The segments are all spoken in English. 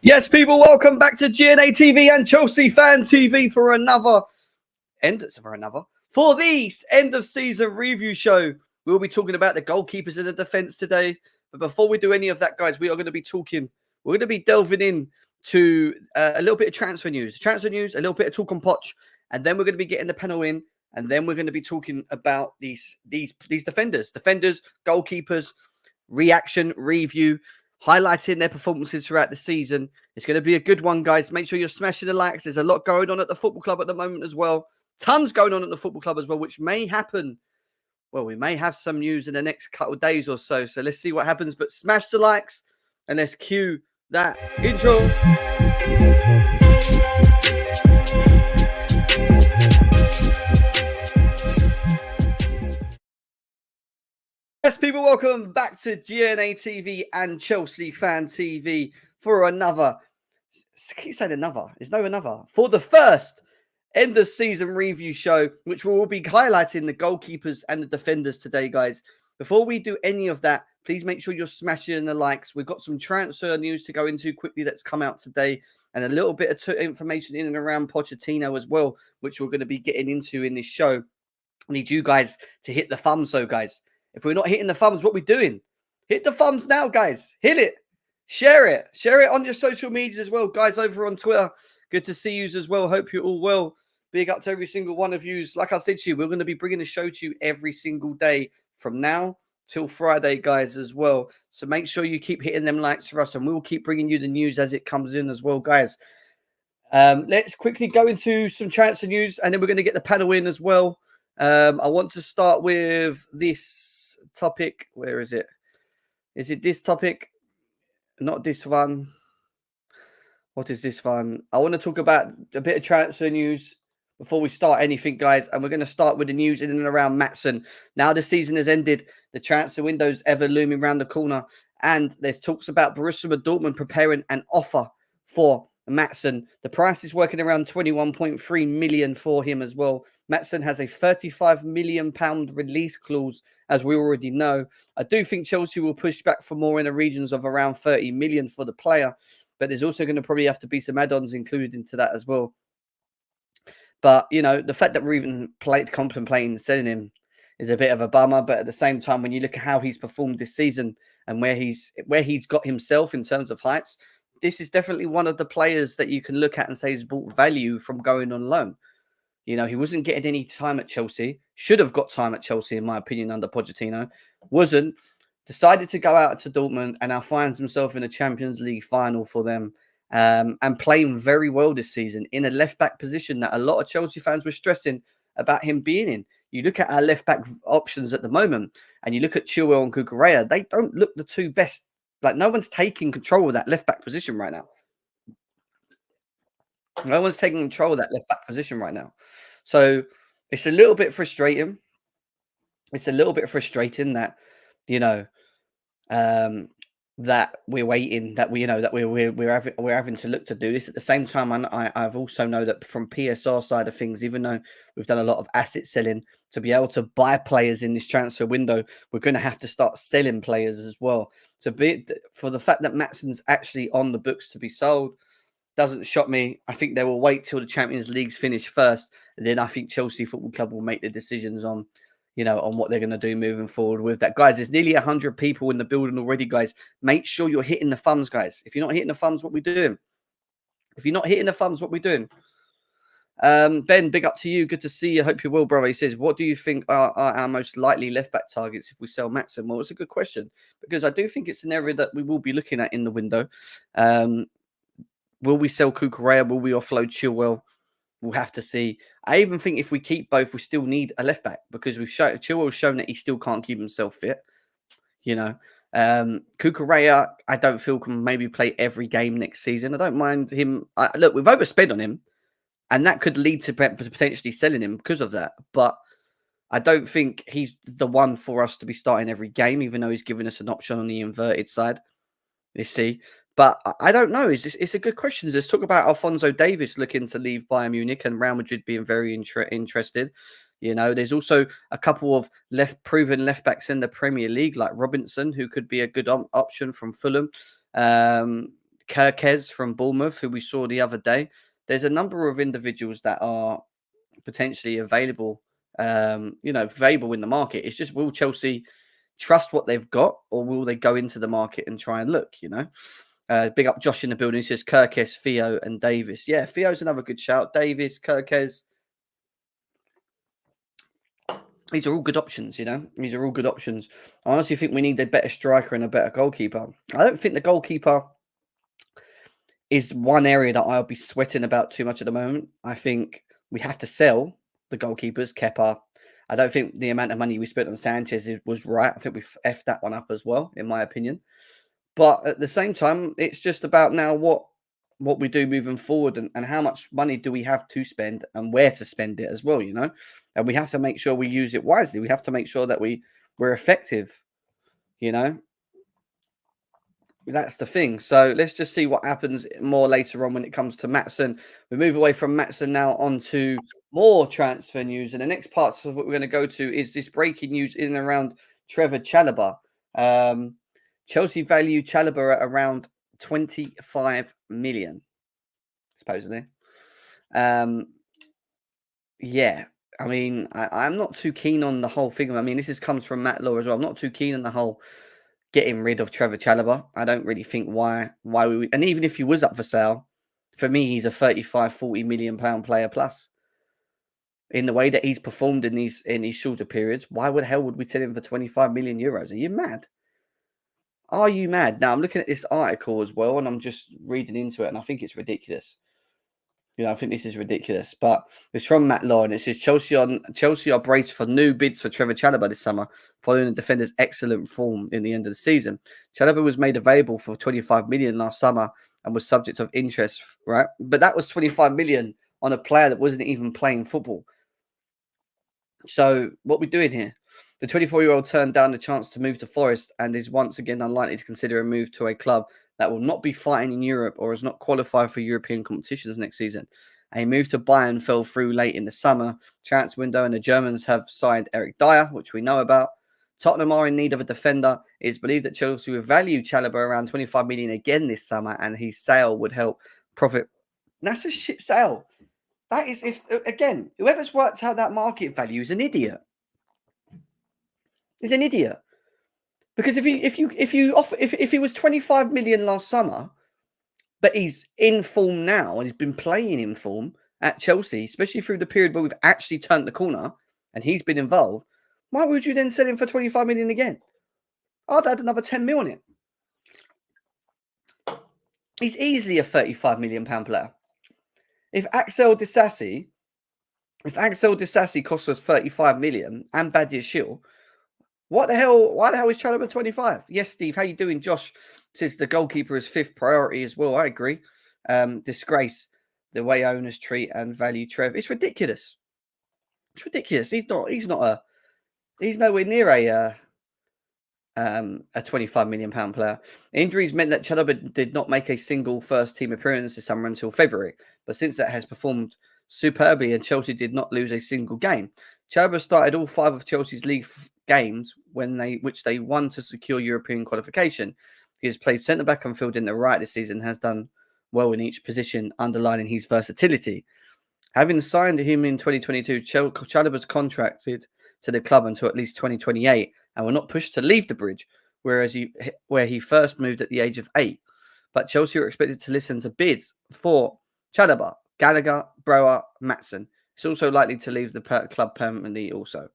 Yes, people, welcome back to GNA TV and Chelsea Fan TV for this end of season review show. We'll be talking about the goalkeepers in the defense today. But before we do any of that, guys, we're going to be delving in to a little bit of transfer news, a little bit of talk on Poch, and then we're going to be getting the panel in, and then we're going to be talking about these defenders, goalkeepers, reaction, review, highlighting their performances throughout the season. It's going to be a good one, guys. Make sure you're smashing the likes. There's a lot going on at the football club at the moment as well. Tons going on at the football club as well, which may happen. Well, we may have some news in the next couple of days or so. So let's see what happens. But smash the likes and let's cue that intro. Yes, people, welcome back to GNA TV and Chelsea Fan TV for another. I keep saying another. There's no another. For the first end of season review show, which we will be highlighting the goalkeepers and the defenders today, guys. Before we do any of that, please make sure you're smashing the likes. We've got some transfer news to go into quickly that's come out today, and a little bit of information in and around Pochettino as well, which we're going to be getting into in this show. I need you guys to hit the thumbs, though, guys. If we're not hitting the thumbs, what are we doing? Hit the thumbs now, guys. Hit it. Share it. Share it on your social medias as well. Guys over on Twitter, good to see you as well. Hope you're all well. Big up to every single one of you. Like I said to you, we're going to be bringing the show to you every single day from now till Friday, guys, as well. So make sure you keep hitting them likes for us, and we'll keep bringing you the news as it comes in as well, guys. Let's quickly go into some transfer news, and then we're going to get the panel in as well. I want to start with this topic. Where is it? Is it this topic? Not this one. What is this one? I want to talk about a bit of transfer news before we start anything, guys. And we're going to start with the news in and around Maatsen. Now the season has ended. The transfer window's ever looming around the corner. And there's talks about Borussia Dortmund preparing an offer for Maatsen. The price is working around 21.3 million for him as well. Maatsen has a £35 million release clause, as we already know. I do think Chelsea will push back for more in the regions of around 30 million for the player, but there's also going to probably have to be some add-ons included into that as well. But, you know, the fact that we're even contemplating selling him is a bit of a bummer. But at the same time, when you look at how he's performed this season and where he's got himself in terms of heights, this is definitely one of the players that you can look at and say has brought value from going on loan. You know, he wasn't getting any time at Chelsea. Should have got time at Chelsea, in my opinion, under Pochettino. Wasn't. Decided to go out to Dortmund and now finds himself in a Champions League final for them. And playing very well this season in a left-back position that a lot of Chelsea fans were stressing about him being in. You look at our left-back options at the moment, and you look at Chilwell and Cucurella, they don't look the two best. Like, no one's taking control of that left-back position right now. No one's taking control of that left-back position right now. So it's a little bit frustrating. It's a little bit frustrating that, you know, that we're waiting, that we're having to look to do this. At the same time, I've also know that from PSR side of things, even though we've done a lot of asset selling to be able to buy players in this transfer window, we're going to have to start selling players as well. For the fact that Maatsen's actually on the books to be sold doesn't shock me. I think they will wait till the Champions League's finish first, and then I think Chelsea Football Club will make the decisions on, you know, on what they're going to do moving forward with that. Guys, there's nearly 100 people in the building already, guys. Make sure you're hitting the thumbs, guys. If you're not hitting the thumbs, what we doing? If you're not hitting the thumbs, what we doing? Ben, big up to you. Good to see you. Hope you're well, brother. He says, what do you think are our most likely left-back targets if we sell Maatsen? Well, it's a good question, because I do think it's an area that we will be looking at in the window. Will we sell Cucurella? Will we offload Chilwell? We'll have to see. I even think if we keep both, we still need a left back, because Chilwell's shown that he still can't keep himself fit. You know, Cucurella, I don't feel can maybe play every game next season. I don't mind him. Look, we've overspent on him, and that could lead to potentially selling him because of that. But I don't think he's the one for us to be starting every game, even though he's given us an option on the inverted side. Let's see. But I don't know. It's a good question. Let's talk about Alphonso Davies looking to leave Bayern Munich and Real Madrid being very interested. You know, there's also a couple of proven left backs in the Premier League, like Robinson, who could be a good option from Fulham. Kirkes from Bournemouth, who we saw the other day. There's a number of individuals that are potentially available, available in the market. It's just, will Chelsea trust what they've got, or will they go into the market and try and look, Big up Josh in the building. He says Kirkes, Theo, and Davis. Yeah, Theo's another good shout. Davis, Kirkes. These are all good options, These are all good options. I honestly think we need a better striker and a better goalkeeper. I don't think the goalkeeper is one area that I'll be sweating about too much at the moment. I think we have to sell the goalkeepers, Kepa. I don't think the amount of money we spent on Sanchez was right. I think we've effed that one up as well, in my opinion. But at the same time, it's just about now what we do moving forward, and how much money do we have to spend and where to spend it as well, And we have to make sure we use it wisely. We have to make sure that we're effective, That's the thing. So let's just see what happens more later on when it comes to Maatsen. We move away from Maatsen now on to more transfer news. And the next part of what we're going to go to is this breaking news in and around Trevoh Chalobah. Chelsea value Chalobah at around 25 million, supposedly. Yeah. I mean, I'm not too keen on the whole thing. I mean, comes from Matt Law as well. I'm not too keen on the whole getting rid of Trevoh Chalobah. I don't really think why we would, and even if he was up for sale, for me, he's a 35-40 million pound player plus. In the way that he's performed in these shorter periods, why the hell would we sell him for 25 million euros? Are you mad? Are you mad? Now I'm looking at this article as well, and I'm just reading into it, and I think it's ridiculous. I think this is ridiculous, but it's from Matt Law, and it says Chelsea are braced for new bids for Trevoh Chalobah this summer, following the defender's excellent form in the end of the season. Chalobah was made available for 25 million last summer and was subject of interest, right? But that was 25 million on a player that wasn't even playing football. So what we're doing here, the 24-year-old turned down the chance to move to Forest and is once again unlikely to consider a move to a club that will not be fighting in Europe or is not qualified for European competitions next season. A move to Bayern fell through late in the summer transfer window, and the Germans have signed Eric Dyer, which we know about. Tottenham are in need of a defender. It is believed that Chelsea will value Chalobah around 25 million again this summer, and his sale would help profit. That's a shit sale. That is, again, whoever's worked out that market value is an idiot. Is an idiot. Because if he was 25 million last summer, but he's in form now and he's been playing in form at Chelsea, especially through the period where we've actually turned the corner and he's been involved, why would you then sell him for 25 million again? I'd add another 10 mil on it. He's easily a 35 million pound player. If Axel Disasi costs us 35 million and Badiashile, why the hell is Chalobah 25? Yes, Steve, how you doing? Josh says the goalkeeper is fifth priority as well. I agree. Disgrace the way owners treat and value Trev. It's ridiculous. It's ridiculous. He's nowhere near a 25 million pound player. Injuries meant that Chalobah did not make a single first team appearance this summer until February, but since that has performed superbly and Chelsea did not lose a single game. Chalobah started all 5 of Chelsea's league games which they won to secure European qualification. He has played centre back and filled in the right this season, has done well in each position, underlining his versatility. Having signed him in 2022, Chalobah's contracted to the club until at least 2028 and will not push to leave the bridge, where he first moved at the age of 8. But Chelsea are expected to listen to bids for Chalobah, Gallagher, Brower, Maatsen. It's also likely to leave the club permanently also.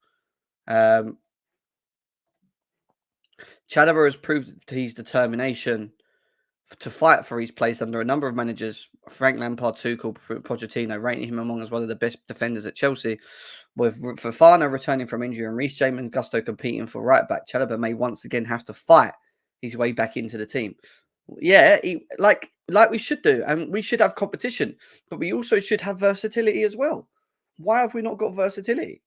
Chalobah has proved his determination to fight for his place under a number of managers. Frank Lampard, Tuchel, Pochettino, rating him among as one of the best defenders at Chelsea. With Fofana returning from injury and Reece James and Gusto competing for right back, Chalobah may once again have to fight his way back into the team. Yeah, like we should do, and we should have competition, but we also should have versatility as well. Why have we not got versatility?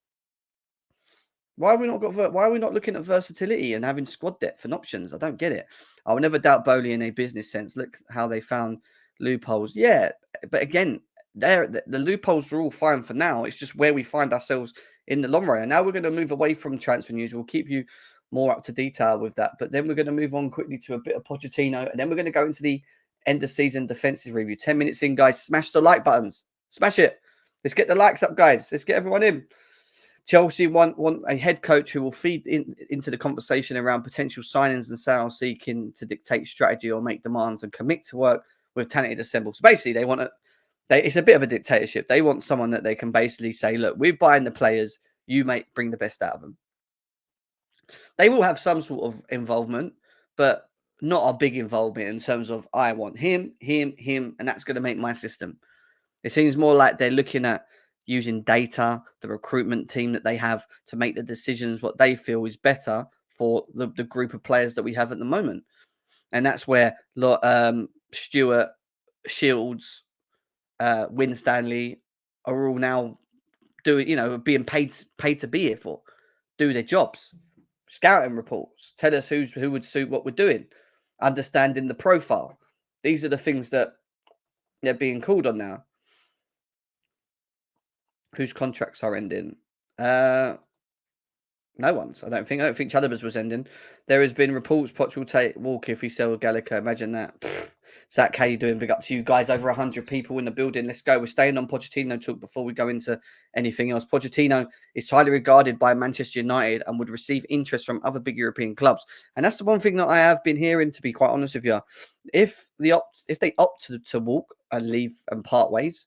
Why are we not looking at versatility and having squad depth and options? I don't get it. I will never doubt Bowley in a business sense. Look how they found loopholes. Yeah, but again, the loopholes are all fine for now. It's just where we find ourselves in the long run. And now we're going to move away from transfer news. We'll keep you more up to detail with that. But then we're going to move on quickly to a bit of Pochettino, and then we're going to go into the end of season defensive review. 10 minutes in, guys. Smash the like buttons. Smash it. Let's get the likes up, guys. Let's get everyone in. Chelsea want a head coach who will feed into the conversation around potential signings and sales, seeking to dictate strategy or make demands and commit to work with talented assembles. So basically, they want it's a bit of a dictatorship. They want someone that they can basically say, look, we're buying the players. You may bring the best out of them. They will have some sort of involvement, but not a big involvement in terms of I want him, and that's going to make my system. It seems more like they're looking at using data, the recruitment team that they have to make the decisions what they feel is better for the group of players that we have at the moment. And that's where Stewart, Shields, Winstanley are all now doing, being paid to be here for, do their jobs, scouting reports, tell us who would suit what we're doing, understanding the profile. These are the things that they're being called on now. Whose contracts are ending? No one's. I don't think Chalobah's was ending. There has been reports Poch will take Walker if he sells Gallagher. Imagine that. Zach, how you doing? Big up to you guys. Over 100 people in the building. Let's go. We're staying on Pochettino talk before we go into anything else. Pochettino is highly regarded by Manchester United and would receive interest from other big European clubs. And that's the one thing that I have been hearing, to be quite honest with you. If they opt to walk and leave and part ways,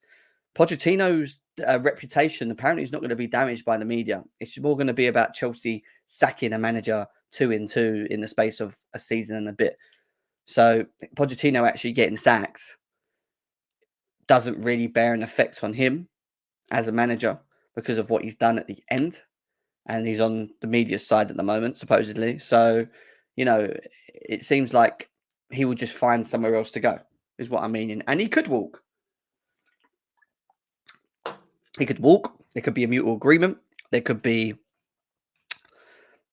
Pochettino's reputation apparently is not going to be damaged by the media. It's more going to be about Chelsea sacking a manager 2-2 in the space of a season and a bit. So Pochettino actually getting sacked doesn't really bear an effect on him as a manager because of what he's done at the end. And he's on the media side at the moment, supposedly. So, it seems like he will just find somewhere else to go, is what I'm meaning. And he could walk. He could walk. There could be a mutual agreement. There could be,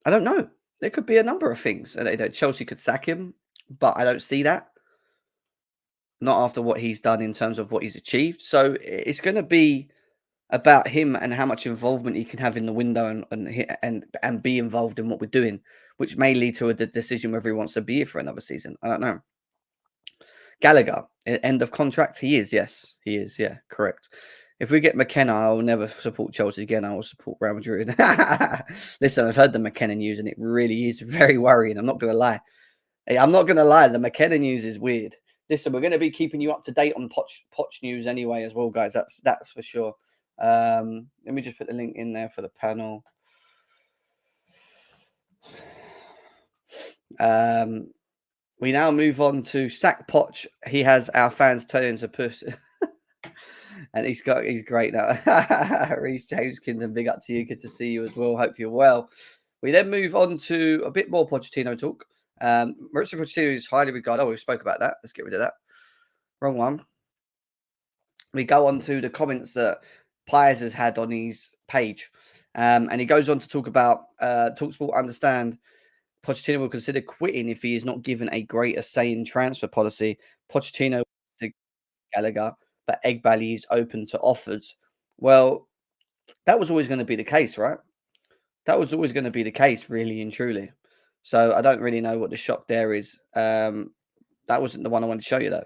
I don't know. There could be a number of things. Chelsea could sack him, but I don't see that. Not after what he's done in terms of what he's achieved. So it's going to be about him and how much involvement he can have in the window and be involved in what we're doing, which may lead to a decision whether he wants to be here for another season. I don't know. Gallagher, end of contract? He is, yes. He is, yeah, correct. If we get McKenna, I will never support Chelsea again. I will support Real Madrid. Listen, I've heard the McKenna news, and it really is very worrying. I'm not going to lie. I'm not going to lie. The McKenna news is weird. Listen, we're going to be keeping you up to date on Poch news anyway as well, guys. That's for sure. Let me just put the link in there for the panel. We now move on to Sack Poch. He has our fans turning into puss. And he's great now. Reece James Kingdom, big up to you. Good to see you as well. Hope you're well. We then move on to a bit more Pochettino talk. Mauricio Pochettino is highly regarded. Oh, we spoke about that. Let's get rid of that. Wrong one. We go on to the comments that Piers has had on his page. And he goes on to talk about TalkSport understand Pochettino will consider quitting if he is not given a greater say in transfer policy. Pochettino to Gallagher, but Egbali is open to offers. Well, that was always going to be the case, right? That was always going to be the case, really and truly. So I don't really know what the shock there is. That wasn't the one I wanted to show you, though.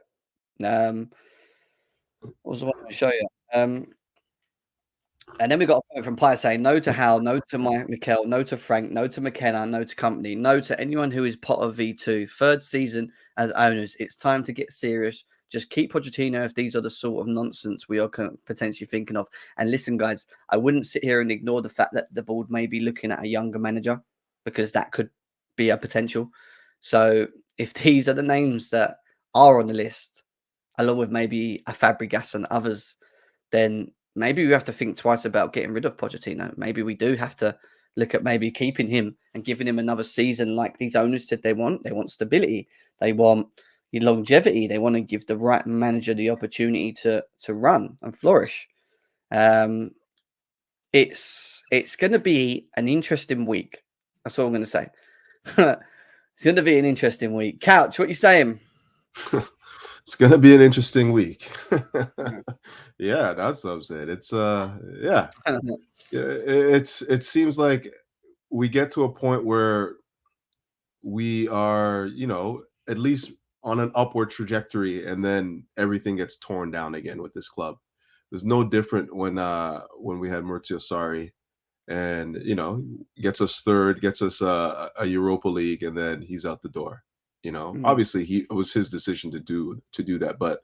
What was the one I wanted to show you? And then we got a point from Pi saying no to Hal, no to Mikel, no to Frank, no to McKenna, no to company, no to anyone who is Potter V2. Third season as owners. It's time to get serious. Just keep Pochettino if these are the sort of nonsense we are potentially thinking of. And listen, guys, I wouldn't sit here and ignore the fact that the board may be looking at a younger manager because that could be a potential. So if these are the names that are on the list, along with maybe a Fabregas and others, then maybe we have to think twice about getting rid of Pochettino. Maybe we do have to look at maybe keeping him and giving him another season like these owners said they want. They want stability. They want longevity. They want to give the right manager the opportunity to run and flourish. It's going to be an interesting week. That's all I'm going to say. It's going to be an interesting week. Couch, what are you saying? It's going to be an interesting week. Yeah, that's what I'm saying. It's yeah. It seems like we get to a point where we are, at least on an upward trajectory, and then everything gets torn down again with this club. It was no different when we had Maurizio Sarri, and gets us third, gets us a Europa League, and then he's out the door. Obviously it was his decision to do that, but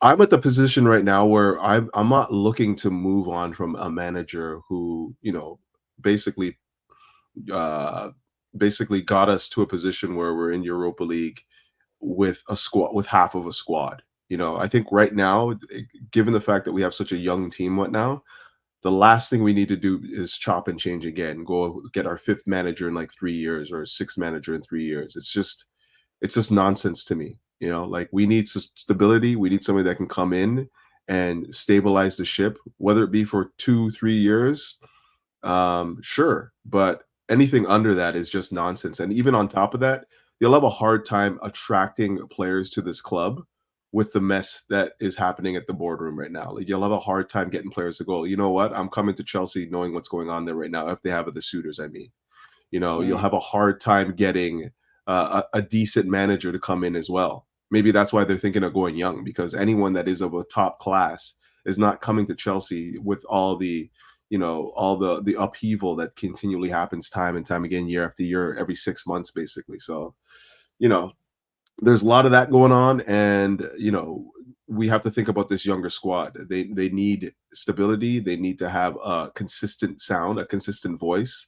I'm at the position right now where I'm not looking to move on from a manager who, basically uh basically got us to a position where we're in Europa League with a squad, with half of a squad. I think right now, given the fact that we have such a young team right now, the last thing we need to do is chop and change again, go get our fifth manager in like 3 years or sixth manager in 3 years. It's just nonsense to me. Like, we need stability. We need somebody that can come in and stabilize the ship, whether it be for 2-3 years. Sure, but anything under that is just nonsense. And even on top of that, you'll have a hard time attracting players to this club with the mess that is happening at the boardroom right now. Like, you'll have a hard time getting players to go, you know what, I'm coming to Chelsea, knowing what's going on there right now, if they have other suitors. I mean, you'll have a hard time getting a decent manager to come in as well. Maybe that's why they're thinking of going young, because anyone that is of a top class is not coming to Chelsea with all the upheaval that continually happens time and time again, year after year, every 6 months, basically. So, there's a lot of that going on, and we have to think about this younger squad. They need stability. They need to have a consistent sound, a consistent voice,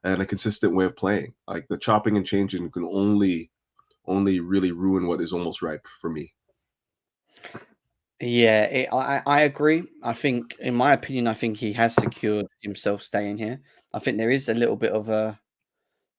and a consistent way of playing. Like, the chopping and changing can only really ruin what is almost ripe for me. Yeah, I agree. I think, in my opinion, I think he has secured himself staying here. I think there is a little bit of a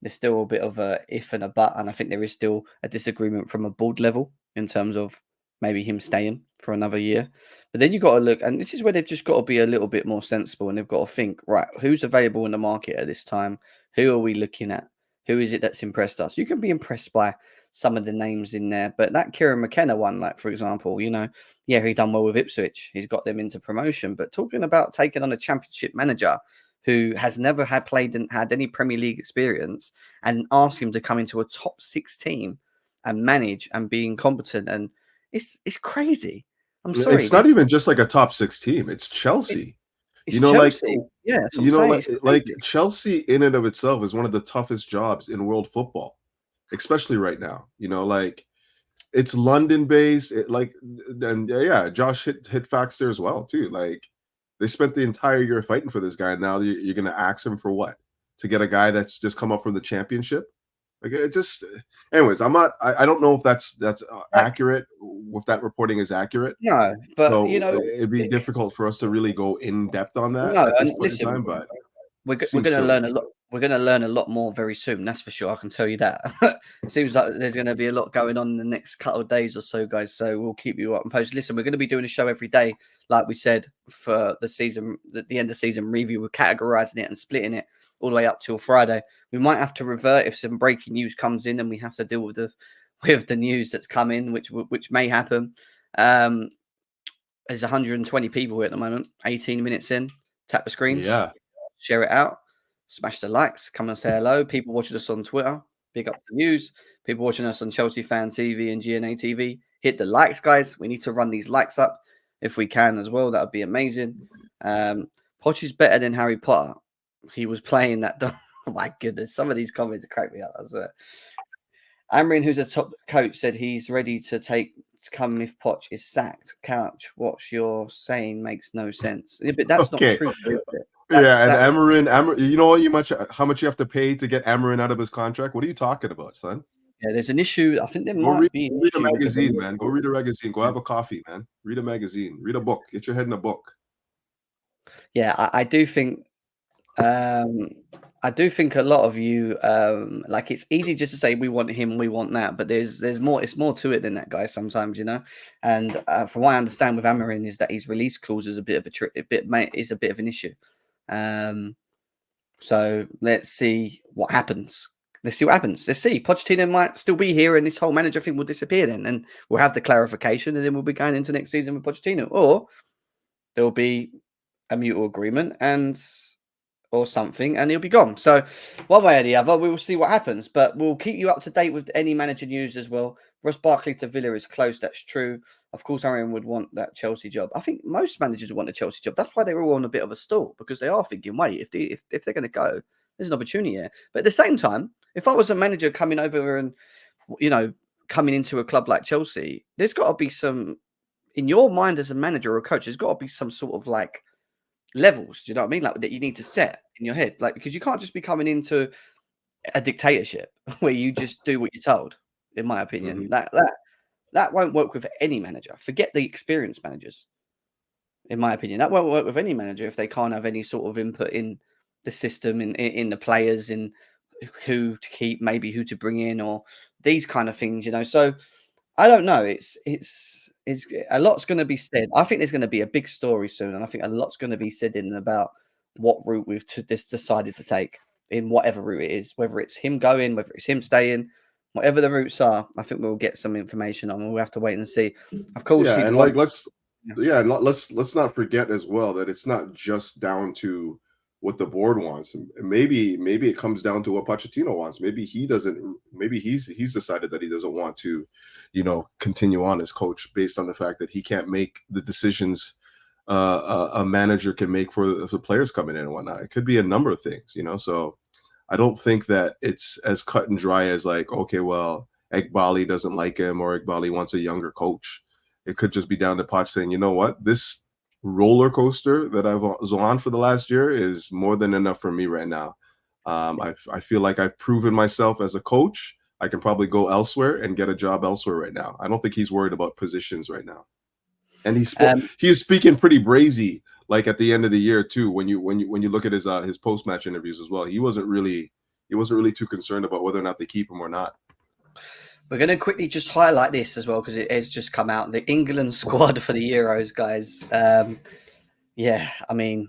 there's still a bit of a if and a but, and I think there is still a disagreement from a board level in terms of maybe him staying for another year. But then you got to look, and this is where they've just got to be a little bit more sensible, and they've got to think, right, who's available in the market at this time? Who are we looking at? Who is it that's impressed us? You can be impressed by some of the names in there, but that Kieran McKenna one, like, for example, yeah, he done well with Ipswich. He's got them into promotion. But talking about taking on a championship manager who has never played and had any Premier League experience, and ask him to come into a top 6 team and manage and be incompetent, and it's crazy. I'm sorry. It's not even just like a top 6 team. It's It's, Chelsea. it's Chelsea. Yeah, that's what I'm saying. It's Like, crazy. Chelsea in and of itself is one of the toughest jobs in world football, especially right now. Like, it's London based. And yeah, Josh hit facts there as well too. Like, they spent the entire year fighting for this guy, and now you're going to ask him for what? To get a guy that's just come up from the championship? Like, it just. Anyways, I don't know if that's Uh, accurate. If that reporting is accurate, no, but so it'd be difficult for us to really go in depth on that no, at this and point in listen, time. But we're seems going to silly. learn a lot. We're going to learn a lot more very soon. That's for sure. I can tell you that. It seems like there's going to be a lot going on in the next couple of days or so, guys. So we'll keep you up and posted. Listen, we're going to be doing a show every day, like we said, for the season, the end of season review. We're categorizing it and splitting it all the way up till Friday. We might have to revert if some breaking news comes in, and we have to deal with the news that's come in, which may happen. There's 120 people here at the moment. 18 minutes in. Tap the screens. Yeah. Share it out, smash the likes, come and say hello. People watching us on Twitter, big up the news. People watching us on Chelsea Fan TV and GNA TV, hit the likes, guys. We need to run these likes up if we can as well. That would be amazing. Poch is better than Harry Potter. He was playing that. Oh my goodness, some of these comments crack me up. I swear. Amrin, who's a top coach, said he's ready to come if Poch is sacked. Couch, what you're saying makes no sense. Yeah, but that's Okay. not true, is it? Yeah, and Amarin, you know how much you have to pay to get Amarin out of his contract? What are you talking about, son? Yeah, there's an issue. I think there Go might be an read a issue with the magazine, man. Go read a magazine. Go have a coffee, man. Read a magazine. Read a book. Get your head in a book. Yeah, I do think a lot of you like, it's easy just to say we want him, we want that, but there's more. It's more to it than that, guys. Sometimes, and from what I understand with Amarin is that his release clause is a bit of an issue. So let's see what happens. Let's see. Pochettino might still be here, and this whole manager thing will disappear then, and we'll have the clarification, and then we'll be going into next season with Pochettino, or there'll be a mutual agreement, and or something, and he'll be gone. So one way or the other, we will see what happens. But we'll keep you up to date with any manager news as well. Ross Barkley to Villa is close. That's true. Of course, Aaron would want that Chelsea job. I think most managers want a Chelsea job. That's why they're all on a bit of a stall, because they are thinking, wait, if they're going to go, there's an opportunity here. But at the same time, if I was a manager coming over and, coming into a club like Chelsea, there's got to be some, in your mind as a manager or a coach, there's got to be some sort of like levels. Do you know what I mean? Like that you need to set in your head, like, because you can't just be coming into a dictatorship where you just do what you're told. In my opinion, that won't work with any manager. Forget the experienced managers. In my opinion, that won't work with any manager if they can't have any sort of input in the system, in the players, in who to keep, maybe who to bring in, or these kind of things. So I don't know. It's a lot's going to be said. I think there's going to be a big story soon, and I think a lot's going to be said in about what route we've decided to take, in whatever route it is, whether it's him going, whether it's him staying, whatever the routes are. I think we'll get some information on. We'll have to wait and see. Of course, yeah, and like let's not forget as well that it's not just down to what the board wants. And maybe it comes down to what Pochettino wants. Maybe he doesn't. Maybe he's decided that he doesn't want to, continue on as coach based on the fact that he can't make the decisions a manager can make for the players coming in and whatnot. It could be a number of things, So I don't think that it's as cut and dry as like, okay, well, Egbali doesn't like him or Egbali wants a younger coach. It could just be down to Poch saying, you know what, this roller coaster that I was on for the last year is more than enough for me right now. I feel like I've proven myself as a coach. I can probably go elsewhere and get a job elsewhere right now. I don't think he's worried about positions right now. And he is speaking pretty brazy, like at the end of the year too. When you look at his post match interviews as well, he wasn't really too concerned about whether or not they keep him or not. We're going to quickly just highlight this as well, because it has just come out. The England squad for the Euros, guys. Yeah, I mean,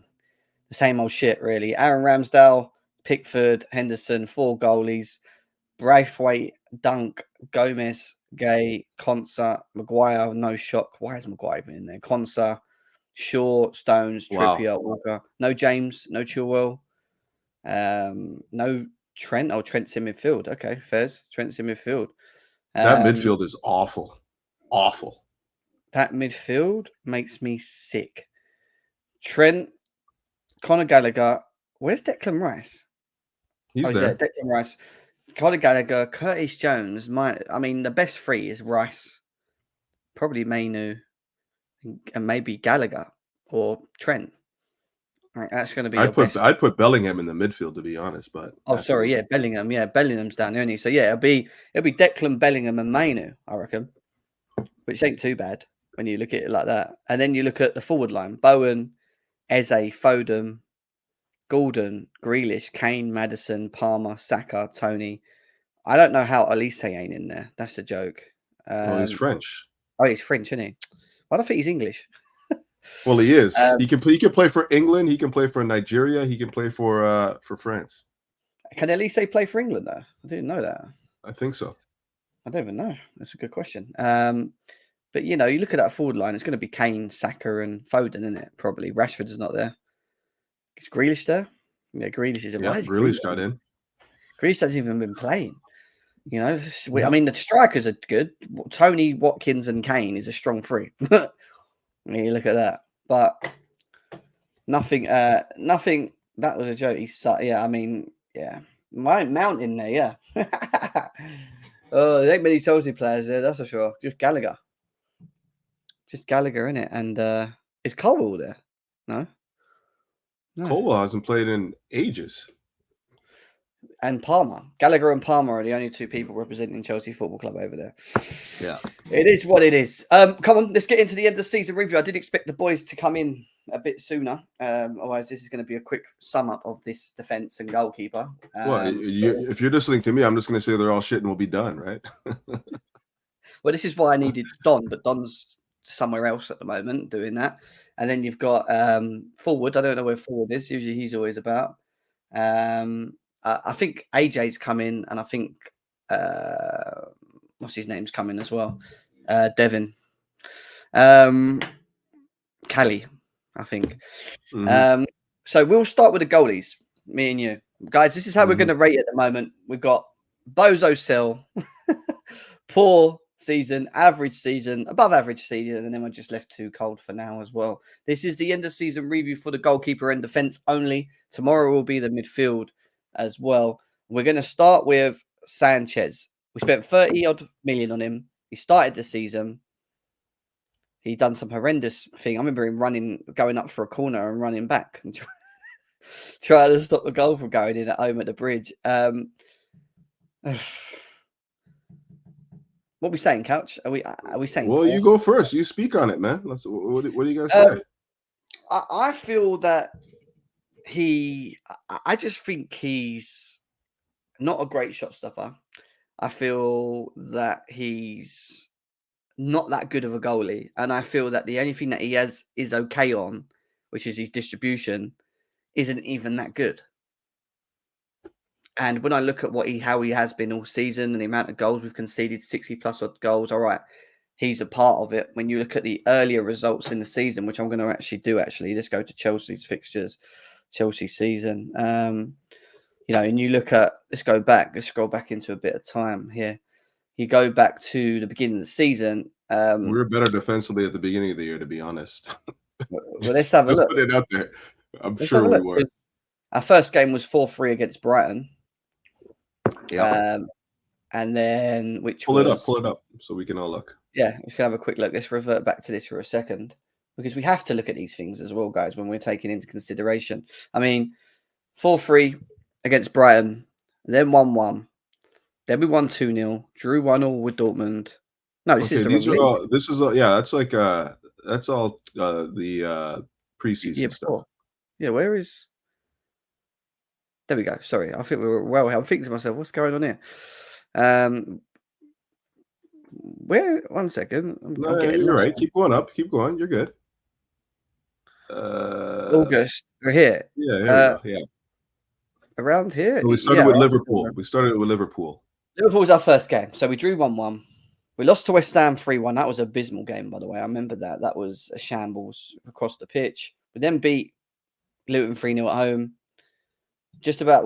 the same old shit, really. Aaron Ramsdale, Pickford, Henderson, 4 goalies. Braithwaite, Dunk, Gomez, Gay, Konsa, Maguire, no shock. Why is Maguire even in there? Konsa, Shaw, Stones, Trippier, Walker. No James, no Chilwell. No Trent. Oh, Trent's in midfield. Okay, Fez. Trent's in midfield. That midfield is awful. Awful. That midfield makes me sick. Trent, Conor Gallagher. Where's Declan Rice? He's there. Declan Rice. Conor Gallagher, Curtis Jones. The best 3 is Rice, probably Mainu, and maybe Gallagher or Trent. Right, that's going to be. I'd put Bellingham in the midfield, to be honest. But Bellingham. Yeah, Bellingham's down there, isn't he? So yeah, it'll be Declan, Bellingham, and Mainu, I reckon, which ain't too bad when you look at it like that. And then you look at the forward line: Bowen, Eze, Foden, Gordon, Grealish, Kane, Maddison, Palmer, Saka, Tony. I don't know how Elise ain't in there. That's a joke. He's French. Oh, he's French, isn't he? I don't think he's English. Well, he is. He can play for England. He can play for Nigeria. He can play for France. Can Elise play for England though? I didn't know that. I think so. I don't even know. That's a good question. But you look at that forward line. It's going to be Kane, Saka, and Foden, isn't it? Probably Rashford's not there. Is Grealish there? Yeah, Grealish is. Grealish got in. Grealish hasn't even been playing. I mean, the strikers are good. Tony, Watkins, and Kane is a strong 3. You look at that, but nothing. Nothing. That was a joke. Yeah, I mean, yeah, Mount in there. Yeah. Oh, there ain't many Chelsea players there. That's for sure. Just Gallagher, in it. And is Colwill there? No. Colwill hasn't played in ages. And Palmer. Gallagher and Palmer are the only 2 people representing Chelsea Football Club over there. Yeah. It is what it is. Come on, let's get into the end of season review. I did expect the boys to come in a bit sooner. Otherwise, this is going to be a quick sum up of this defence and goalkeeper. If you're listening to me, I'm just going to say they're all shit and we'll be done, right? Well, this is why I needed Don, but Don's somewhere else at the moment doing that. And then you've got forward. I don't know where forward is. Usually he's always about. I think AJ's coming, and I think what's his name's coming as well. Devin, Callie, I think. Mm-hmm. So we'll start with the goalies. me and you. Guys, this is how we're going to rate it at the moment. We've got Bozo Sell, poor season, average season, above average season, and then we're just left too cold for now as well. This is the end of season review for the goalkeeper and defence only. Tomorrow will be the midfield as well. We're going to start with Sanchez. We spent 30 odd million on him. He started the season. He done some horrendous thing. I remember him going up for a corner and running back and trying to stop the goal from going in at home at the bridge. What are we saying, Couch? Are we saying? Well, you go first. You speak on it, man. What do you guys say? I feel that I just think he's not a great shot stopper. I feel that he's not that good of a goalie, and I feel that the only thing that he has is okay on, which is his distribution, isn't even that good. And when I look at how he has been all season and the amount of goals we've conceded, 60 plus odd goals, all right, he's a part of it. When you look at the earlier results in the season, which I'm going to let's go to Chelsea's fixtures, Chelsea season. And you look at, let's scroll back into a bit of time here. You go back to the beginning of the season. We were better defensively at the beginning of the year, to be honest. Well, let's have a look. Let's put it out there. I'm sure we were. Our first game was 4-3 against Brighton. Yeah. And then pull it up so we can all look. Yeah, we can have a quick look. Let's revert back to this for a second, because we have to look at these things as well, guys, when we're taking into consideration. I mean, 4-3 against Brighton, then 1-1. Then we won 2-0, drew 1-1 with Dortmund. No, this is the that's all the preseason stuff. Yeah, where is? There we go. Sorry, I think we were well. I'm thinking to myself, what's going on here? Where? 1 second. No, you're right. Keep going up. Keep going. You're good. August. We're here. Yeah, here we go. Yeah. Around here. So we started with Liverpool. Liverpool was our first game. So we drew 1-1. We lost to West Ham 3-1. That was an abysmal game, by the way. I remember that. That was a shambles across the pitch. We then beat Luton 3-0 at home. Just about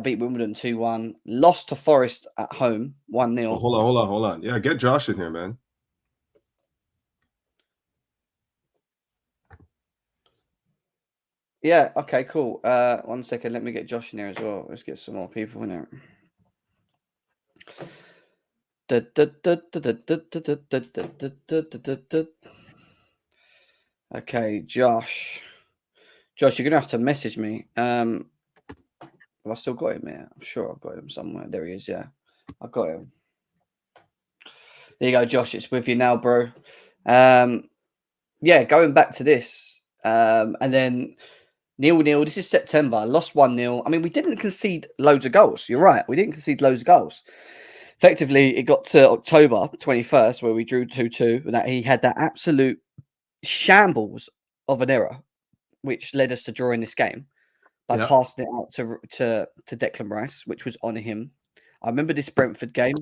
beat Wimbledon 2-1. Lost to Forest at home 1-0. Oh, hold on. Yeah, get Josh in here, man. Yeah, okay, cool. 1 second. Let me get Josh in here as well. Let's get some more people in there. Okay, Josh. Josh, you're going to have to message me. Have I still got him here? I'm sure I've got him somewhere. There he is, yeah. I've got him. There you go, Josh. It's with you now, bro. Yeah, going back to this. And then 0-0. This is September. Lost 1-0. I mean, we didn't concede loads of goals. You're right. We didn't concede loads of goals. Effectively, it got to October 21st where we drew 2-2. And that he had that absolute shambles of an error, which led us to drawing this game by passing it out to Declan Rice, which was on him. I remember this Brentford game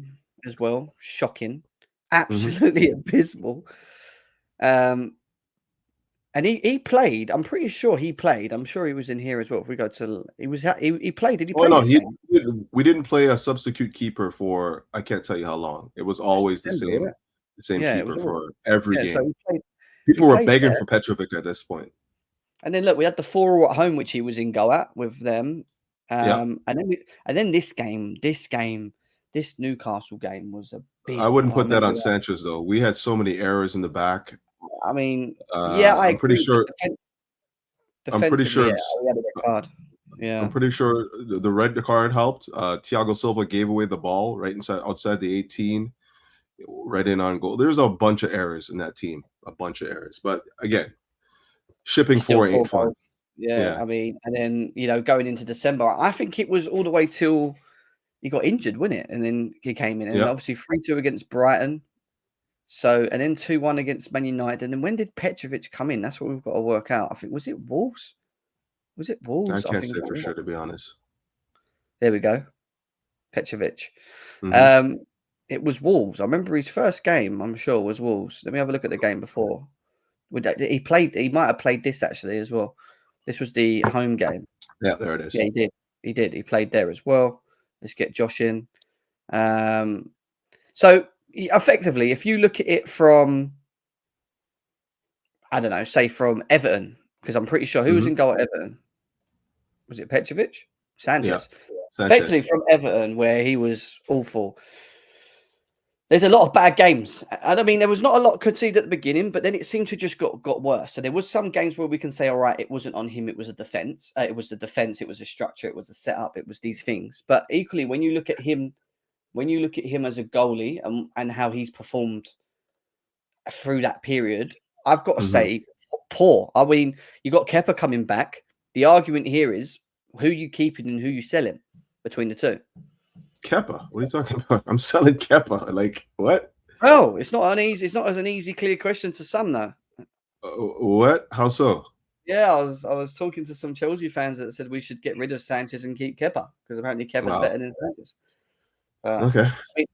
as well. Shocking. Absolutely abysmal. And he played. I'm pretty sure he played. I'm sure he was in here as well. If we go to, he played. Did he play? Oh no, we didn't play a substitute keeper for I can't tell you how long. It was always the same keeper for every game. So people were begging for Petrovic at this point. And then look, we had the 4-4 at home, which he was in goal at with them. And then this Newcastle game was a beast. I wouldn't put that on Sanchez though. We had so many errors in the back. I mean, I'm pretty sure. I'm pretty sure we had a red card. Yeah, I'm pretty sure the red card helped. Thiago Silva gave away the ball right outside the 18, right in on goal. There's a bunch of errors in that team, But again, shipping 4 ain't fun. Yeah, I mean, and then going into December, I think it was all the way till he got injured, wasn't it? And then he came in, and obviously 3-2 against Brighton. So, and then 2-1 against Man United. And then when did Petrovic come in? That's what we've got to work out. I think, was it Wolves? I can't say for sure, to be honest. There we go. Petrovic. It was Wolves. I remember his first game, I'm sure, was Wolves. Let me have a look at the game before. He might have played this actually as well. This was the home game. Yeah, there it is. Yeah, he did. He did. He played there as well. Let's get Josh in. So effectively, if you look at it from, I don't know, say from Everton, because I'm pretty sure who was in goal at Everton? Was it Petrovic? Sanchez. Yeah, Effectively Sanchez. from Everton, where he was awful. There's a lot of bad games. And I mean, there was not a lot conceded at the beginning, but then it seemed to just got worse. So there was some games where we can say, all right, it wasn't on him, it was a defense. It was the defense, it was a structure, it was a setup, it was these things. But equally, when you look at him as a goalie and how he's performed through that period, I've got to say, poor. I mean, you got Kepa coming back. The argument here is who you keeping and who you selling between the two. Kepa, what are you talking about? I'm selling Kepa. Like what? Oh, it's not as an easy, clear question to some though. What? How so? Yeah, I was talking to some Chelsea fans that said we should get rid of Sanchez and keep Kepa because apparently Kepa's better than Sanchez. Okay. I mean,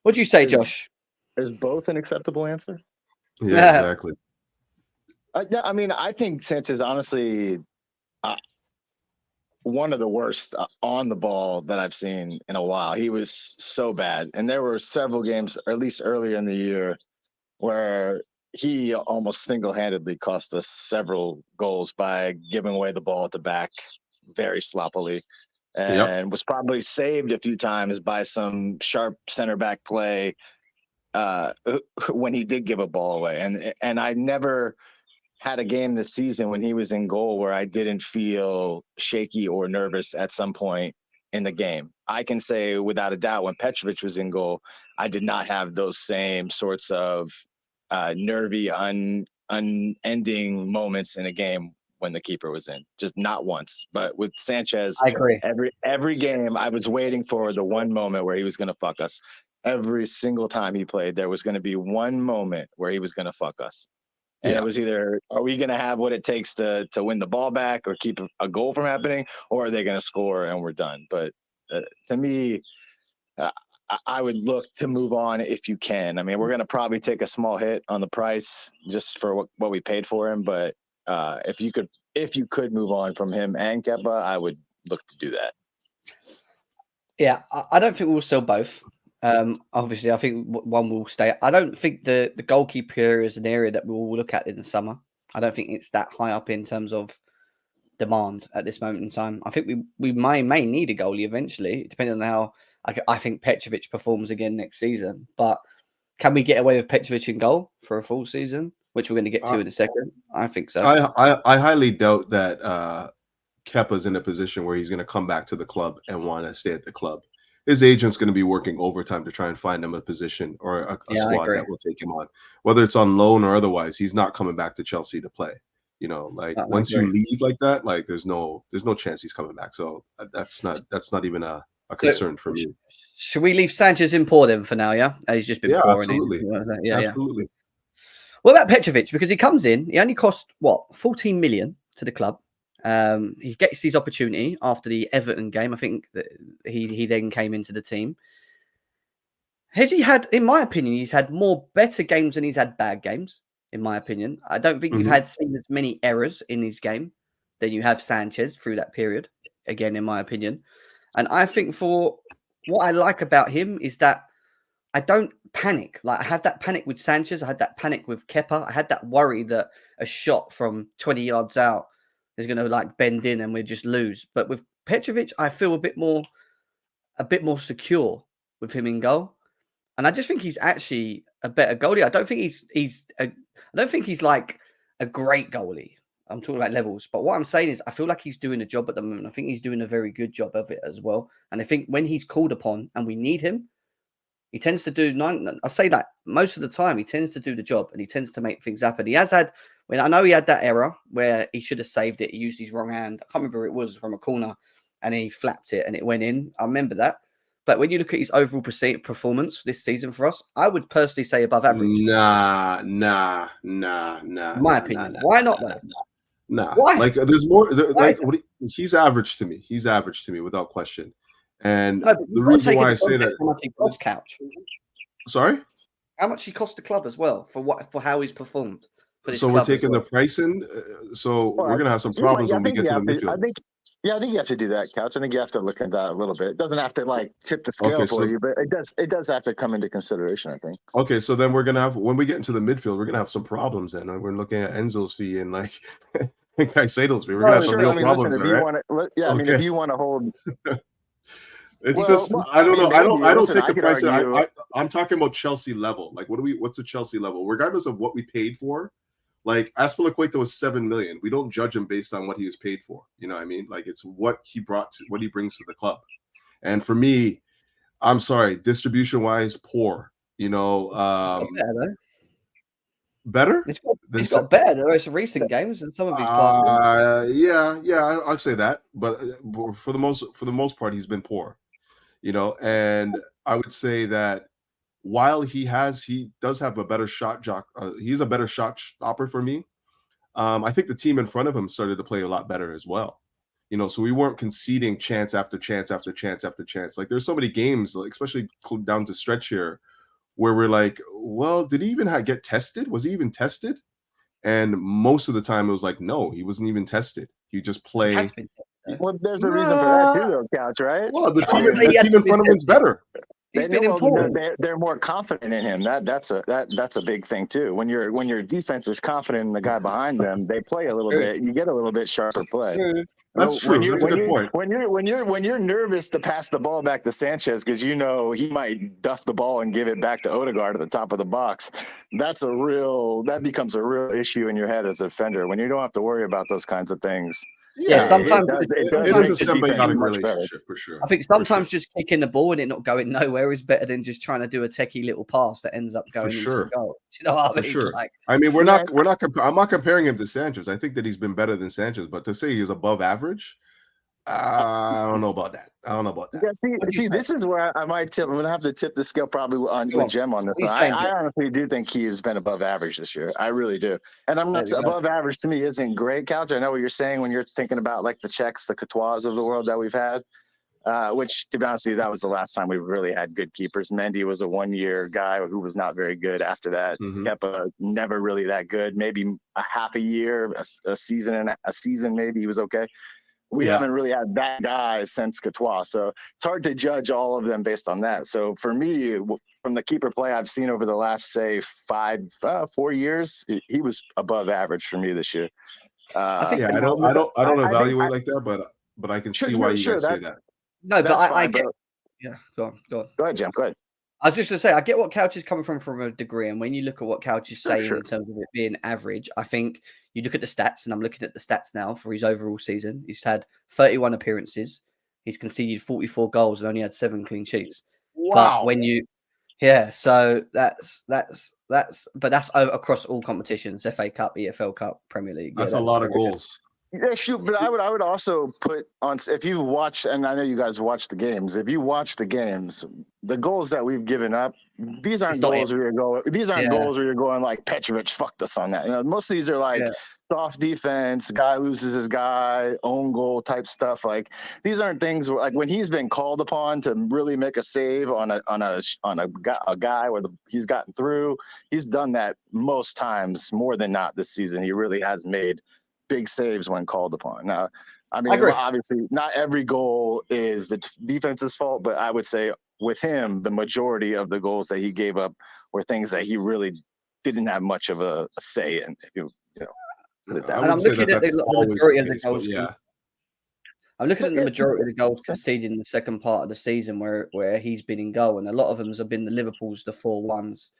what do you say, Josh? Is both an acceptable answer? Yeah, exactly. Yeah, I mean, I think Sanchez, honestly, one of the worst on the ball that I've seen in a while. He was so bad. And there were several games, or at least earlier in the year, where he almost single-handedly cost us several goals by giving away the ball at the back very sloppily, and was probably saved a few times by some sharp center back play when he did give a ball away. And I never had a game this season when he was in goal where I didn't feel shaky or nervous at some point in the game. I can say without a doubt when Petrovic was in goal, I did not have those same sorts of nervy, unending moments in a game when the keeper was in. Just not once. But with Sanchez, I agree. Every game I was waiting for the one moment where he was going to fuck us. Every single time he played, there was going to be one moment where he was going to fuck us. And it was either, are we going to have what it takes to win the ball back or keep a goal from happening, or are they going to score and we're done? But to me, I would look to move on if you can. I mean, we're going to probably take a small hit on the price just for what we paid for him. But if you could move on from him and Kepa, I would look to do that. Yeah, I don't think we'll sell both. Obviously, I think one will stay. I don't think the goalkeeper area is an area that we will look at in the summer. I don't think it's that high up in terms of demand at this moment in time. I think we may need a goalie eventually, depending on how I think Petrovic performs again next season. But can we get away with Petrovic in goal for a full season, which we're going to get to in a second? I think so. I highly doubt that Kepa's in a position where he's going to come back to the club and want to stay at the club. His agent's going to be working overtime to try and find him a position or a squad that will take him on, whether it's on loan or otherwise. He's not coming back to Chelsea to play. You know, like once you leave like that, like there's no chance he's coming back. So that's not even a concern for me. Should we leave Sanchez in poor then for now? Yeah, he's just been poor. Absolutely. Absolutely. What about Petrovic? Because he comes in, he only cost 14 million to the club. He gets his opportunity after the Everton game. I think that he then came into the team. Has he had, in my opinion, he's had more better games than he's had bad games, in my opinion. I don't think you've seen as many errors in his game than you have Sanchez through that period, again, in my opinion. And I think for what I like about him is that I don't panic. Like I had that panic with Sanchez. I had that panic with Kepa. I had that worry that a shot from 20 yards out is going to like bend in and we just lose. But with Petrovic, I feel a bit more secure with him in goal. And I just think he's actually a better goalie. I don't think he's like a great goalie. I'm talking about levels. But what I'm saying is I feel like he's doing a job at the moment. I think he's doing a very good job of it as well. And I think when he's called upon and we need him, he tends to do I say that most of the time he tends to do the job and he tends to make things happen. He has had, I know he had that error where he should have saved it. He used his wrong hand. I can't remember who it was, from a corner, and he flapped it and it went in. I remember that. But when you look at his overall performance this season for us, I would personally say above average. Nah. In my opinion. Why not? Nah. Why? Like there's more. He's average to me. He's average to me without question. And the reason why I say that, how much he cost Couch. Sorry, how much he cost the club as well for how he's performed. for this So we're club as taking the well. price in. So Well, we're gonna have some you might- problems I when we think get you to the have to. midfield. I think you have to do that, Couch. I think you have to look at that a little bit. It doesn't have to like tip the scale Okay, for so you, but it does have to come into consideration, I think. okay, so then we're gonna have when we get into the midfield, we're gonna have some problems. Then we're looking at Enzo's fee and like Caicedo's fee. We're gonna Oh, have some Sure. real I mean, listen, problems, if all you right? want to, I mean, if Okay, you want to hold, it's well, just well, I don't mean, know. I don't maybe. I don't Listen, take I the could price. argue. I'm talking about Chelsea level. Like, what's the Chelsea level? Regardless of what we paid for, like Aspilicueta was 7 million. We don't judge him based on what he was paid for. You know what I mean? Like it's what he what he brings to the club. And for me, I'm sorry, distribution wise, poor. You know, got better, though. better than He's got better the most recent games than some of his past ones. yeah, I'll say that. But for the most part, he's been poor. You know, and I would say that while he does have a better shot jock. He's a better shot stopper for me. I think the team in front of him started to play a lot better as well. You know, so we weren't conceding chance after chance after chance after chance. Like there's so many games, like, especially down to stretch here, where we're like, well, did he even get tested? Was he even tested? And most of the time it was like, no, he wasn't even tested. He just He play. has been tested, though. Well, there's a reason for that too, though, Couch. Right? Well, the I team, wouldn't say he the team hasn't in been front of him's tested. better. He's They been know, well, important. they're more confident in him. That's a big thing too. When your defense is confident in the guy behind them, they play a little True. bit. You get a little bit sharper play. True. That's true. That's a good point. When you're nervous to pass the ball back to Sanchez because you know he might duff the ball and give it back to Odegaard at the top of the box, that becomes a real issue in your head as a defender when you don't have to worry about those kinds of things. Yeah, sometimes it does It make is a the defense symbiotic much better. relationship for sure. I think sometimes just kicking the ball and it not going nowhere is better than just trying to do a techie little pass that ends up going into a goal. Do you know what I For mean? sure. Like, I mean, I'm not comparing him to Sanchez. I think that he's been better than Sanchez, but to say he's above average, I don't know about that. Yeah, see, this is where I might tip. I'm gonna have to tip the scale probably with Jem on this one. I honestly do think he has been above average this year. I really do. And I'm not above average to me isn't great, Couch. I know what you're saying when you're thinking about like the Czechs, the Courtois of the world that we've had. Which, to be honest with you, that was the last time we really had good keepers. Mendy was a 1-year guy who was not very good. After that, Kepa never really that good. Maybe a half a year, a season and a season maybe he was okay. We haven't really had that guy since Courtois, so it's hard to judge all of them based on that. So for me, from the keeper play I've seen over the last, say, 4 years, he was above average for me this year. I don't evaluate like that, but I can see why you guys say that. No, but I get. Yeah, go on. Go ahead, Jim. Go ahead. I was just going to say, I get what Couch is coming from a degree. And when you look at what Couch is saying in terms of it being average, I think you look at the stats, and I'm looking at the stats now for his overall season. He's had 31 appearances. He's conceded 44 goals and only had 7 clean sheets. Wow. But so that's across all competitions, FA Cup, EFL Cup, Premier League. That's a lot of goals. Yeah, shoot, but I would also put on, if you watch, and I know you guys watch the games. If you watch the games, the goals that we've given up, these aren't goals where you're going. These aren't goals where you're going like Petrovic fucked us on that. You know, most of these are like soft defense, guy loses his guy, own goal type stuff. Like these aren't things where, like when he's been called upon to really make a save on a guy where he's gotten through. He's done that most times, more than not this season. He really has made big saves when called upon. Now, I mean, obviously, not every goal is the defense's fault, but I would say with him, the majority of the goals that he gave up were things that he really didn't have much of a say in. If you know, put it that way. And I'm looking at the majority of the goals. I'm looking at the majority of the goals conceded in the second part of the season where he's been in goal, and a lot of them have been the Liverpool's, the 4-1s,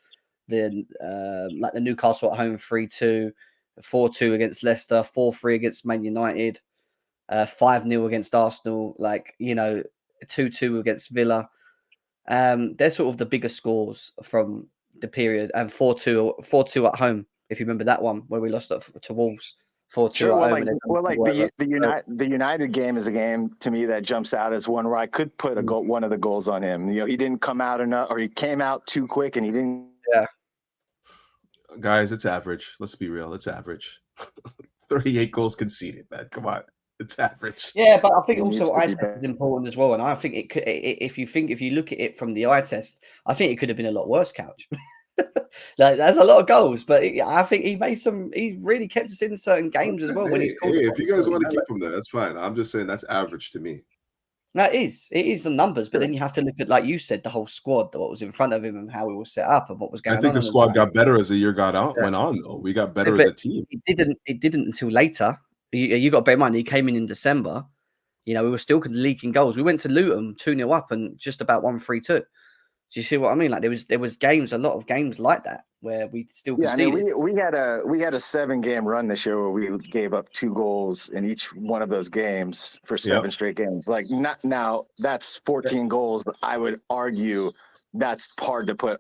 like the Newcastle at home 3-2. 4-2 against Leicester, 4-3 against Man United, 5-0 against Arsenal, 2-2 against Villa. They're sort of the bigger scores from the period, and 4-2 at home. If you remember that one where we lost to Wolves, 4-2 at home. The United game is a game to me that jumps out as one where I could put one of the goals on him. You know, he didn't come out enough, or he came out too quick, and he didn't. Yeah. Guys, it's average. Let's be real. It's average. 38 goals conceded, man. Come on. It's average. Yeah, but I think also eye test is important as well. And I think it could, if you look at it from the eye test, I think it could have been a lot worse, Couch. Like, that's a lot of goals, but I think he made some. He really kept us in certain games as well when he Hey, scored. if you guys want to keep him there, that's fine. I'm just saying that's average to me. No, it is the numbers, but Sure. then you have to look at, like you said, the whole squad, what was in front of him, and how it was set up, and what was I going think the on the squad time. got better as the year Yeah. went on, though. We got better as But a team. it didn't until later. You got to bear in mind, he came in December. You know, we were still leaking goals. We went to Luton 2-0 up and just about won 3-2. Do you see what I mean? Like there was games, a lot of games like that where we still Yeah, I mean, conceded. we had a 7-game run this year where we gave up 2 goals in each one of those games for 7 straight games. Like, not now, that's 14 goals. But I would argue that's hard to put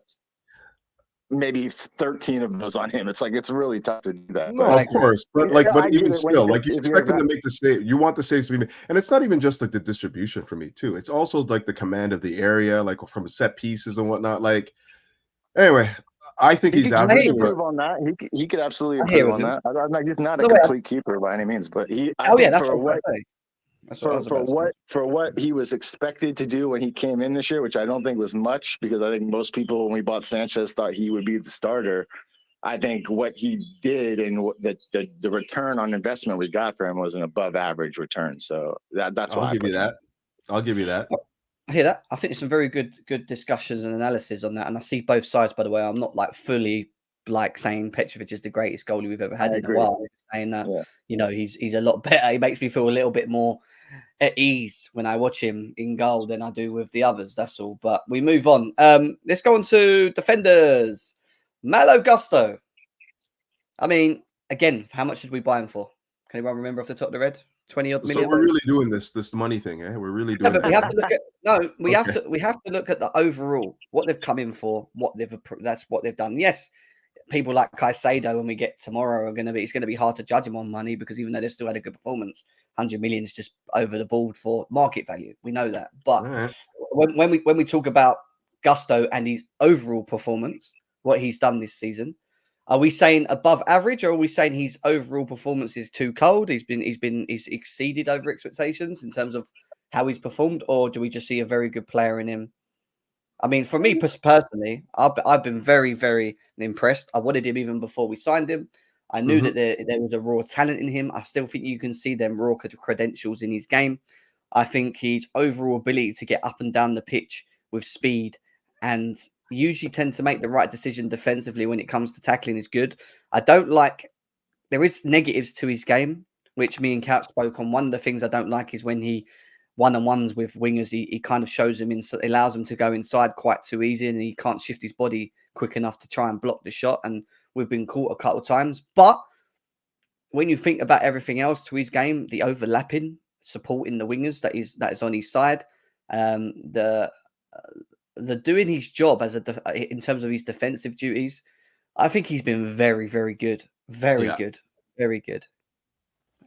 maybe 13 of those on him. It's like, it's really tough to do that. No, But of course, but yeah, like, I but get even it when still, like, you if expect you're him to make the save. You want the saves to be made, and it's not even just like the distribution for me too. It's also like the command of the area, like from set pieces and whatnot. Like, anyway, I think he he's could average, but improve on that. He could absolutely I hear improve on him. that. I'm not, he's not a No, wait, complete keeper by any means, but I oh yeah, think that's for what I was what about to say. That's what I was about to say. for what he was expected to do when he came in this year, which I don't think was much, because I think most people when we bought Sanchez thought he would be the starter. I think what he did and the return on investment we got for him was an above average return. So that's I'll why I give put you him. that. I'll give you that. I hear that. I think there's some very good discussions and analysis on that, and I see both sides. By the way, I'm not like fully like saying Petrovic is the greatest goalie we've ever had I in a agree. while. Saying that, Yeah. you know, he's a lot better. He makes me feel a little bit more at ease when I watch him in goal than I do with the others. That's all. But we move on. Let's go on to defenders. Malo Gusto. I mean, again, how much did we buy him for? Can anyone remember off the top of the head? 20 odd So million. we're really doing this money thing, eh? We're really No, doing but we this. have to look at we Okay. have to look at the overall, what they've come in for, that's what they've done. Yes, people like Caicedo when we get tomorrow are it's going to be hard to judge him on money, because even though they've still had a good performance, 100 million is just over the board for market value. We know that. But All right. when we talk about Gusto and his overall performance, what he's done this season, are we saying above average, or are we saying his overall performance is too cold? He's exceeded over expectations in terms of how he's performed, or do we just see a very good player in him? I mean, for me personally, I've been very, very impressed. I wanted him even before we signed him. I knew that there was a raw talent in him. I still think you can see them raw credentials in his game. I think his overall ability to get up and down the pitch with speed and usually tends to make the right decision defensively when it comes to tackling is good. I don't like, there is negatives to his game, which me and Couch spoke on. One of the things I don't like is when he one-on-ones with wingers, he kind of shows them allows them to go inside quite too easy, and he can't shift his body quick enough to try and block the shot. And we've been caught a couple of times. But when you think about everything else to his game, the overlapping, supporting the wingers that is on his side, the doing his job in terms of his defensive duties, I think he's been very, very good, very Yeah. good, very good.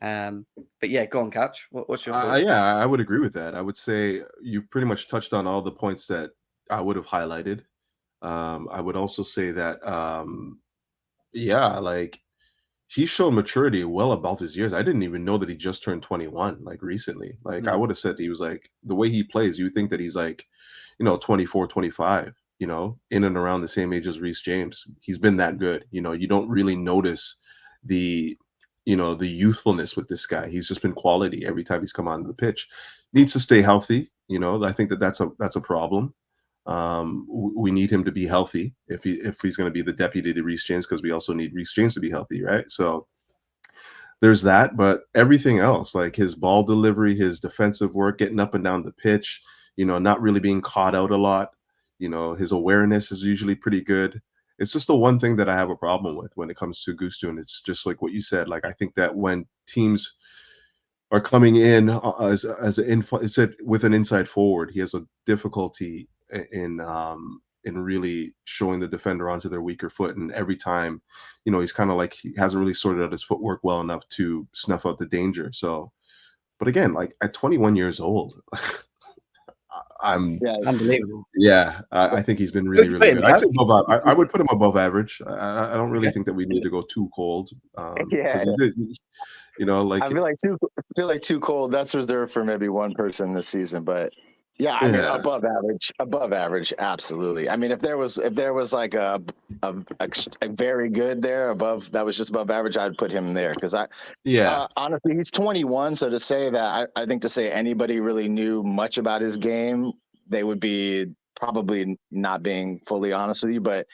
But yeah, go on, Couch. What's your thought? Yeah, I would agree with that. I would say you pretty much touched on all the points that I would have highlighted. I would also say that, yeah, like he's shown maturity well above his years. I didn't even know that he just turned 21, like recently. Like I would have said he was like, the way he plays, you would think that he's like, 24, 25, in and around the same age as Reece James. He's been that good. You don't really notice the the youthfulness with this guy. He's just been quality every time he's come onto the pitch. Needs to stay healthy. I think that's a problem. We need him to be healthy if he's going to be the deputy to Reece James, because we also need Reece James to be healthy, right? So there's that, but everything else, like his ball delivery, his defensive work, getting up and down the pitch, not really being caught out a lot. His awareness is usually pretty good. It's just the one thing that I have a problem with when it comes to Gusto, and it's just like what you said. Like I think that when teams are coming in with an inside forward, he has a difficulty in really showing the defender onto their weaker foot. And every time, he's kind of like he hasn't really sorted out his footwork well enough to snuff out the danger. So, but again, like at 21 years old, Unbelievable. I think he's been really, really good. I'd say I would put him above average. I don't really Okay. think that we need to go too cold. Yeah. He did, like I feel like too cold. That's reserved for maybe one person this season, but Yeah, I mean Yeah. above average, absolutely. I mean, if there was like a very good there above that was just above average, I'd put him there because Yeah. honestly, he's 21. So to say that, I think to say anybody really knew much about his game, they would be probably not being fully honest with you. But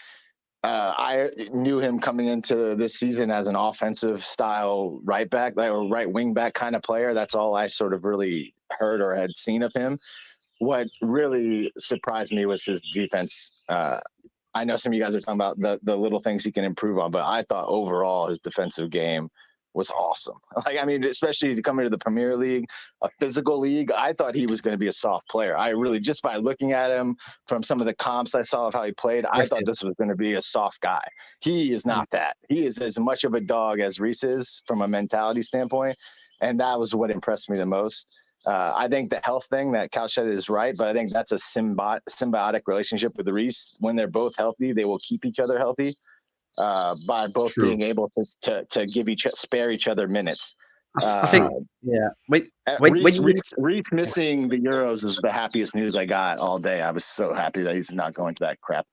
I knew him coming into this season as an offensive style right back, like or right wing back kind of player. That's all I sort of really heard or had seen of him. What really surprised me was his defense. I know some of you guys are talking about the little things he can improve on, but I thought overall his defensive game was awesome. Like, I mean, especially to come into the Premier League, a physical league, I thought he was going to be a soft player. I really, just by looking at him from some of the comps I saw of how he played, I thought this was going to be a soft guy. He is not that. He is as much of a dog as Reece is from a mentality standpoint. And that was what impressed me the most. I think the health thing that Cal said is right, but I think that's a symbiotic relationship with Reece. When they're both healthy, they will keep each other healthy by both True. being able to give spare each other minutes. I think, yeah. Reece missing the Euros is the happiest news I got all day. I was so happy that he's not going to that crap.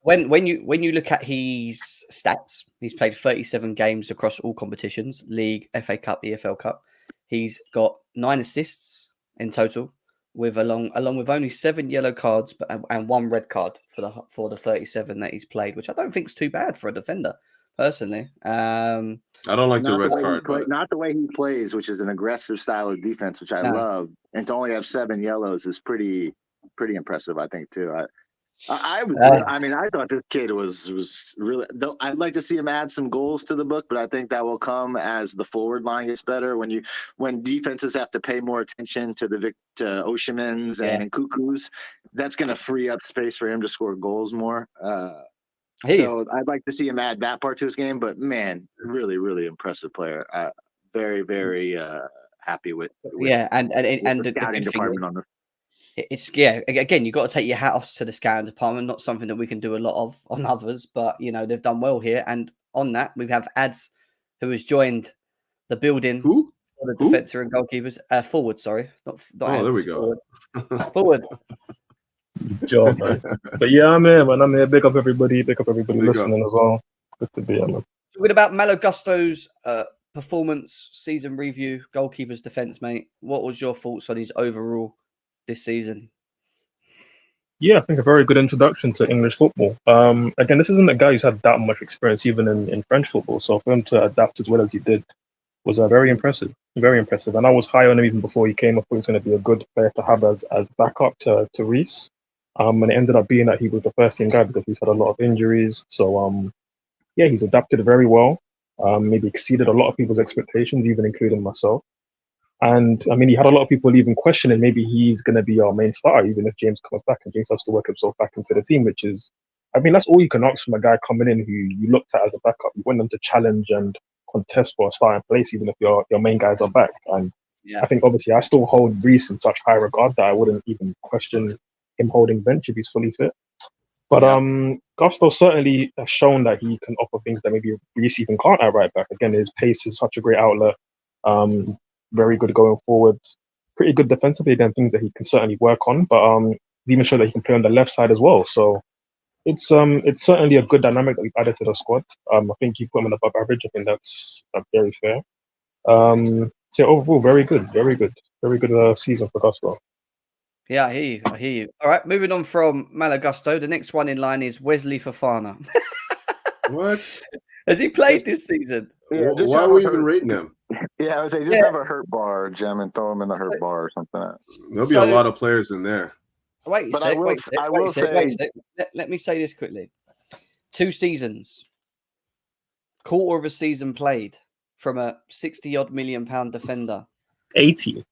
When you look at his stats, he's played 37 games across all competitions: League, FA Cup, EFL Cup. He's got 9 assists in total, with along with only 7 yellow cards and 1 red card for the 37 that he's played, which I don't think is too bad for a defender, personally. I don't like the red card, but not the way he plays, which is an aggressive style of defense, which I love. And to only have 7 yellows is pretty impressive, I think, too. I mean, I thought this kid was really. I'd like to see him add some goals to the book, but I think that will come as the forward line gets better. When defenses have to pay more attention to to Osimhen's and Cuckoo's, that's going to free up space for him to score goals more. So I'd like to see him add that part to his game. But man, really, really impressive player. Very, very happy with and the scouting department on this. It's again, you've got to take your hat off to the scouting department. Not something that we can do a lot of on others, but they've done well here. And on that, we have Ads, who has joined the building. Who? For the defender and goalkeepers. Forward, sorry, not Ads, there we go. Forward. Job, man. But yeah, I'm here, man. I'm here. Big up everybody. Big up everybody listening as well. Good to be here, man. Talking about Malo Gusto's performance, season review, goalkeepers, defense, mate. What was your thoughts on his overall this season? Yeah, I think a very good introduction to English football. Again, this isn't a guy who's had that much experience even in French football. So for him to adapt as well as he did was very impressive. Very impressive. And I was high on him even before he came up. He was going to be a good player to have as backup to Reece. And it ended up being that he was the first team guy because he's had a lot of injuries. So he's adapted very well. Maybe exceeded a lot of people's expectations, even including myself. And I mean, he had a lot of people even questioning maybe he's going to be our main star, even if James comes back, and James has to work himself back into the team, which is, I mean, that's all you can ask from a guy coming in who you looked at as a backup. You want them to challenge and contest for a starting place, even if your main guys are back. And I think obviously I still hold Reece in such high regard that I wouldn't even question him holding bench if he's fully fit. But Gusto certainly has shown that he can offer things that maybe Reece even can't at right back. Again, his pace is such a great outlet. Very good going forward. Pretty good defensively, again, things that he can certainly work on. But he's even showed that he can play on the left side as well. So it's certainly a good dynamic that we've added to the squad. I think you put him in above average. I think that's very fair. So overall, very good season for Gusto. Yeah, I hear you. All right, moving on from Malo Gusto. The next one in line is Wesley Fofana. What? Has he played this season? Yeah, why are we even rating him? Yeah, I would say just have a hurt bar, Jim, and throw him in the hurt bar or something. There'll be a lot of players in there. Wait a sec. Let me say this quickly. 2 seasons, quarter of a season played from a 60-odd million pound defender. 80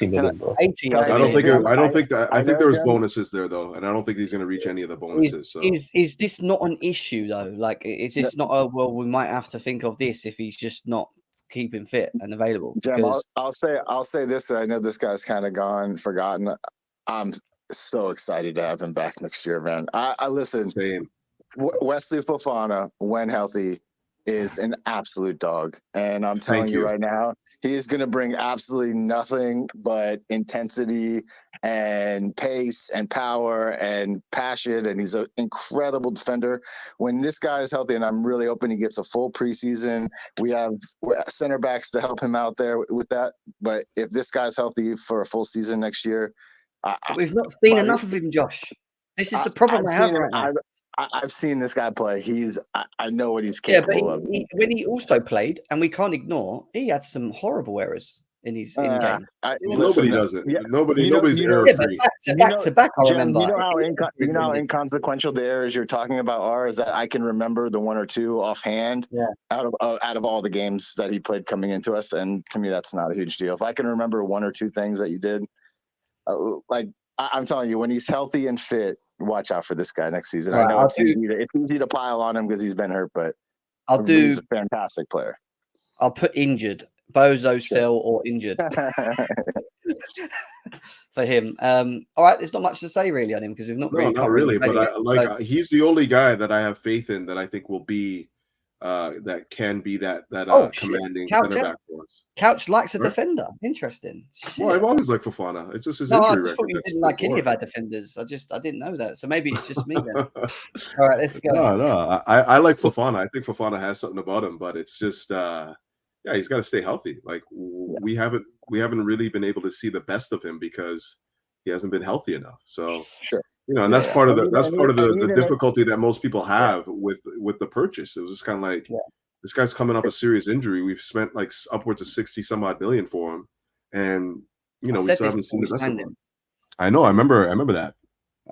million, bro. 80. I think there was bonuses there though, and I don't think he's going to reach any of the bonuses. Is this not an issue though? Like, is this not a we might have to think of this if he's just not keeping fit and available? Jim, I'll say this. I know this guy's kind of forgotten. I'm so excited to have him back next year, man. I listen. Same. Wesley Fofana, when healthy, is an absolute dog. And I'm telling you right now, he is going to bring absolutely nothing but intensity and pace and power and passion. And he's an incredible defender. When this guy is healthy, and I'm really hoping he gets a full preseason, we have center backs to help him out there with that. But if this guy's healthy for a full season next year, we've not seen enough of him, Josh. This is the problem I have right now. I've seen this guy play. I know what he's capable of. When he also played, and we can't ignore, he had some horrible errors in his in game. Nobody does it. Yeah, nobody's error free. Back to back, I remember. You know how inconsequential the errors you're talking about are. Is that I can remember the one or two offhand. Yeah. Out of all the games that he played coming into us, and to me that's not a huge deal. If I can remember one or two things that you did, I'm telling you, when he's healthy and fit, watch out for this guy next season. Right, I know it's easy to pile on him because he's been hurt, but he's a fantastic player. I'll put injured, bozo, sell, or injured for him. All right, there's not much to say really on him because we've not really. But he's the only guy that I have faith in that I think will be that can be that commanding center back for us. Couch likes a defender. Interesting. Well, I've always liked Fofana. It's just his injury record. I thought you didn't like any of our defenders. I didn't know that. So maybe it's just me then. All right, let's go. No, I like Fofana. I think Fofana has something about him, but it's just he's got to stay healthy. Like we haven't really been able to see the best of him because he hasn't been healthy enough. So sure. And that's part of the difficulty that most people have with the purchase. It was just kind of like this guy's coming off a serious injury. We've spent like upwards of 60 some odd million for him, and we still haven't seen the best of him. I know. I remember that.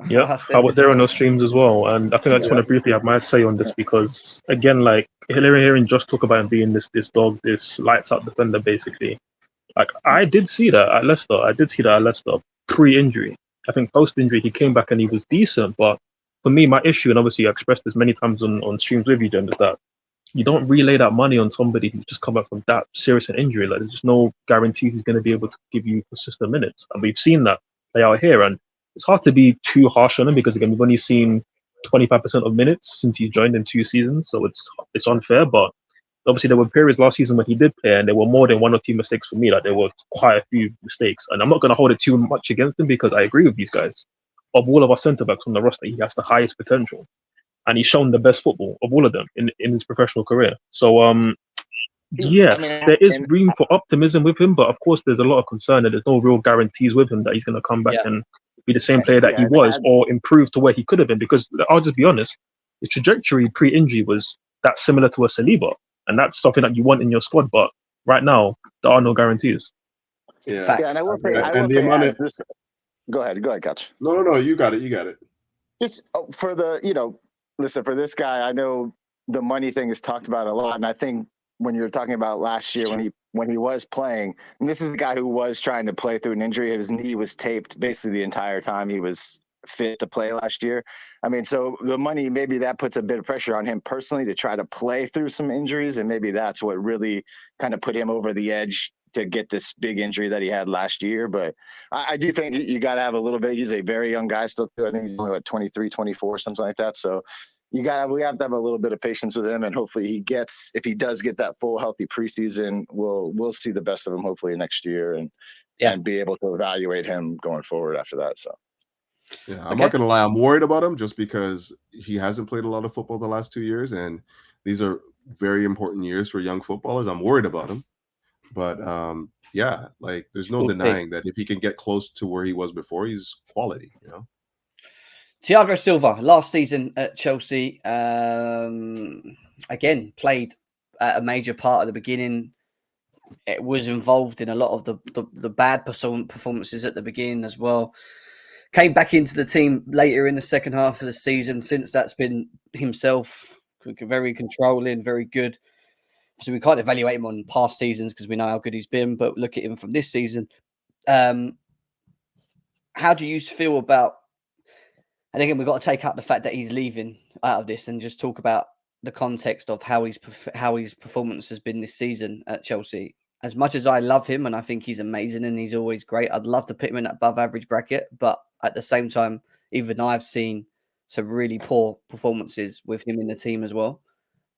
Yeah, I was there on those streams as well, and I think I just want to briefly have my say on this because again, like hearing Josh talk about him being this dog, this lights out defender, basically. Like I did see that at Leicester pre-injury. I think post-injury, he came back and he was decent. But for me, my issue, and obviously I expressed this many times on streams with you, Jen, is that you don't relay that money on somebody who's just come back from that serious an injury. Like, there's just no guarantee he's going to be able to give you consistent minutes. And we've seen that play out here. And it's hard to be too harsh on him because, again, we've only seen 25% of minutes since he's joined in 2 seasons. So it's unfair. But obviously, there were periods last season when he did play, and there were more than 1 or 2 mistakes for me. Like, there were quite a few mistakes. And I'm not going to hold it too much against him because I agree with these guys. Of all of our centre-backs on the roster, he has the highest potential. And he's shown the best football of all of them in his professional career. So, yes, there is room for optimism with him. But, of course, there's a lot of concern that there's no real guarantees with him that he's going to come back and be the same player that he was or improve to where he could have been. Because I'll just be honest, the trajectory pre-injury was that similar to a Saliba. And that's something that you want in your squad. But right now, there are no guarantees. Yeah, and I will say, go ahead, Coach. No, you got it. Just for listen, for this guy, I know the money thing is talked about a lot. And I think when you're talking about last year when he was playing, and this is the guy who was trying to play through an injury. His knee was taped basically the entire time he was fit to play last year. I mean, so the money, maybe that puts a bit of pressure on him personally to try to play through some injuries. And maybe that's what really kind of put him over the edge to get this big injury that he had last year. But I do think you got to have a little bit. He's a very young guy still. I think he's only 23, 24, something like that. So we have to have a little bit of patience with him. And hopefully if he does get that full healthy preseason, we'll see the best of him hopefully next year and be able to evaluate him going forward after that. So. Yeah, I'm not going to lie. I'm worried about him just because he hasn't played a lot of football the last 2 years. And these are very important years for young footballers. I'm worried about him. But, there's no denying that if he can get close to where he was before, he's quality, Thiago Silva, last season at Chelsea, again, played a major part at the beginning. It was involved in a lot of the bad performances at the beginning as well. Came back into the team later in the second half of the season. Since that's been himself, very controlling, very good. So we can't evaluate him on past seasons because we know how good he's been. But look at him from this season. How do you feel about? And again, we've got to take out the fact that he's leaving out of this and just talk about the context of how his performance has been this season at Chelsea. As much as I love him and I think he's amazing and he's always great, I'd love to put him in that above average bracket. But at the same time, even I've seen some really poor performances with him in the team as well.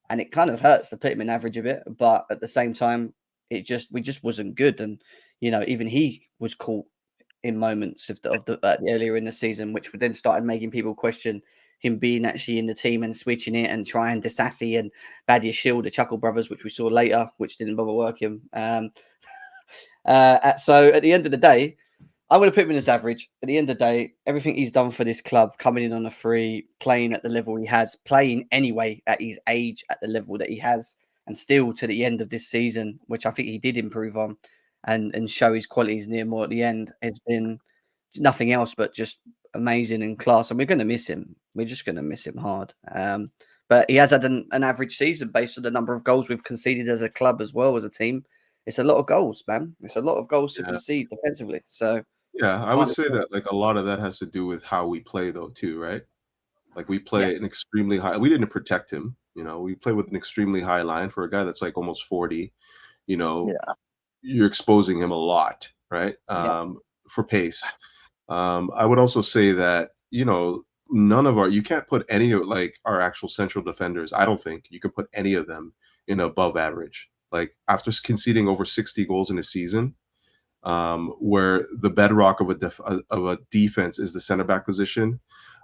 and it kind of hurts to put him in average a bit. But at the same time, we just wasn't good, and even he was caught in moments of the earlier in the season, which then started making people question him being actually in the team and switching it and trying Disasi and Badia Shield, the Chuckle brothers, which we saw later, which didn't bother working. So at the end of the day, I'm going to put him in his average. At the end of the day, everything he's done for this club, coming in on a free, playing at the level he has, playing anyway at his age at the level that he has, and still to the end of this season, which I think he did improve on and show his qualities near more at the end, has been nothing else but just amazing and class. And we're going to miss him. We're just going to miss him hard. But he has had an average season based on the number of goals we've conceded as a club as well as a team. It's a lot of goals, man. It's a lot of goals to concede defensively. So yeah, I would say that like a lot of that has to do with how we play though too, right? Like we play an extremely high. We didn't protect him. We play with an extremely high line for a guy that's like almost 40. You're exposing him a lot, right? For pace. I would also say that none of you can't put any of like our actual central defenders. I don't think you can put any of them in above average. Like after conceding over 60 goals in a season, where the bedrock of a defense is the center back position.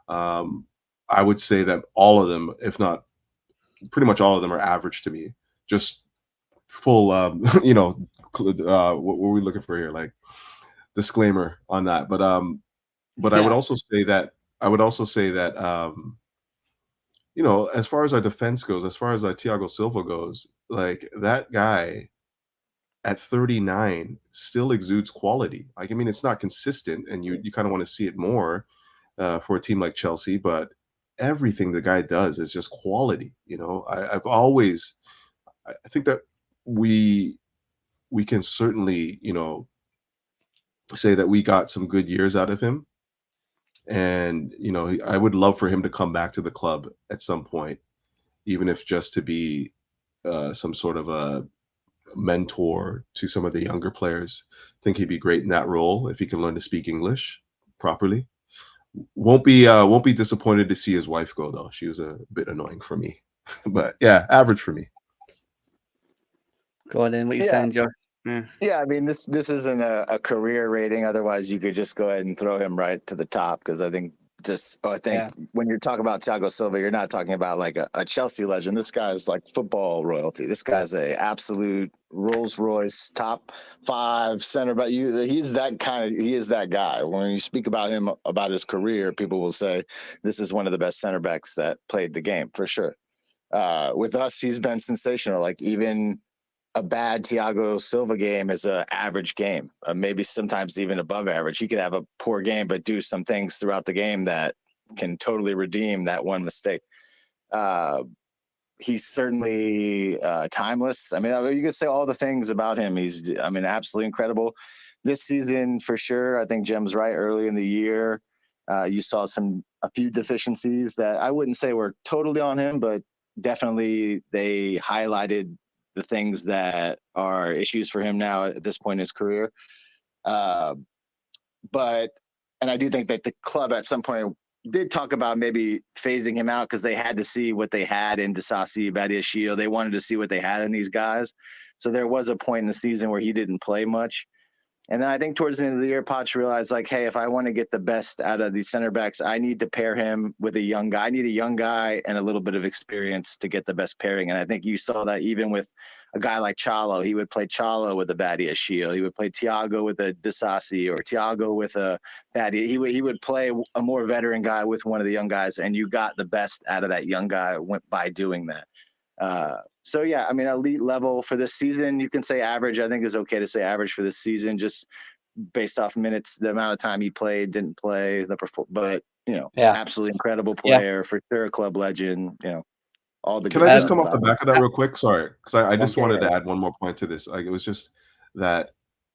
I would say that all of them, if not pretty much all of them, are average to me. Just full, what were we looking for here? Like disclaimer on that. But I would also say that as far as our defense goes, as far as Thiago Silva goes, like that guy at 39 still exudes quality. Like, I mean, it's not consistent, and you kind of want to see it more for a team like Chelsea, but everything the guy does is just quality. I think that we can certainly, say that we got some good years out of him. And, I would love for him to come back to the club at some point, even if just to be some sort of a mentor to some of the younger players. I think he'd be great in that role if he can learn to speak English properly. Won't be disappointed to see his wife go though. She was a bit annoying for me, but yeah, average for me. Go on then. What you saying, Josh? Yeah, I mean this isn't a career rating. Otherwise, you could just go ahead and throw him right to the top because I think when you're talking about Thiago Silva, you're not talking about like a Chelsea legend. This guy's like football royalty. This guy's a absolute Rolls Royce top 5 center back. He is that guy. When you speak about him, about his career, people will say this is one of the best center backs that played the game for sure. With us, he's been sensational. Like even a bad Thiago Silva game is an average game, maybe sometimes even above average. He could have a poor game, but do some things throughout the game that can totally redeem that one mistake. He's certainly timeless. I mean, you could say all the things about him. He's absolutely incredible. This season, for sure, I think Jem's right. Early in the year, you saw a few deficiencies that I wouldn't say were totally on him, but definitely they highlighted the things that are issues for him now at this point in his career. And I do think that the club at some point did talk about maybe phasing him out because they had to see what they had in Disasi, Badia Shield. They wanted to see what they had in these guys. So there was a point in the season where he didn't play much. And then I think towards the end of the year, Poch realized, like, hey, if I want to get the best out of these center backs, I need to pair him with a young guy. I need a young guy and a little bit of experience to get the best pairing. And I think you saw that even with a guy like Chalo. He would play Chalo with a Badia Shield. He would play Thiago with a Disasi or Thiago with a Badia. He would play a more veteran guy with one of the young guys, and you got the best out of that young guy by doing that. So yeah, I mean, elite level for this season, you can say average. I think is okay to say average for this season, just based off minutes, the amount of time he played, didn't play, but absolutely incredible player for sure, club legend. All the. Can I just come off the back of that real quick? Sorry, because I just wanted to add one more point to this. Like it was just that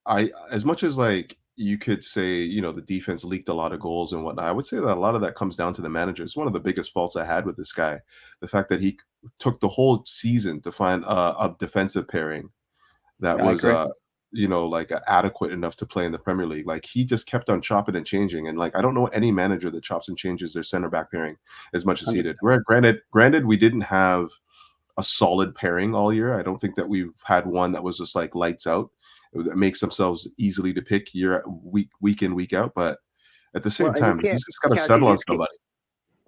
as much as like you could say, the defense leaked a lot of goals and whatnot, I would say that a lot of that comes down to the manager. It's one of the biggest faults I had with this guy. The fact that he took the whole season to find a defensive pairing that was, adequate enough to play in the Premier League. Like he just kept on chopping and changing. And like, I don't know any manager that chops and changes their center back pairing as much as he did. Granted, we didn't have a solid pairing all year. I don't think that we've had one that was just like lights out, that makes themselves easily to pick week in, week out. But at the same Well, and you time, can't, he's just got to Couch, you settle on just can't, somebody.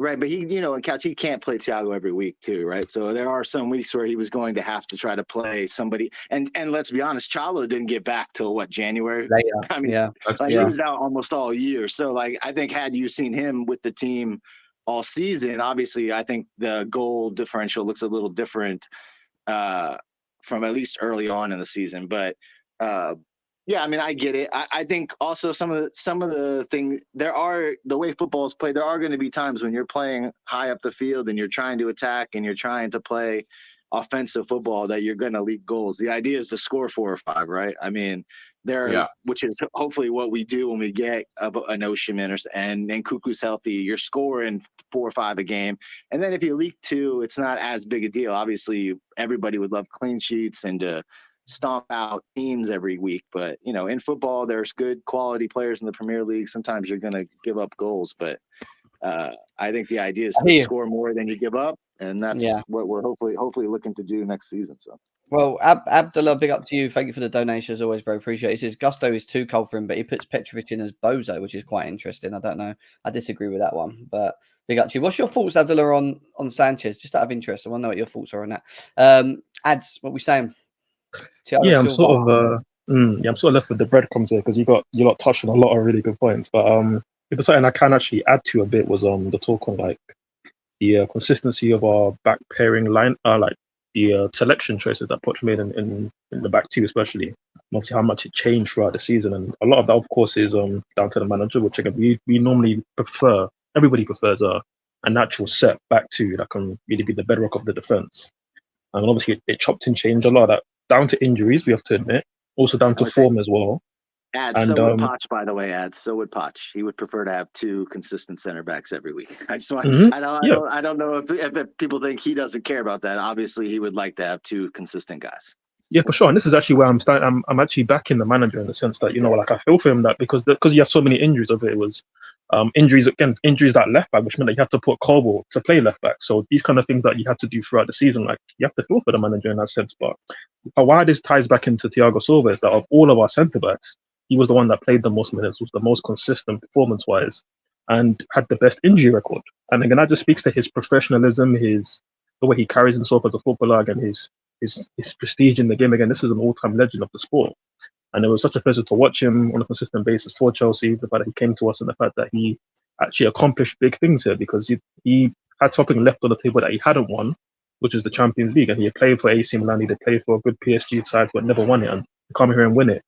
right? But and Couch, he can't play Thiago every week too, right? So there are some weeks where he was going to have to try to play somebody. And let's be honest, Chalo didn't get back till what, January? Later. I mean, Yeah. That's like true. he was out almost all year. So like, I think had you seen him with the team all season, obviously, I think the goal differential looks a little different from at least early on in the season. But yeah, I mean, I get it. I think also some of the things, the way football is played, there are going to be times when you're playing high up the field and you're trying to attack and you're trying to play offensive football that you're going to leak goals. The idea is to score 4 or 5, right? I mean, which is hopefully what we do when we get an Osimhen and Cuckoo's healthy. You're scoring 4 or 5 a game, and then if you leak 2, it's not as big a deal. Obviously, everybody would love clean sheets and to stomp out teams every week, but in football, there's good quality players in the Premier League. Sometimes you're going to give up goals, but I think the idea is to score more than you give up, and that's what we're hopefully looking to do next season. So. Well, Abdullah, big up to you. Thank you for the donation as always, bro. Appreciate it. He says Gusto is too cold for him, but he puts Petrovic in as Bozo, which is quite interesting. I don't know. I disagree with that one, but big up to you. What's your thoughts, Abdullah, on Sanchez? Just out of interest, I want to know what your thoughts are on that. Ads, what we saying? Yeah, I'm sort of I'm sort of left with the breadcrumbs here because you lot touched on a lot of really good points. But if there's something I can actually add to a bit was the talk on like the consistency of our back pairing line, like the selection choices that Poch made in the back two, especially. And obviously how much it changed throughout the season, and a lot of that, of course, is down to the manager. Which again, we normally prefer. Everybody prefers a natural set back two that can really be the bedrock of the defense. And obviously, it chopped and changed a lot of that down to injuries, we have to admit, also down to form as well. So would Poch, by the way, so would Poch. He would prefer to have 2 consistent center backs every week. I just want, I don't know if people think he doesn't care about that. Obviously, he would like to have 2 consistent guys. Yeah, for sure. And this is actually where I'm starting. I'm actually backing the manager in the sense that, like I feel for him that because he has so many injuries of it was injuries that left back, which meant that you have to put Colwill to play left back. So these kind of things that you have to do throughout the season, like you have to feel for the manager in that sense. But why this ties back into Thiago Silva is that of all of our centre backs, he was the one that played the most minutes, was the most consistent performance-wise, and had the best injury record. And again, that just speaks to his professionalism, the way he carries himself as a footballer, and his prestige in the game. Again, this is an all-time legend of the sport. And it was such a pleasure to watch him on a consistent basis for Chelsea, the fact that he came to us and the fact that he actually accomplished big things here because he had something left on the table that he hadn't won, which is the Champions League. And he had played for AC Milan, he had played for a good PSG side, but never won it. And to come here and win it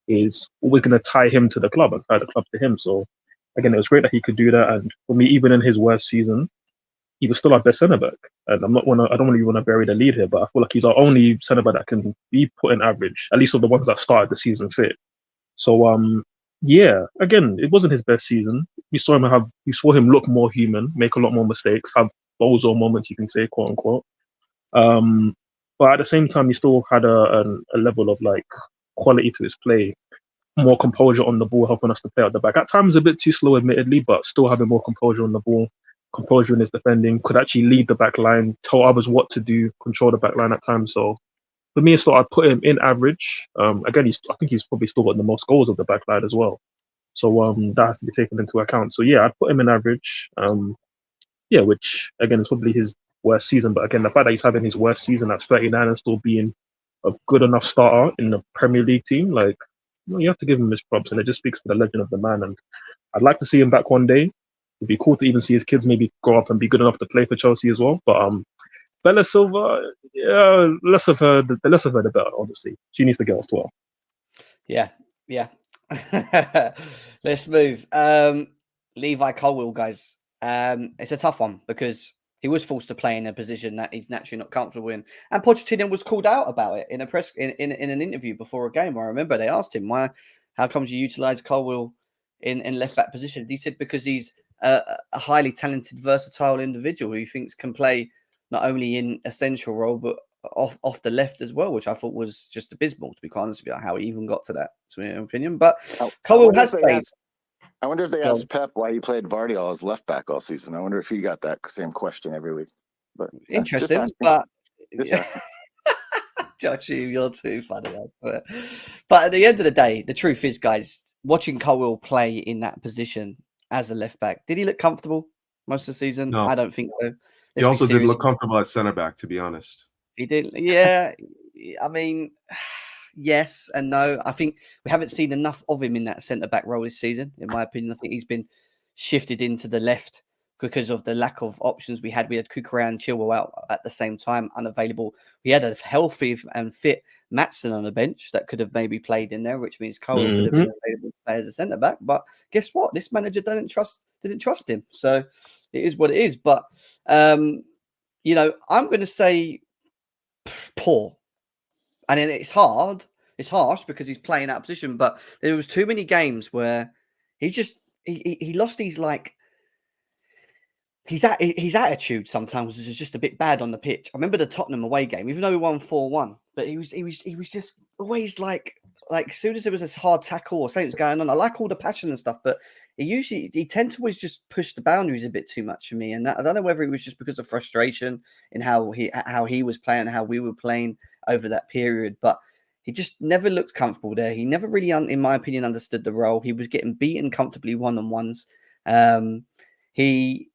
is always going to tie him to the club and tie the club to him. So again, it was great that he could do that. And for me, even in his worst season, he was still our best centre back. And I don't really want to bury the lead here, but I feel like he's our only centre back that can be put in average, at least of the ones that started the season fit. So yeah, again, it wasn't his best season. We saw him look more human, make a lot more mistakes, have bozo moments, you can say, quote unquote. But at the same time, he still had a level of like quality to his play, more composure on the ball, helping us to play out the back. At times a bit too slow, admittedly, but still having more composure on the ball, composure in his defending, could actually lead the back line, tell others what to do, control the back line at times. So for me, it's I'd put him in average. Again, I think he's probably still got the most goals of the back line as well. So that has to be taken into account. So yeah, I'd put him in average. Which again is probably his worst season. But again, the fact that he's having his worst season at 39 and still being a good enough starter in the Premier League team, like, you have to give him his props, and it just speaks to the legend of the man. And I'd like to see him back one day. It'd be cool to even see his kids maybe grow up and be good enough to play for Chelsea as well. But Bella Silva, the less of her, the better, honestly. She needs to get off 12. Yeah. Let's move. Levi Colwill, guys. It's a tough one because he was forced to play in a position that he's naturally not comfortable in. And Pochettino was called out about it in an interview before a game. I remember they asked him, how comes you utilise Colwill in left back position? He said because he's a highly talented, versatile individual who he thinks can play not only in a central role but off the left as well, which I thought was just abysmal, to be quite honest with you, how he even got to that, in my opinion. But Colwill has played. I wonder if they asked Pep why he played Vardy as left back all season. I wonder if he got that same question every week. But interesting, but Disasi. Josh, you're too funny. I swear. But at the end of the day, the truth is, guys, watching Colwill play in that position as a left back, did he look comfortable most of the season? No. I don't think so. He Let's be also didn't serious. look comfortable at center back, to be honest. He did. Yeah. I mean, yes and no. I think we haven't seen enough of him in that centre back role this season, in my opinion. I think he's been shifted into the left because of the lack of options we had. We had Cucurella and Colwill out at the same time, unavailable. We had a healthy and fit Maatsen on the bench that could have maybe played in there, which means Colwill could have been available to play as a centre back. But guess what? This manager didn't trust him. So it is what it is. But you know, I'm going to say poor. And then it's hard. It's harsh because he's playing that position. But there was too many games where he lost his like his attitude sometimes was just a bit bad on the pitch. I remember the Tottenham away game, even though we won 4-1, but he was just always like as soon as there was a hard tackle or something was going on. I like all the passion and stuff, but he tend to always just push the boundaries a bit too much for me. And I don't know whether it was just because of frustration in how he was playing, how we were playing over that period, but he just never looked comfortable there. He never really, in my opinion, understood the role. He was getting beaten comfortably one-on-ones. He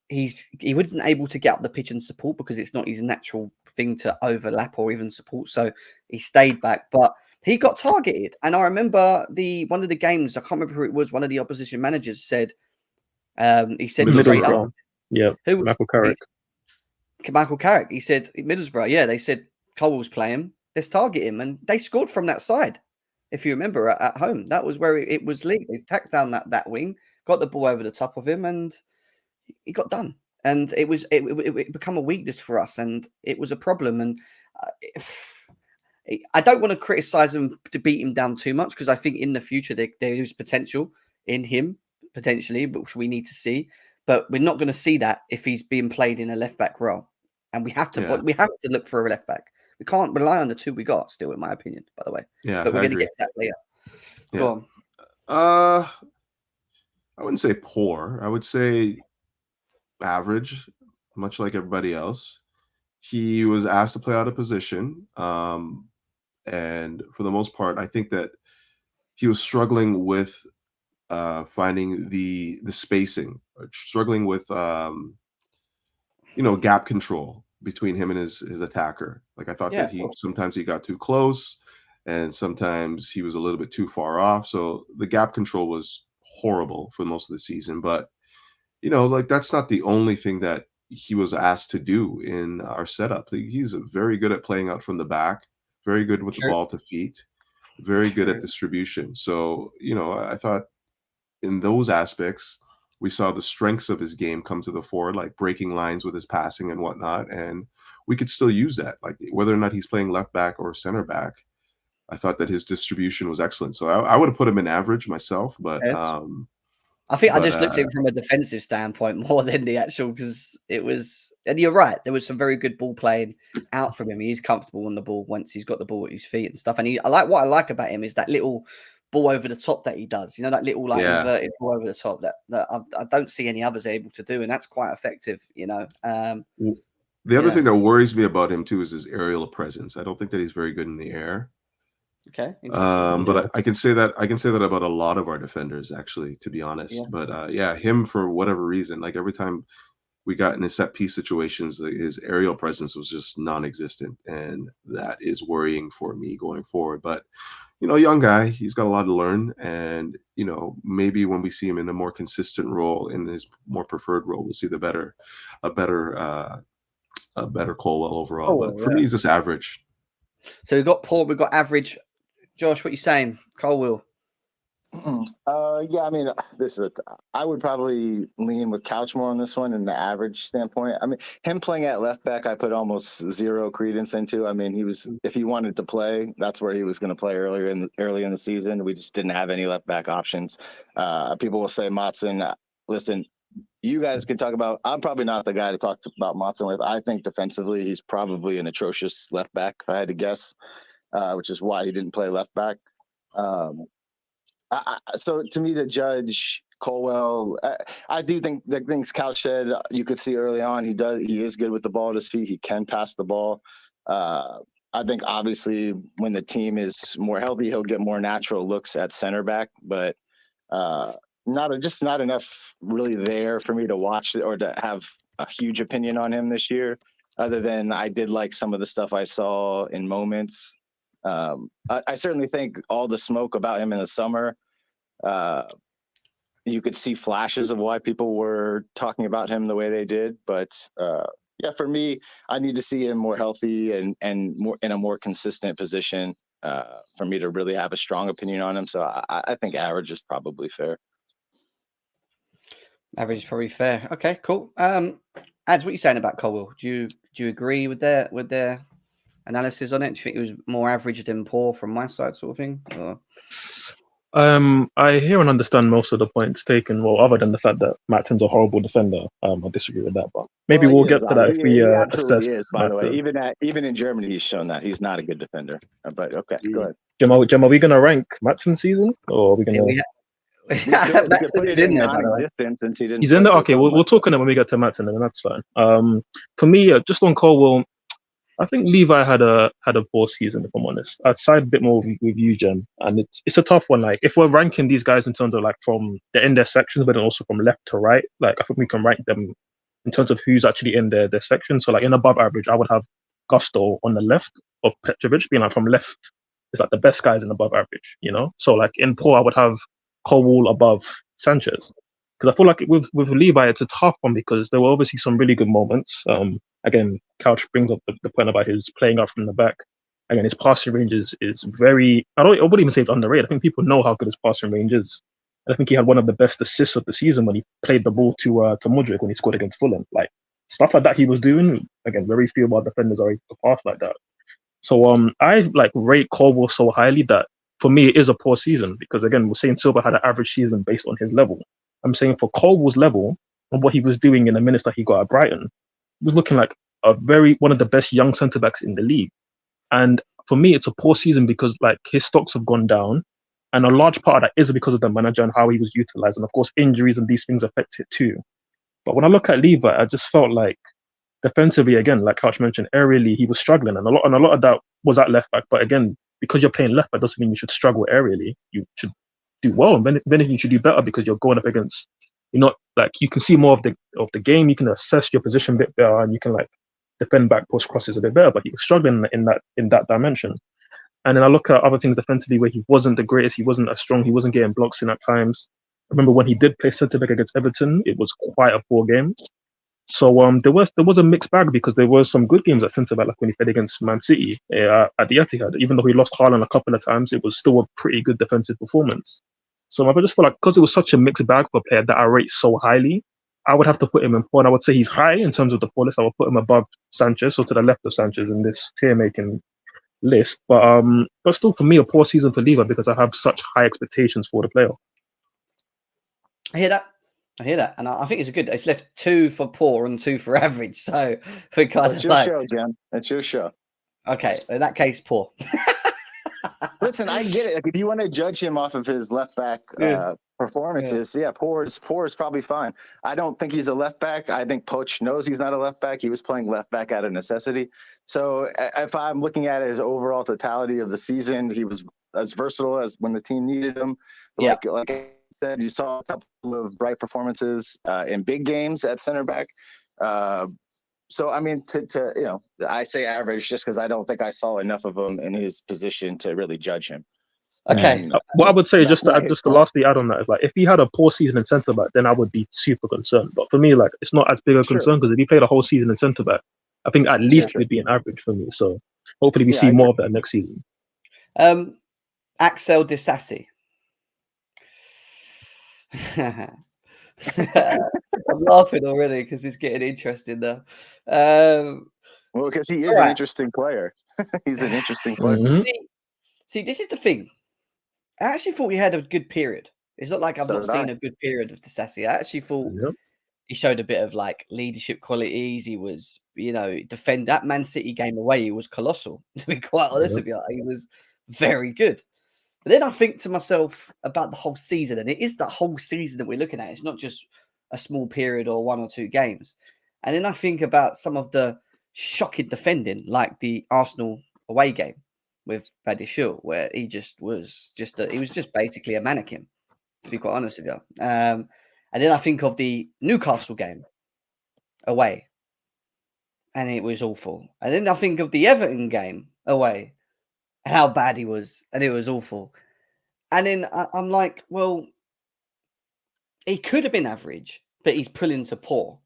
wasn't able to get up the pitch and support because it's not his natural thing to overlap or even support. So he stayed back, but he got targeted. And I remember one of the games, I can't remember who it was, one of the opposition managers said, he said straight up. Yeah, Michael Carrick. Michael Carrick. He said, Middlesbrough, yeah, they said Colwill's playing. Let's target him. And they scored from that side. If you remember at home, that was where it was leaked. They tacked down that wing, got the ball over the top of him, and he got done. And it become a weakness for us, and it was a problem. And I don't want to criticize him to beat him down too much because I think in the future there is potential in him, potentially, which we need to see. But we're not going to see that if he's being played in a left back role. And we have to look for a left back. We can't rely on the two we got still, in my opinion, by the way. Yeah, but we're going to get to that later. Yeah. Go on. I wouldn't say poor. I would say average, much like everybody else. He was asked to play out of position. And for the most part, I think that he was struggling with finding the spacing, struggling with gap control between him and his attacker. Like I thought that sometimes he got too close and sometimes he was a little bit too far off. So the gap control was horrible for most of the season. But like that's not the only thing that he was asked to do in our setup. He's very good at playing out from the back, very good with the ball to feet, very good at distribution. So, I thought in those aspects, we saw the strengths of his game come to the fore, like breaking lines with his passing and whatnot. And we could still use that, like whether or not he's playing left back or center back. I thought that his distribution was excellent. So I would have put him in average myself, but I think I just looked at it from a defensive standpoint more than the actual, because it was, and you're right, there was some very good ball playing out from him. He's comfortable on the ball once he's got the ball at his feet and stuff. And what I like about him is that little ball over the top that he does, that little inverted ball over the top that I don't see any others able to do. And that's quite effective, The other thing that worries me about him too is his aerial presence. I don't think that he's very good in the air. Okay. But I can say that about a lot of our defenders, actually, to be honest. Yeah. But him, for whatever reason, like every time we got in his set piece situations, his aerial presence was just non-existent, and that is worrying for me going forward. But young guy, he's got a lot to learn, and maybe when we see him in a more consistent role, in his more preferred role, we'll see a better Colwill overall. But for me, he's just average. So we've got poor, we've got average. Josh, what are you saying? Colwill. I mean, I would probably lean with Couch more on this one in the average standpoint. I mean, him playing at left back, I put almost zero credence into. I mean, if he wanted to play, that's where he was going to play early in the season. We just didn't have any left back options. People will say Maatsen. Listen, you guys can talk about. I'm probably not the guy to talk about Maatsen with. I think defensively, he's probably an atrocious left back, if I had to guess. Which is why he didn't play left back. So to me, to judge Colwill, I do think the things Couch said, you could see early on, he is good with the ball at his feet. He can pass the ball. I think obviously when the team is more healthy, he'll get more natural looks at center back, but not enough really there for me to watch or to have a huge opinion on him this year. Other than I did like some of the stuff I saw in moments. I certainly think all the smoke about him in the summer. You could see flashes of why people were talking about him the way they did, but yeah, for me, I need to see him more healthy and more in a more consistent position for me to really have a strong opinion on him. So I think average is probably fair. Average is probably fair. Okay, cool. Ads, what are you saying about Colwill? Do you agree with their analysis on it? Do you think it was more average than poor from my side, sort of thing? Or... I hear and understand most of the points taken. Well, other than the fact that Maatsen's a horrible defender, I disagree with that. But maybe we'll get to that if we he absolutely assess is, by the way. Maatsen. Even in Germany, he's shown that he's not a good defender. But okay, go ahead. Jim, are we going to rank Maatsen's season, or are we going to? We could put it in there, non-existent since he didn't. He's in there. Okay, we'll talk on it when we get to Maatsen, and that's fine. For me, just on Colwill, I think Levi had a poor season, if I'm honest. I'd side a bit more with you, Jem, and it's a tough one. Like if we're ranking these guys in terms of like from the in their sections, but then also from left to right, like I think we can rank them in terms of who's actually in their section. So like in above average, I would have Gusto on the left of Petrovic being like from left is like the best guys in above average, you know. So like in poor, I would have Colwill above Sanchez because I feel like with Levi, it's a tough one because there were obviously some really good moments. Again, Couch brings up the point about his playing out from the back. Again, his passing range is very. I wouldn't even say it's underrated. I think people know how good his passing range is. I think he had one of the best assists of the season when he played the ball to Mudryk when he scored against Fulham. Like stuff like that he was doing. Again, very few of our defenders are able to pass like that. So I like rate Colwill so highly that for me it is a poor season because again we're saying Silva had an average season based on his level. I'm saying for Colwill's level and what he was doing in the minutes that he got at Brighton, he was looking like one of the best young centre backs in the league. And for me, it's a poor season because like his stocks have gone down, and a large part of that is because of the manager and how he was utilised, and of course injuries and these things affect it too. But when I look at Levi, I just felt like defensively, again, like Couch mentioned, aerially he was struggling, and a lot of that was at left back. But again, because you're playing left back doesn't mean you should struggle aerially. You should do well, and then you should do better because you're going up against. You're not like you can see more of the game. You can assess your position a bit better, and you can like defend back post crosses a bit better. But he was struggling in that dimension. And then I look at other things defensively where he wasn't the greatest. He wasn't as strong. He wasn't getting blocks in at times. I remember when he did play centre back against Everton, it was quite a poor game. So there was a mixed bag because there were some good games at centre back, like when he played against Man City at the Etihad. Even though he lost Haaland a couple of times, it was still a pretty good defensive performance. So I just feel like because it was such a mixed bag for a player that I rate so highly, I would have to put him in poor. And I would say he's high in terms of the poor list. I would put him above Sanchez, so to the left of Sanchez in this tier-making list. But still, for me, a poor season for Levi because I have such high expectations for the player. I hear that, and I think it's good. It's left 2 for poor and 2 for average. So we kind of like your show, Jen. It's your show. Okay, in that case, poor. Listen, I get it. Like, if you want to judge him off of his left back performances, poor is probably fine. I don't think he's a left back. I think Poch knows he's not a left back. He was playing left back out of necessity. So if I'm looking at his overall totality of the season, he was as versatile as when the team needed him. Yeah. Like I said, you saw a couple of bright performances in big games at center back. So, I mean, to I say average just because I don't think I saw enough of him in his position to really judge him. Okay. What I would say, just to lastly add on that, is like if he had a poor season in centre back, then I would be super concerned. But for me, like it's not as big a concern because if he played a whole season in centre back, I think at least it would be an average for me. So hopefully we see more of that next season. Axel Disasi. I'm laughing already because it's getting interesting now. Well, because he is an interesting player. He's an interesting player. Mm-hmm. See, this is the thing. I actually thought he had a good period. It's not like I've not seen a good period of Disasi. I actually thought he showed a bit of like leadership qualities. He was, defend that Man City game away. He was colossal. To be quite honest with you, he was very good. But then I think to myself about the whole season, and it is the whole season that we're looking at. It's not just a small period or 1 or 2 games. And then I think about some of the shocking defending, like the Arsenal away game with Badiashile, where he was just basically a mannequin, to be quite honest with you. And then I think of the Newcastle game away, and it was awful. And then I think of the Everton game away, and how bad he was, and it was awful. And then I'm like, well, he could have been average, but he's pulling to poor.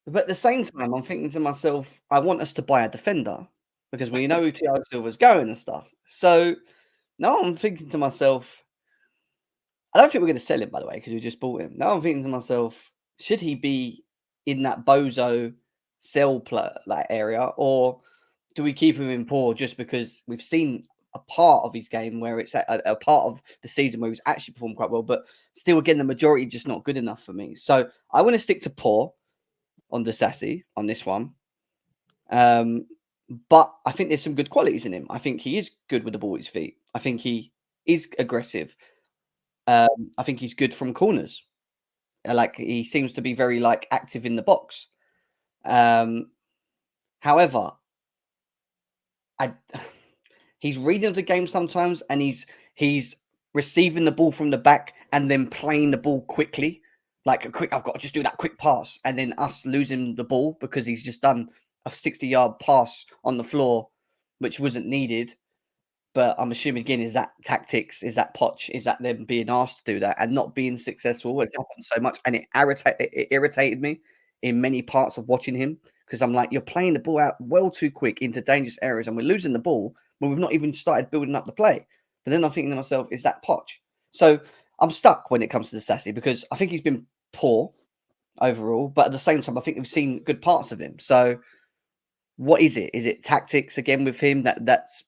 But at the same time, I'm thinking to myself, I want us to buy a defender because we know Thiago Silva's going and stuff. So now I'm thinking to myself, I don't think we're going to sell him, by the way, because we just bought him. Now I'm thinking to myself, should he be in that bozo sell area, or do we keep him in poor just because we've seen a part of his game where it's a part of the season where he's actually performed quite well, but still, again, the majority just not good enough for me. So I want to stick to poor on Disasi on this one. But I think there's some good qualities in him. I think he is good with the ball at his feet. I think he is aggressive. I think he's good from corners. Like he seems to be very active in the box. However, he's reading the game sometimes, and he's receiving the ball from the back and then playing the ball quickly. I've got to just do that quick pass, and then us losing the ball because he's just done a 60-yard pass on the floor, which wasn't needed. But I'm assuming, again, is that tactics? Is that Poch? Is that them being asked to do that and not being successful? It's happened so much, and it irritated me in many parts of watching him, because I'm like, you're playing the ball out well too quick into dangerous areas, and we're losing the ball when we've not even started building up the play. But then I'm thinking to myself, is that Poch? So I'm stuck when it comes to Disasi, because I think he's been poor overall, but at the same time, I think we've seen good parts of him. So what is it? Is it tactics again with him that's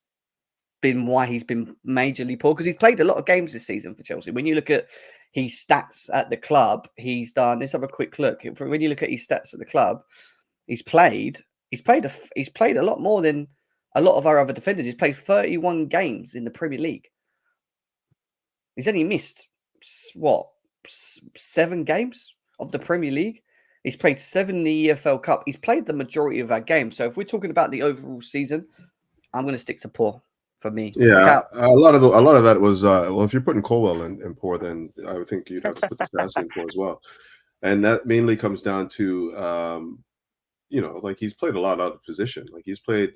been why he's been majorly poor? Because he's played a lot of games this season for Chelsea. When you look at his stats at the club, he's done. Let's have a quick look. When you look at his stats at the club, he's played a lot more than a lot of our other defenders. He's played 31 games in the Premier League. He's only missed 7 games of the Premier League. He's played 7 in the EFL Cup. He's played the majority of our games. So if we're talking about the overall season, I'm going to stick to poor for me. Yeah, a lot of that was well, if you're putting Colwill in poor, then I would think you'd have to put Disasi in poor as well. And that mainly comes down to he's played a lot out of position. Like he's played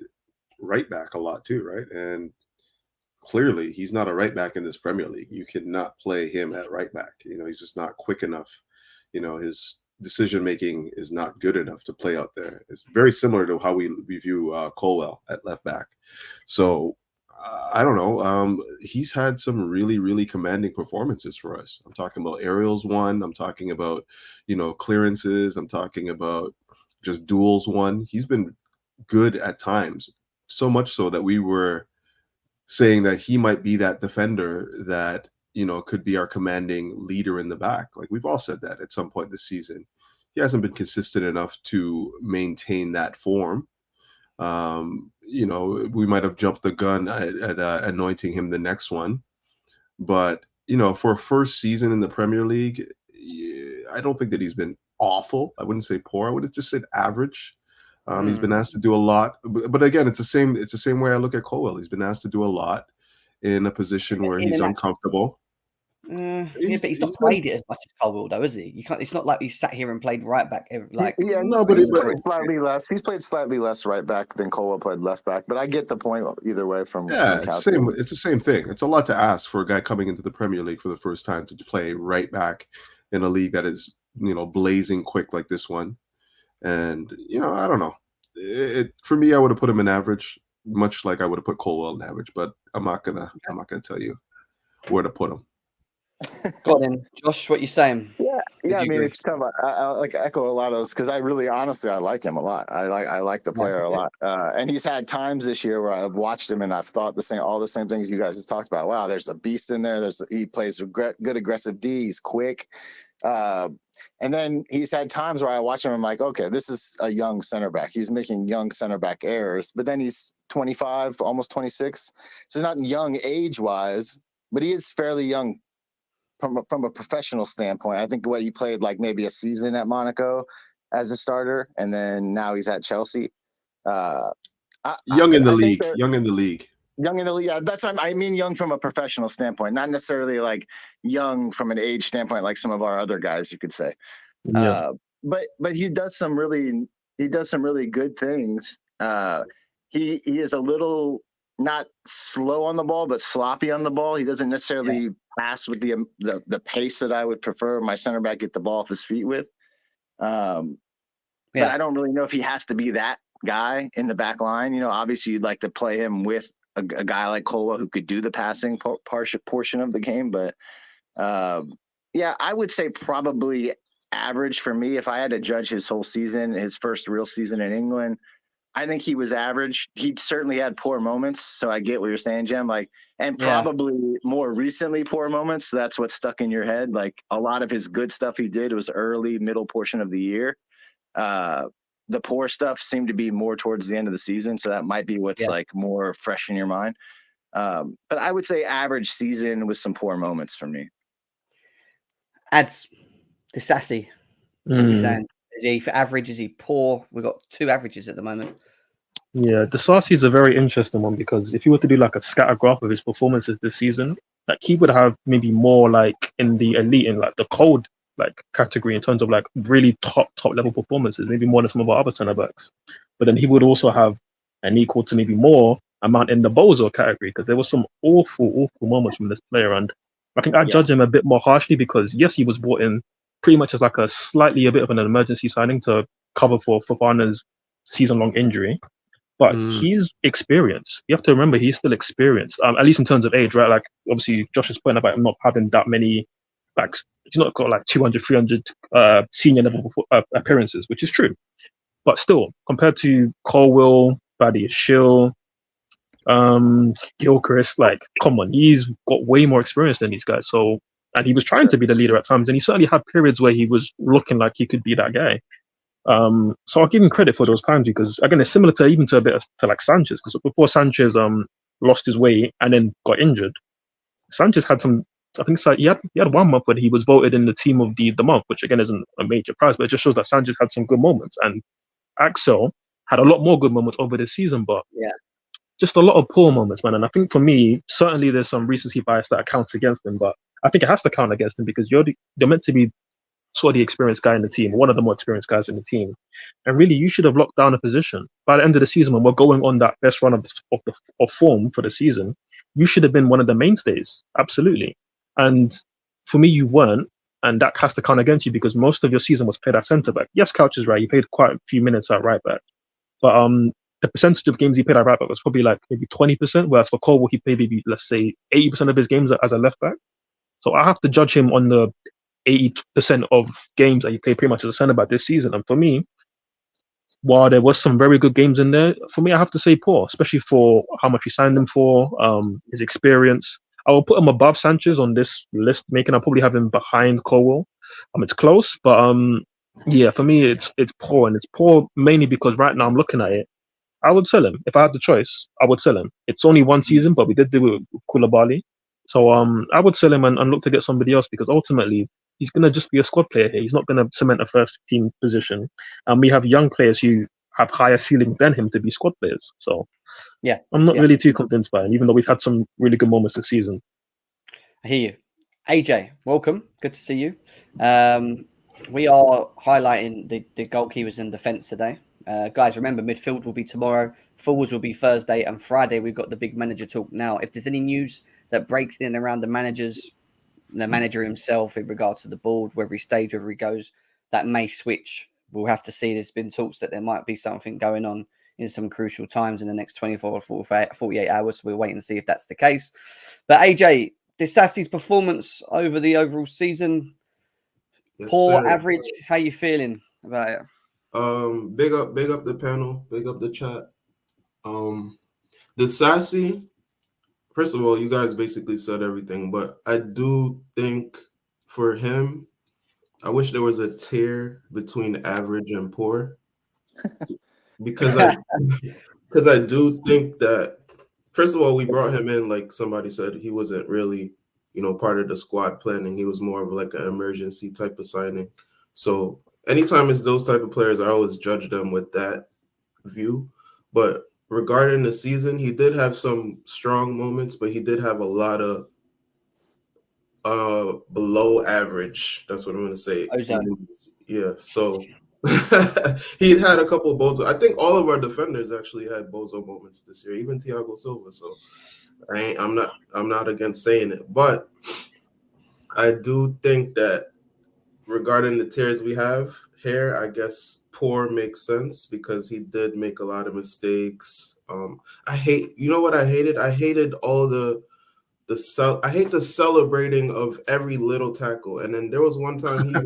right back a lot too, right? And clearly he's not a right back in this Premier League. You cannot play him at right back. He's just not quick enough. His decision making is not good enough to play out there. It's very similar to how we view Colwill at left back. So I don't know. He's had some really, really commanding performances for us. I'm talking about aerials won. I'm talking about, clearances. I'm talking about just duels won. He's been good at times, so much so that we were saying that he might be that defender that, could be our commanding leader in the back. Like we've all said that at some point this season. He hasn't been consistent enough to maintain that form. We might have jumped the gun at anointing him the next one. But, for a first season in the Premier League, I don't think that he's been awful. I wouldn't say poor. I would have just said average. He's been asked to do a lot. But again, it's the same way I look at Colwill. He's been asked to do a lot in a position where he's uncomfortable. But he's not played it as much as Colwill, though, is he? You can't. It's not like he sat here and played right back. He's played slightly less. He's played slightly less right back than Colwill played left back. But I get the point either way from it's the same thing. It's a lot to ask for a guy coming into the Premier League for the first time to play right back in a league that is blazing quick like this one. And I don't know. For me, I would have put him in average, much like I would have put Colwill in average. But I'm not gonna tell you where to put him. Go on then, Josh. What you saying? Yeah. I mean, it's tough. I echo a lot of those because I like him a lot. I like the player a lot. And he's had times this year where I've watched him and I've thought all the same things you guys have talked about. Wow, there's a beast in there. He plays good aggressive D. He's quick. And then he's had times where I watch him and I'm like, okay, this is a young center back. He's making young center back errors, but then he's 25, almost 26. So not young age-wise, but he is fairly young from a professional standpoint. I think the way he played like maybe a season at Monaco, as a starter, and then now he's at Chelsea. Young in the I think league. that- Young in the league. Young in the league. Yeah, that's what I mean. Young from a professional standpoint, not necessarily like young from an age standpoint, like some of our other guys, you could say. Yeah. But he does some really good things. He is a little not slow on the ball, but sloppy on the ball. He doesn't necessarily pass with the pace that I would prefer my center back get the ball off his feet with. But I don't really know if he has to be that guy in the back line. You know, obviously you'd like to play him with a guy like Colwill who could do the passing portion of the game. But I would say probably average for me. If I had to judge his whole season, his first real season in England, I think he was average. He certainly had poor moments. So I get what you're saying, Jem. Like, and probably more recently poor moments. So that's what's stuck in your head. Like a lot of his good stuff he did was early, middle portion of the year. The poor stuff seemed to be more towards the end of the season. So that might be what's like more fresh in your mind. But I would say average season with some poor moments for me. Adds Disasi. What are we saying? Is he for average? Is he poor? We've got two averages at the moment. Yeah, Disasi is a very interesting one because if you were to do like a scatter graph of his performances this season, like he would have maybe more like in the elite in like the cold like category in terms of like really top level performances, maybe more than some of our other centre backs. But then he would also have an equal to maybe more amount in the bozo category because there was some awful moments from this player, and I think I judge him a bit more harshly because yes, he was brought in pretty much as like a bit of an emergency signing to cover for Fofana's season-long injury. But he's experienced. You have to remember he's still experienced, at least in terms of age, right? Like obviously Josh's point about him not having that many, like he's not got like 200, 300 senior level appearances, which is true. But still, compared to Colwill, Buddy Shill, Gilchrist, like come on, he's got way more experience than these guys. So, and he was trying to be the leader at times, and he certainly had periods where he was looking like he could be that guy. So I'll give him credit for those times because again, it's similar to even to a bit to like Sanchez because before Sanchez lost his way and then got injured, Sanchez had some. I think so, he had 1 month where he was voted in the team of the month, which again isn't a major prize, but it just shows that Sanchez had some good moments, and Axel had a lot more good moments over the season, but just a lot of poor moments, man. And I think for me, certainly there's some recency bias that counts against him, but I think it has to count against him because you're meant to be sort of the experienced guy in the team, one of the more experienced guys in the team. And really, you should have locked down a position. By the end of the season, when we're going on that best run of form for the season, you should have been one of the mainstays. Absolutely. And for me, you weren't. And that has to count against you because most of your season was played at centre back. Yes, Couch is right. He played quite a few minutes at right back. But the percentage of games he played at right back was probably like maybe 20%, whereas for Colwill, he played maybe, let's say, 80% of his games as a left back. So I have to judge him on the 80% of games that he played pretty much as a centre back this season. And for me, while there was some very good games in there, for me, I have to say poor, especially for how much we signed him for, his experience. I will put him above Sanchez on this list, I'll probably have him behind Colwill. It's close, but for me, it's poor, and it's poor mainly because right now I'm looking at it. I would sell him if I had the choice. I would sell him. It's only one season, but we did do it with Koulibaly. So I would sell him and look to get somebody else because ultimately he's going to just be a squad player here. He's not going to cement a first team position. And we have young players who have higher ceiling than him to be squad players. So I'm not really too convinced by him, even though we've had some really good moments this season. I hear you. AJ, welcome. Good to see you. We are highlighting the goalkeepers in defence today. Guys, remember, midfield will be tomorrow, forwards will be Thursday, and Friday we've got the big manager talk. Now, if there's any news that breaks in and around the manager himself in regards to the board, whether he stays, whether he goes, that may switch. We'll have to see. There's been talks that there might be something going on in some crucial times in the next 24 or 48 hours. So we'll wait and see if that's the case. But AJ, Disasi's performance over the overall season, poor, average. How you feeling about it? Big up the panel, big up the chat. Disasi, first of all, you guys basically said everything, but I do think for him, I wish there was a tier between average and poor. because I do think that, first of all, we brought him in, like somebody said, he wasn't really, part of the squad planning. He was more of like an emergency type of signing. So anytime it's those type of players, I always judge them with that view. But regarding the season, he did have some strong moments, but he did have a lot of below average. That's what I'm gonna say. Yeah. So he had a couple of bozo. I think all of our defenders actually had bozo moments this year, even Thiago Silva. So I'm not against saying it, but I do think that regarding the tiers we have here, I guess poor makes sense because he did make a lot of mistakes. I hate, you know what I hated? I hated all I hate the celebrating of every little tackle. And then there was one time he made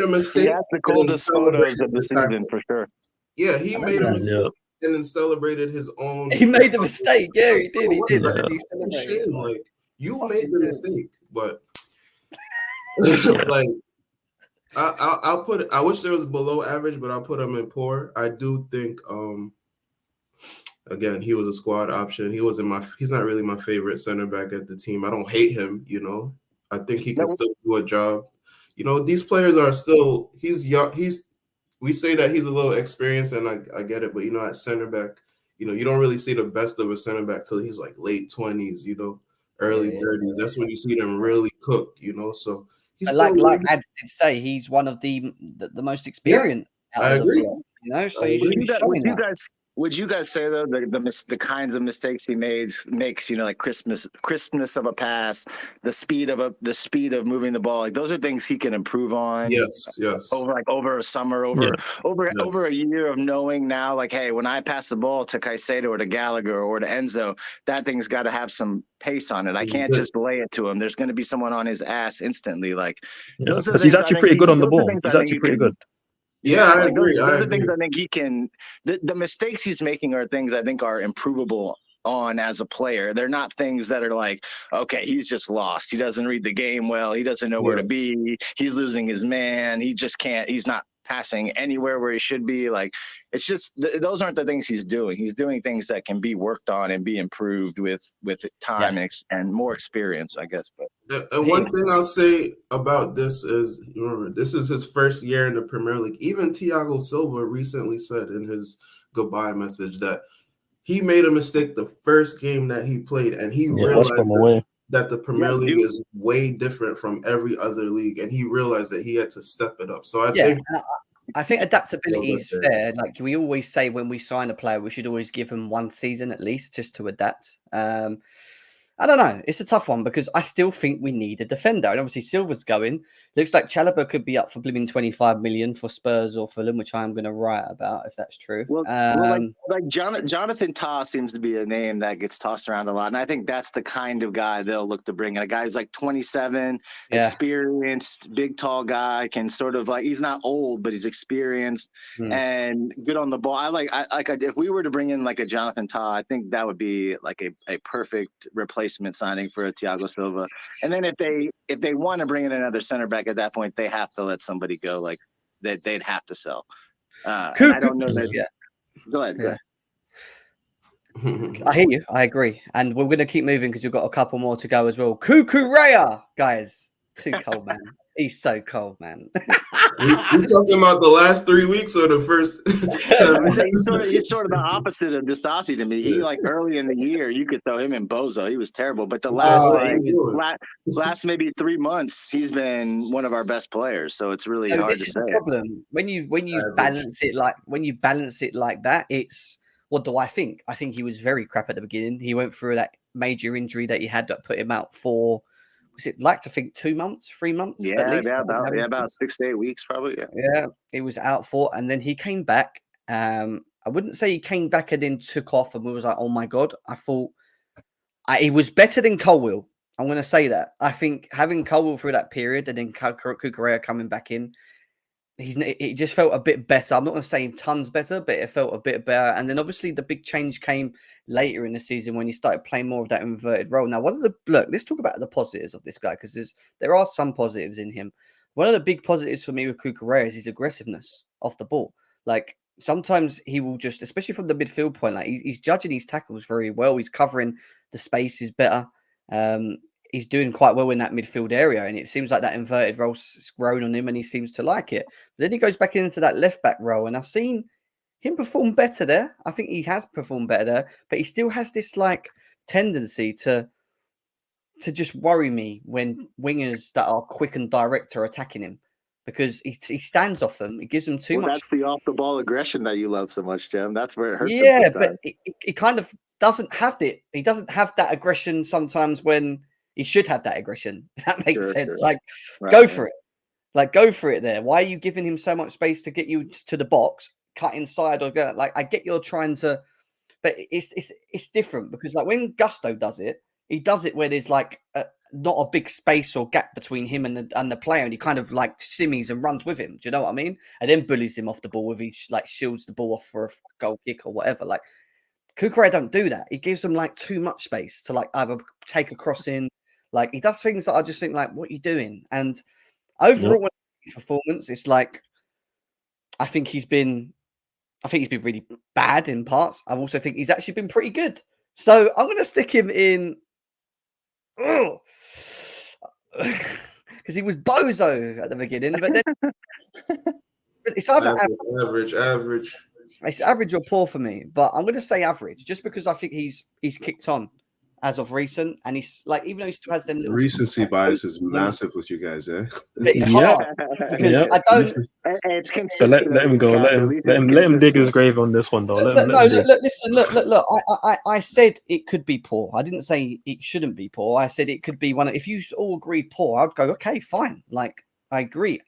a mistake. He has the coldest photos of the season for sure. Yeah, he made a mistake and then celebrated his own. He made the mistake. Yeah, he did. He did. Shame. Like, you made the mistake, but like, I'll put it. I wish there was below average, but I'll put him in poor. I do think, again, he was a squad option. He's not really my favorite center back at the team. I don't hate him, you know. I think he can still do a job. You know, these players are still. He's young. We say that he's a little experienced, and I get it, but you know, at center back, you know, you don't really see the best of a center back till he's like late 20s, you know, early 30s. That's when you see them really cook, you know. So. Like Ads did say, he's one of the most experienced. Yeah, I agree. You know, so you should be showing that. Would you guys say though the kinds of mistakes he makes, you know, like crispness of a pass, the speed of moving the ball, like those are things he can improve on. Yes. Over a summer, over a year of knowing now, like, hey, when I pass the ball to Caicedo or to Gallagher or to Enzo, that thing's got to have some pace on it. I can't just lay it to him. There's going to be someone on his ass instantly. Like, because he's actually pretty good on the ball. He's actually pretty good. Yeah, I agree. Those are things I think he can. The mistakes he's making are things I think are improvable on as a player. They're not things that are like, okay, he's just lost. He doesn't read the game well. He doesn't know where to be. He's losing his man. He just can't. He's not passing anywhere where he should be. Like, it's just those aren't the things he's doing. He's doing things that can be worked on and be improved with time and more experience, I guess. But and one thing I'll say about this is, remember, this is his first year in the Premier League. Even Thiago Silva recently said in his goodbye message that he made a mistake the first game that he played, and he realized that the Premier League is way different from every other league, and he realized that he had to step it up. So I think adaptability is fair. Like we always say, when we sign a player, we should always give him 1 season at least just to adapt. I don't know. It's a tough one because I still think we need a defender. And obviously Silva's going. Looks like Chalobah could be up for blimmin' 25 million for Spurs or Fulham, which I'm going to write about if that's true. Jonathan Tah seems to be a name that gets tossed around a lot. And I think that's the kind of guy they'll look to bring in. A guy who's like 27, experienced, big, tall guy, can sort of like, he's not old, but he's experienced and good on the ball. If we were to bring in like a Jonathan Tah, I think that would be like a perfect replacement signing for a Thiago Silva. And then if they want to bring in another center back at that point, they have to let somebody go. Like they'd have to sell. I don't know that. Go ahead. I hear you. I agree. And we're going to keep moving because we've got a couple more to go as well. Cucurella, guys. Too cold, man. He's so cold, man. You talking about the last 3 weeks or the first? He's sort of the opposite of Disasi to me. He, like, early in the year, you could throw him in Bozo. He was terrible. But the last maybe 3 months, he's been one of our best players. So it's really hard to say. The problem when you balance it like that, it's, what do I think? I think he was very crap at the beginning. He went through that major injury that he had that put him out for, was it like to think 2 months, 3 months? Yeah, at least? About 6 to 8 weeks, probably. Yeah, he was out for, and then he came back. I wouldn't say he came back and then took off, and we was like, oh my god. I thought he was better than Colwill. I'm going to say that. I think having Colwill through that period and then Cucurella coming back in, it just felt a bit better. I'm not going to say tons better, but it felt a bit better. And then obviously the big change came later in the season when he started playing more of that inverted role. Now, let's talk about the positives of this guy, because there are some positives in him. One of the big positives for me with Cucurella is his aggressiveness off the ball. Like, sometimes he will just, especially from the midfield point, like he's judging his tackles very well. He's covering the spaces better. he's doing quite well in that midfield area, and it seems like that inverted role's grown on him, and he seems to like it. But then he goes back into that left back role, and I've seen him perform better there. I think he has performed better there, but he still has this like tendency to just worry me when wingers that are quick and direct are attacking him, because he stands off them. It gives them too much. That's the off the ball aggression that you love so much, Jim. That's where it hurts. Yeah, but he kind of doesn't have it. He doesn't have that aggression sometimes when he should have that aggression. If that makes sense. Sure. Like, Right, go for it. Like, go for it there. Why are you giving him so much space to get you to the box, cut inside or go? Like, I get you're trying to, but it's different, because like when Gusto does it, he does it where there's like not a big space or gap between him and the player, and he kind of like shimmies and runs with him. Do you know what I mean? And then bullies him off the ball with each, like, shields the ball off for a goal kick or whatever. Like, Cucurella don't do that. He gives them like too much space to like either take a cross in. Like, he does things that I just think like, what are you doing? And overall, when his performance, it's like, I think he's been really bad in parts. I also think he's actually been pretty good. So I'm going to stick him in, because he was bozo at the beginning. But then it's either average. It's average or poor for me. But I'm going to say average, just because I think he's kicked on as of recent, and he's like, even though he still has them little Recency bias is massive with you guys, eh? It's hard because I don't. It's So consistent. let him go. Let him dig his grave on this one, though. Look. I said it could be poor. I didn't say it shouldn't be poor. I said it could be one. If you all agreed poor, I'd go, okay, fine. Like, I agree.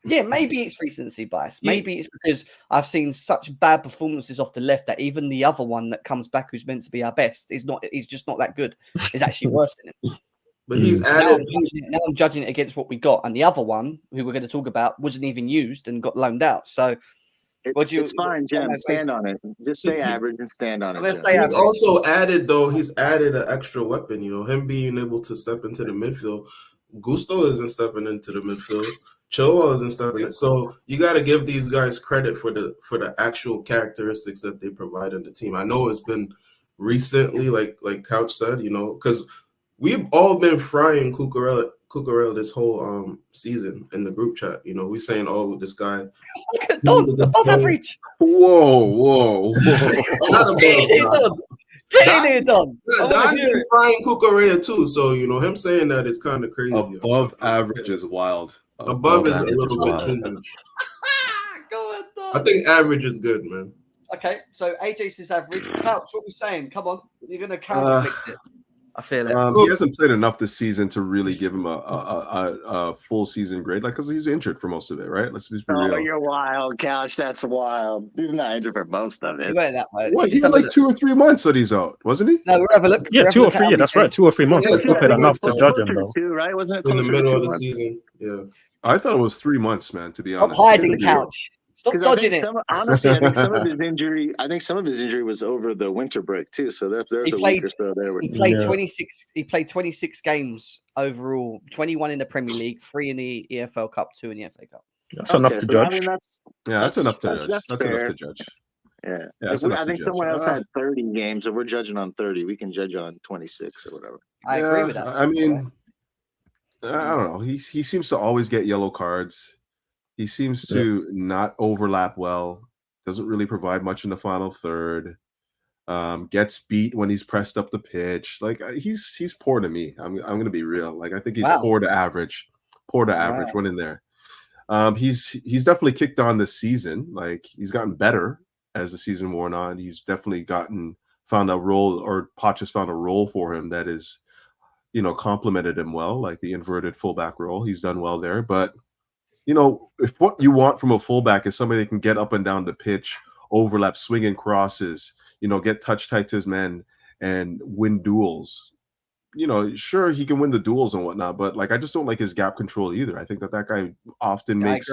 Maybe it's recency bias. Maybe it's because I've seen such bad performances off the left that even the other one that comes back, who's meant to be our best, is not. He's just not that good. It's actually worse than him. But he's now I'm judging it against what we got, and the other one, who we're going to talk about, wasn't even used and got loaned out. So, it's fine, Jim. Stand on it. Just say average and stand on it. He's also added an extra weapon. You know, him being able to step into the midfield. Gusto isn't stepping into the midfield. Choa isn't stepping in. So you got to give these guys credit for the actual characteristics that they provide in the team. I know it's been recently, like Couch said, you know, because we've all been frying Cucurella this whole season in the group chat. You know, we saying, oh, this guy. Look at Don's above average. Whoa. Get in here, Don. Don been frying Cucurella too. So, you know, him saying that is kind of crazy. Above average is wild. Above is a little bit too much. Go on, Don. I think average is good, man. Okay, so AJ says average. Couch, what are we saying? Come on, you're gonna counterflix it. I feel it. He hasn't played enough this season to really give him a full season grade, like, because he's injured for most of it, right? Let's be real. Oh, you're wild, Couch. That's wild. He's not injured for most of it. You went that way. What? He had like 2 or 3 months that he's out, wasn't he? No, we'll have a look. Yeah, 2 or 3. Yeah, that's right. 2 or 3 months. That's not enough to judge him, though. 2, right? Wasn't it In the middle of the months? season? Yeah. I thought it was 3 months, man. To be Stop honest, hiding, Couch. Stop dodging it. Honestly, I think some of his injury. Was over the winter break too. So there's a week or so there. He played 26. He played 26 games overall. 21 in the Premier League, 3 in the EFL Cup, 2 in the FA Cup. That's enough to judge. I mean, that's enough to judge. That's enough to judge. Yeah, I think someone else had 30 games, and we're judging on 30. We can judge on 26 or whatever. I agree with that. I mean, I don't know. He seems to always get yellow cards. He seems to not overlap well. Doesn't really provide much in the final third. Gets beat when he's pressed up the pitch. Like, he's poor to me. I'm gonna be real. Like, I think he's poor to average. Went in there. He's definitely kicked on this season. Like, he's gotten better as the season worn on. He's definitely found a role, or Poch has found a role for him that is, you know, complemented him well, like the inverted fullback role. He's done well there, but you know, if what you want from a fullback is somebody that can get up and down the pitch, overlap, swing and crosses, you know, get touch tight to his men and win duels, you know, sure, he can win the duels and whatnot, but like, I just don't like his gap control either. I think that guy often makes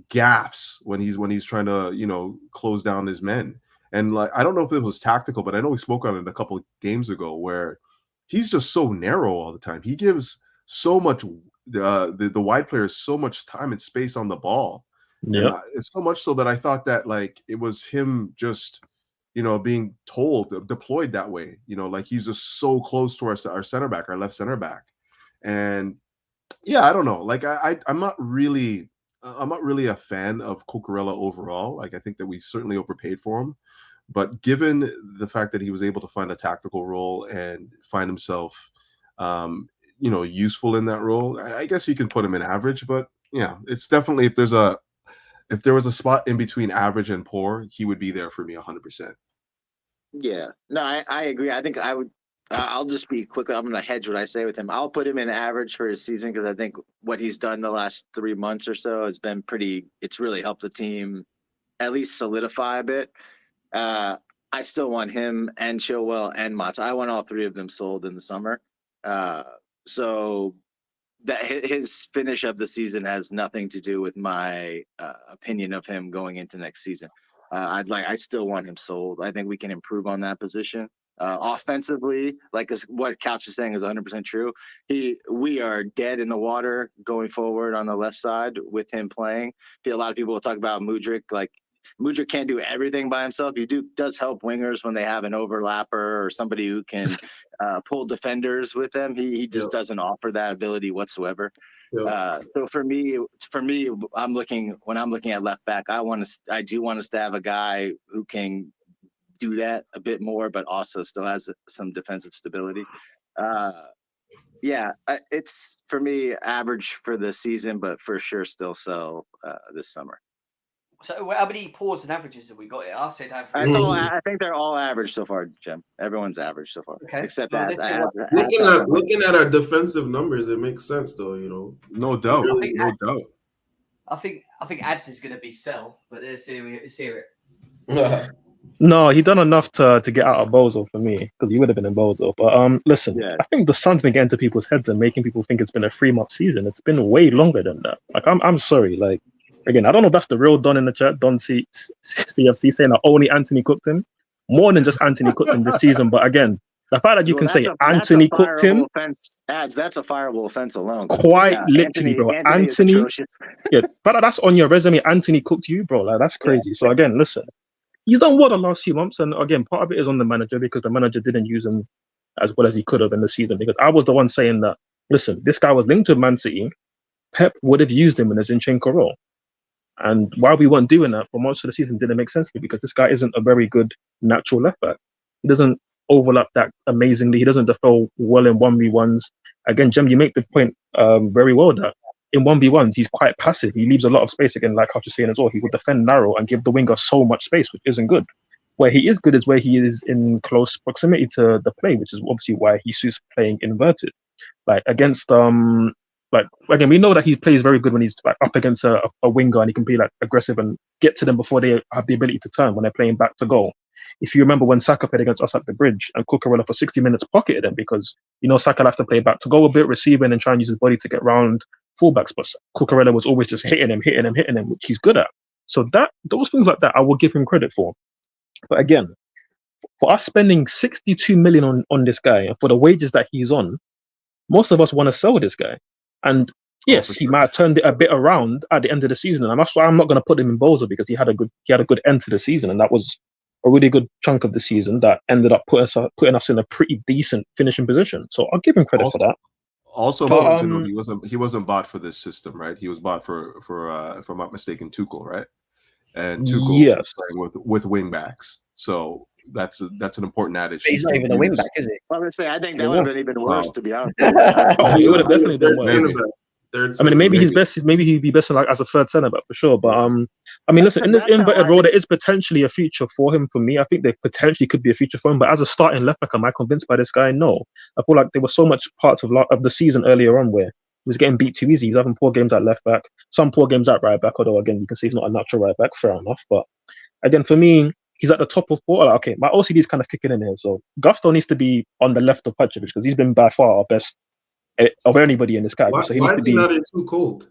gaffes when he's trying to, you know, close down his men. And like, I don't know if it was tactical, but I know we spoke on it a couple of games ago where he's just so narrow all the time. He gives so much the wide players so much time and space on the ball. Yeah, it's so much so that I thought that like it was him just being deployed that way. Like he's just so close to our center back, our left center back, and yeah, I don't know. Like I'm not really a fan of Cucurella overall. Like I think that we certainly overpaid for him, but given the fact that he was able to find a tactical role and find himself, useful in that role, I guess you can put him in average. But yeah, it's definitely if there was a spot in between average and poor, he would be there for me 100%. Yeah, no, I agree. I think I would. I'll just be quick. I'm going to hedge what I say with him. I'll put him in average for his season because I think what he's done the last 3 months or so has been pretty. It's really helped the team at least solidify a bit. I still want him and Chilwell and Maatsen. I want all three of them sold in the summer. So that his finish of the season has nothing to do with my opinion of him going into next season. I still want him sold. I think we can improve on that position. Offensively, like what Couch is saying is 100% true. We are dead in the water going forward on the left side with him playing. A lot of people will talk about Mudryk. Like Mudryk can't do everything by himself. He does help wingers when they have an overlapper or somebody who can pull defenders with them. He just doesn't offer that ability whatsoever. So for me, when I'm looking at left back, I do want us to have a guy who can do that a bit more, but also still has some defensive stability. It's for me average for the season, but for sure still sell this summer. So how many pours and averages have we got here? I said average. I think they're all average so far, Jim. Everyone's average so far, except looking at our defensive numbers, it makes sense though. No doubt, no doubt. I think Ads is going to be sell, but let's hear it. No, he done enough to get out of Bozo for me because he would have been in Bozo. But listen, I think the sun's been getting to people's heads and making people think it's been a 3-month season. It's been way longer than that. Like I'm sorry. Like again, I don't know if that's the real Don in the chat, Don CFC saying that only Anthony cooked him. More than just Anthony cooked him this season. But again, the fact that you can say Anthony cooked him, that's a fireable offense alone. Quite literally, bro. Anthony, but that's on your resume. Anthony cooked you, bro. Like that's crazy. So again, listen. He's done well the last few months, and again, part of it is on the manager because the manager didn't use him as well as he could have in the season. Because I was the one saying that, listen, this guy was linked to Man City. Pep would have used him in a Zinchenko role, and why we weren't doing that for most of the season didn't make sense to me because this guy isn't a very good natural left back. He doesn't overlap that amazingly. He doesn't defend well in 1v1s. Again, Jem, you make the point very well that in 1v1s, he's quite passive. He leaves a lot of space, again, like how you're saying as well. He will defend narrow and give the winger so much space, which isn't good. Where he is good is where he is in close proximity to the play, which is obviously why he suits playing inverted. Like against, again, we know that he plays very good when he's like up against a winger and he can be like aggressive and get to them before they have the ability to turn when they're playing back to goal. If you remember when Saka played against us at the Bridge and Cucurella for 60 minutes pocketed him because, Saka has to play back to goal a bit, receiving and try and use his body to get round fullbacks, but Cucurella was always just hitting him, which he's good at. So those things like that, I will give him credit for. But again, for us spending 62 million on this guy and for the wages that he's on, most of us want to sell this guy. And yes, he might have turned it a bit around at the end of the season, and that's why I'm not going to put him in Bozo because he had a good end to the season, and that was a really good chunk of the season that ended up putting us in a pretty decent finishing position. So I'll give him credit for that. Also, important to know, he wasn't bought for this system, right? He was bought for if I'm not mistaken, Tuchel, right? And Tuchel was playing with wing backs, so that's an important adage. He's not even a wing back, is he? Well, I think that would have been even worse, to be honest. He would have definitely been worse. I mean, maybe he'd be best as a third centre back for sure. But I mean, listen, in this inverted role, there is potentially a future for him. For me, I think there potentially could be a future for him. But as a starting left back, am I convinced by this guy? No. I feel like there were so much parts of the season earlier on where he was getting beat too easy. He's having poor games at left back, some poor games at right back. Although again, you can see he's not a natural right back. Fair enough. But again, for me, he's at the top of four. Like, okay, my OCD is kind of kicking in here. So Gusto needs to be on the left of Patrick because he's been by far our best of anybody in this category. So why is he not in too cold?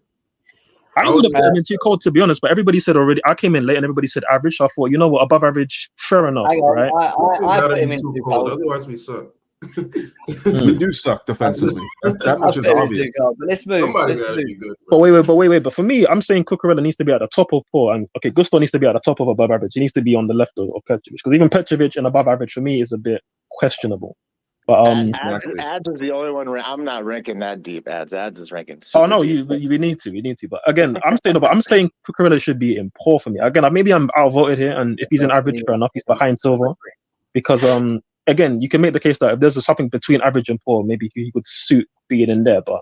I would have put him in too cold, to be honest, but everybody said already. I came in late and everybody said average. So I thought, you know what, above average, fair enough, right? I put him in too cold. Otherwise, we suck. We do suck defensively. That much is obvious. But let's move. Somebody Let's gotta move. be good. But wait. But for me, I'm saying Cucurella needs to be at the top of four, and okay, Gusto needs to be at the top of above average. He needs to be on the left of Petrovic, because even Petrovic and above average for me is a bit questionable. But Ads is the only one. I'm not ranking that deep. Ads is ranking. Oh no, deep. we need to. But again, I'm saying Cucurella should be in poor for me. Again, maybe I'm outvoted here, and if he's in average, fair enough. He's behind Silva, because again, you can make the case that if there's something between average and poor, maybe he would suit being in there. But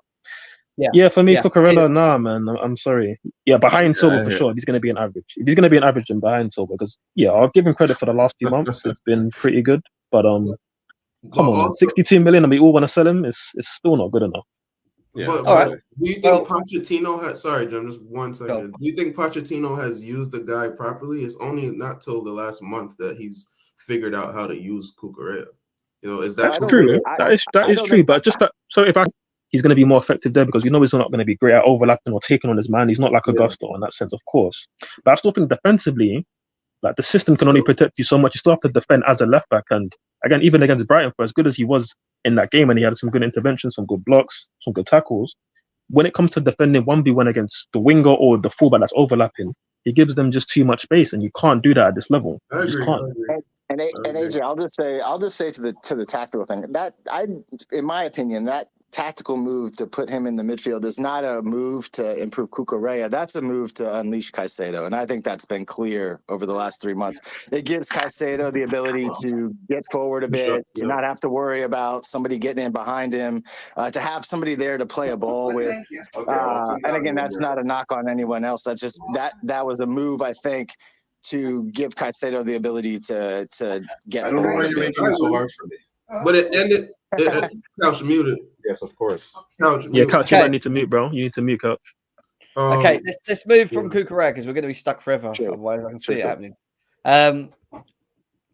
yeah, for me, Cucurella, nah, man, I'm sorry. Yeah, behind Silva for sure. If he's going to be an average, then behind Silva, because I'll give him credit for the last few months. It's been pretty good, but come on, man. 62 million, and we all want to sell him. It's still not good enough. Yeah. But, all right. Do you think Pochettino has? Sorry, Jim. Just 1 second. Do you think Pochettino has used the guy properly? It's only not till the last month that he's figured out how to use Cucurella. Is that true? That is true. But just that. So he's going to be more effective there, because he's not going to be great at overlapping or taking on his man. He's not like Augusto in that sense, of course. But I still think defensively, like, the system can only protect you so much. You still have to defend as a left back, and again, even against Brighton, for as good as he was in that game, and he had some good interventions, some good blocks, some good tackles, when it comes to defending 1v1 against the winger or the fullback that's overlapping, he gives them just too much space, and you can't do that at this level. You just can't. And AJ, I'll just say to the tactical thing that in my opinion, that tactical move to put him in the midfield is not a move to improve Cucurella. That's a move to unleash Caicedo, and I think that's been clear over the last 3 months. It gives Caicedo the ability to get forward a bit, to not have to worry about somebody getting in behind him, to have somebody there to play a ball with. And again, that's not a knock on anyone else. That's just that was a move, I think, to give Caicedo the ability to get forward. Making it so hard for me. But it ended. Couch muted. Yes, of course. Couch. Yeah, muted. Couch, you might need to mute, bro. You need to mute, Couch. Okay, let's move from Cucurella, because we're going to be stuck forever. Otherwise, I can see it happening. The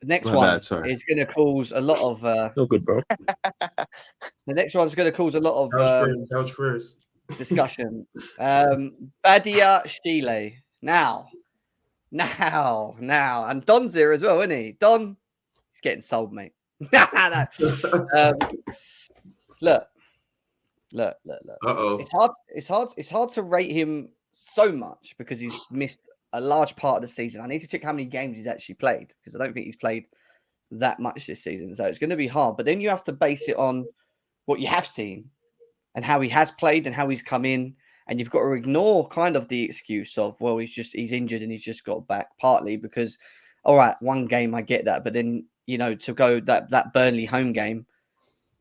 next one is going to cause a lot of. No good, bro. The next one's going to cause a lot of couch first. discussion. Badia Stile. Now, and Don's here as well, isn't he? Don, he's getting sold, mate. Look. Uh-oh. It's hard to rate him so much, because he's missed a large part of the season. I need to check how many games he's actually played, because I don't think he's played that much this season. So it's going to be hard. But then you have to base it on what you have seen and how he has played and how he's come in. And you've got to ignore kind of the excuse of, well, he's injured and he's just got back, partly because, all right, one game, I get that. But then, to go that Burnley home game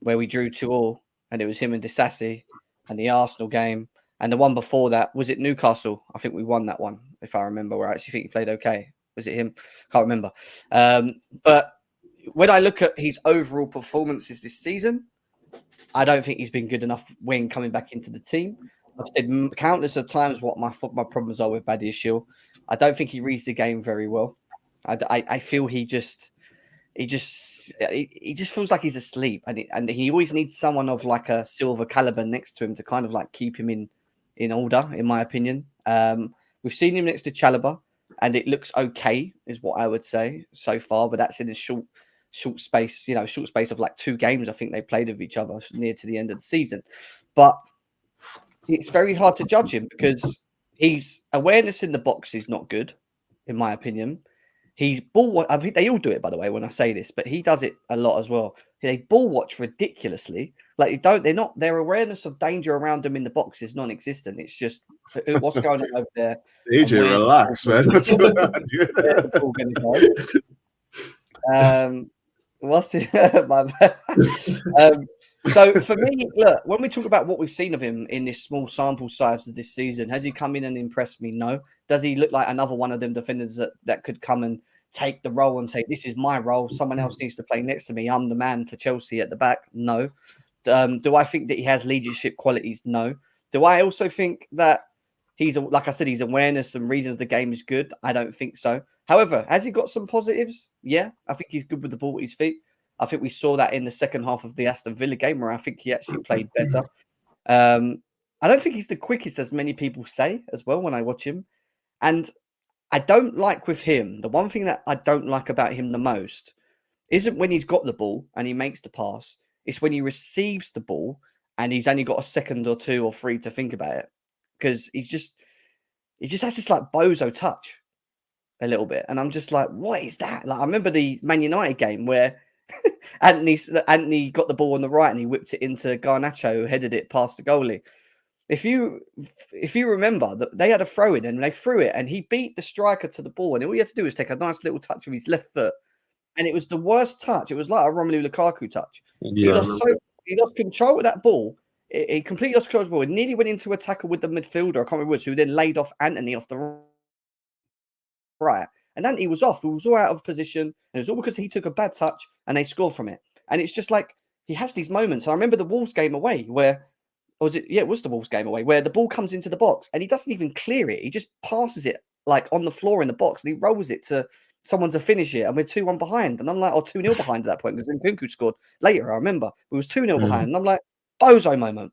where we drew 2-2, and it was him and Disasi, and the Arsenal game, and the one before that, was it Newcastle? I think we won that one, if I remember. Where I actually think he played okay. Was it him? Can't remember. But when I look at his overall performances this season, I don't think he's been good enough when coming back into the team. I've said countless of times what my problems are with Badia Stile. I don't think he reads the game very well. I feel he just feels like he's asleep, and he always needs someone of like a silver caliber next to him to kind of like keep him in order, in my opinion. We've seen him next to Chalobah, and it looks okay, is what I would say so far. But that's in a short space, short space of like 2 games. I think they played with each other near to the end of the season, but it's very hard to judge him because his awareness in the box is not good, in my opinion. He's ball. I think they all do it, by the way, when I say this, but he does it a lot as well. They ball watch ridiculously. Like their awareness of danger around them in the box is non-existent. It's just what's going on over there. AJ, relax, man. What's going on? What's it? So for me, look, when we talk about what we've seen of him in this small sample size of this season, has he come in and impressed me? No. Does he look like another one of them defenders that could come and take the role and say, this is my role, someone else needs to play next to me, I'm the man for Chelsea at the back? No. Do I think that he has leadership qualities? No. Do I also think that like I said, his awareness and reading of the game is good? I don't think so. However, has he got some positives? Yeah, I think he's good with the ball at his feet. I think we saw that in the second half of the Aston Villa game where I think he actually played better. I don't think he's the quickest, as many people say as well when I watch him. And I don't like with him, the one thing that I don't like about him the most isn't when he's got the ball and he makes the pass. It's when he receives the ball and he's only got a second or 2 or 3 to think about it, because he just has this like bozo touch a little bit, and I'm just like, what is that? Like, I remember the Man United game where Anthony got the ball on the right and he whipped it into Garnacho, who headed it past the goalie. If you remember that they had a throw in and they threw it and he beat the striker to the ball, and all he had to do was take a nice little touch with his left foot, and it was the worst touch. It was like a Romelu Lukaku touch. Yeah. He lost control of that ball. He completely lost control of the ball. It nearly went into a tackle with the midfielder. I can't remember which, who then laid off Anthony off the right. And Anthony was off. He was all out of position. And it was all because he took a bad touch and they scored from it. And it's just like, he has these moments. I remember the Wolves game away where, or was it? Yeah, it was the Wolves game away where the ball comes into the box and he doesn't even clear it. He just passes it like on the floor in the box and he rolls it to someone to finish it. And we're 2-1 behind. And I'm like, or 2-0 behind at that point because then Nkunku scored later. I remember it was 2-0 behind. And I'm like, bozo moment.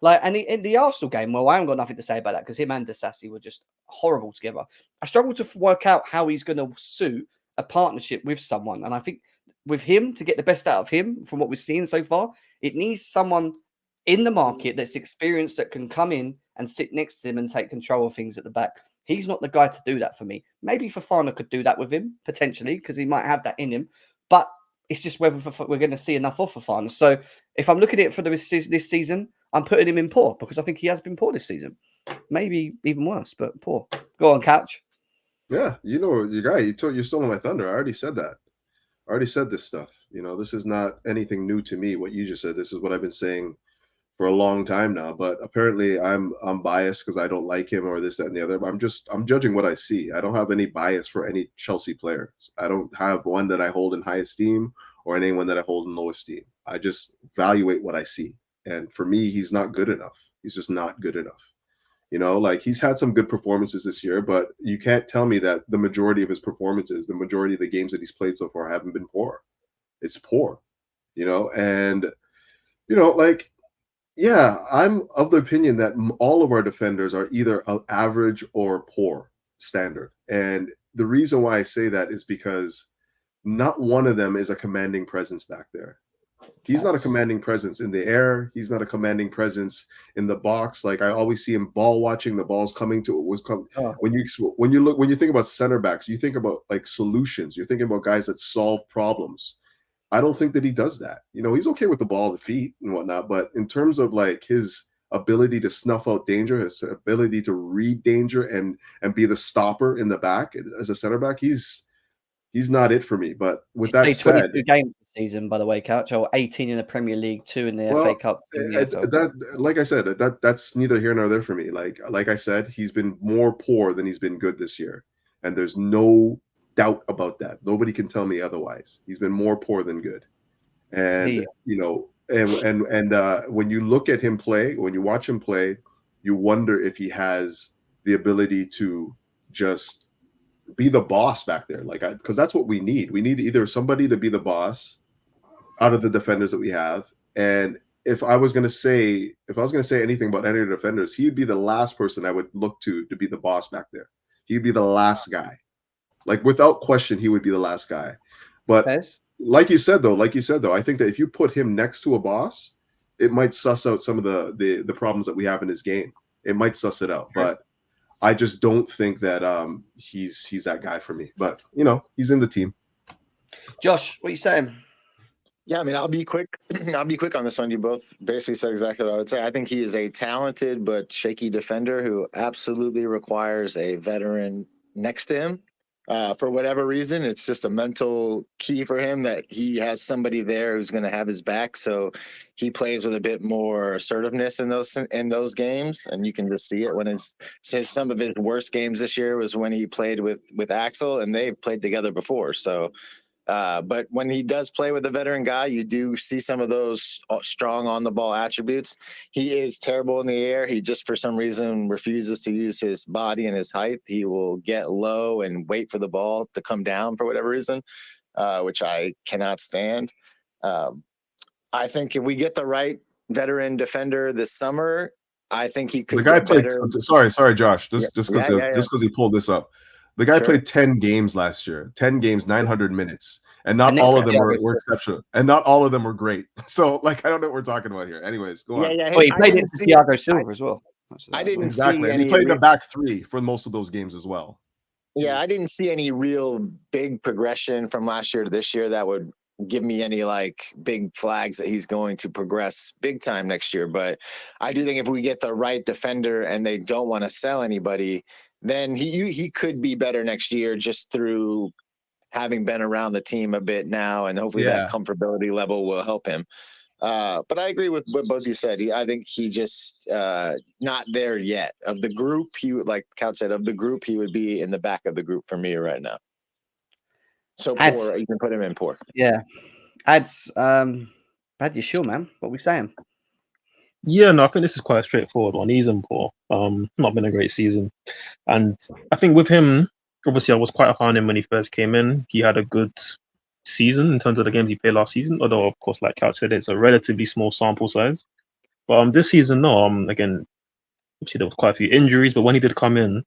Like, and in the Arsenal game, well, I haven't got nothing to say about that because him and Disasi were just horrible together. I struggle to work out how he's going to suit a partnership with someone. And I think with him, to get the best out of him from what we've seen so far, it needs someone in the market that's experienced that can come in and sit next to him and take control of things at the back. He's not the guy to do that for me. Maybe Fofana could do that with him, potentially, because he might have that in him. But it's just whether we're going to see enough of Fofana. So if I'm looking at it for this season, I'm putting him in poor because I think he has been poor this season. Maybe even worse, but poor. Go on, Couch. Yeah, you stole my thunder. I already said that. I already said this stuff. This is not anything new to me. What you just said, this is what I've been saying for a long time now. But apparently, I'm biased because I don't like him or this, that, and the other. But I'm judging what I see. I don't have any bias for any Chelsea players. I don't have one that I hold in high esteem or anyone that I hold in low esteem. I just evaluate what I see. And for me, he's not good enough. He's just not good enough. Like he's had some good performances this year, but you can't tell me that the majority of his performances, the majority of the games that he's played so far haven't been poor. It's poor, and, like, yeah, I'm of the opinion that all of our defenders are either average or poor standard. And the reason why I say that is because not one of them is a commanding presence back there. He's not a commanding presence in the air. He's not a commanding presence in the box. Like I always see him ball watching. The ball's coming to it. When you think about center backs, you think about like solutions. You're thinking about guys that solve problems. I don't think that he does that. He's okay with the ball, the feet and whatnot. But in terms of like his ability to snuff out danger, his ability to read danger and be the stopper in the back as a center back, he's not it for me. But with that said, 22 games this season, by the way, Couch, or 18 in the Premier League, 2 in the FA Cup. Like I said, that's neither here nor there for me. Like I said, he's been more poor than he's been good this year, and there's no doubt about that. Nobody can tell me otherwise. He's been more poor than good, and when you look at him play, when you watch him play, you wonder if he has the ability to just be the boss back there, because that's what we need. We need either somebody to be the boss out of the defenders that we have, and if I was going to say anything about any of the defenders, he'd be the last person I would look to be the boss back there. He'd be the last guy, like without question, he would be the last guy. But like you said though, I think that if you put him next to a boss, it might suss out some of the problems that we have in his game. It might suss it out, but I just don't think that he's that guy for me. But he's in the team. Josh, what are you saying? Yeah, I mean, I'll be quick. I'll be quick on this one. You both basically said exactly what I would say. I think he is a talented but shaky defender who absolutely requires a veteran next to him. For whatever reason, it's just a mental key for him that he has somebody there who's going to have his back. So he plays with a bit more assertiveness in those games, and you can just see it when some of his worst games this year was when he played with Axel, and they've played together before. So. But when he does play with a veteran guy, you do see some of those strong on the ball attributes. He is terrible in the air. He just, for some reason, refuses to use his body and his height. He will get low and wait for the ball to come down for whatever reason, which I cannot stand. I think if we get the right veteran defender this summer, I think he could. The guy played. Sorry, Josh. Just because he pulled this up. The guy Sure. played 10 games last year, 10 games, 900 minutes, and not And all it's- of them yeah, were exceptional, and not all of them were great. So, like, I don't know what we're talking about here. Anyways, go on. Yeah. Oh, he I played didn't into see- Thiago Silva as well. I didn't Exactly, see and he any played in the re- back three for most of those games as well. Yeah, I didn't see any real big progression from last year to this year that would give me any like big flags that he's going to progress big time next year. But I do think if we get the right defender and they don't want to sell anybody, then he could be better next year just through having been around the team a bit now, and hopefully Yeah. that comfortability level will help him. But I agree with what both you said. I think he just not there yet. Of the group, he would, like Couch said, of the group, he would be in the back of the group for me right now. So poor, you can put him in poor. Yeah. Ads, how do you sure, man? What are we saying? Yeah, no, I think this is quite a straightforward one. He's in poor. Not been a great season. And I think with him, obviously I was quite high on him when he first came in. He had a good season in terms of the games he played last season, although of course, like Couch said, it's a relatively small sample size. But this season, no, again, obviously there was quite a few injuries, but when he did come in,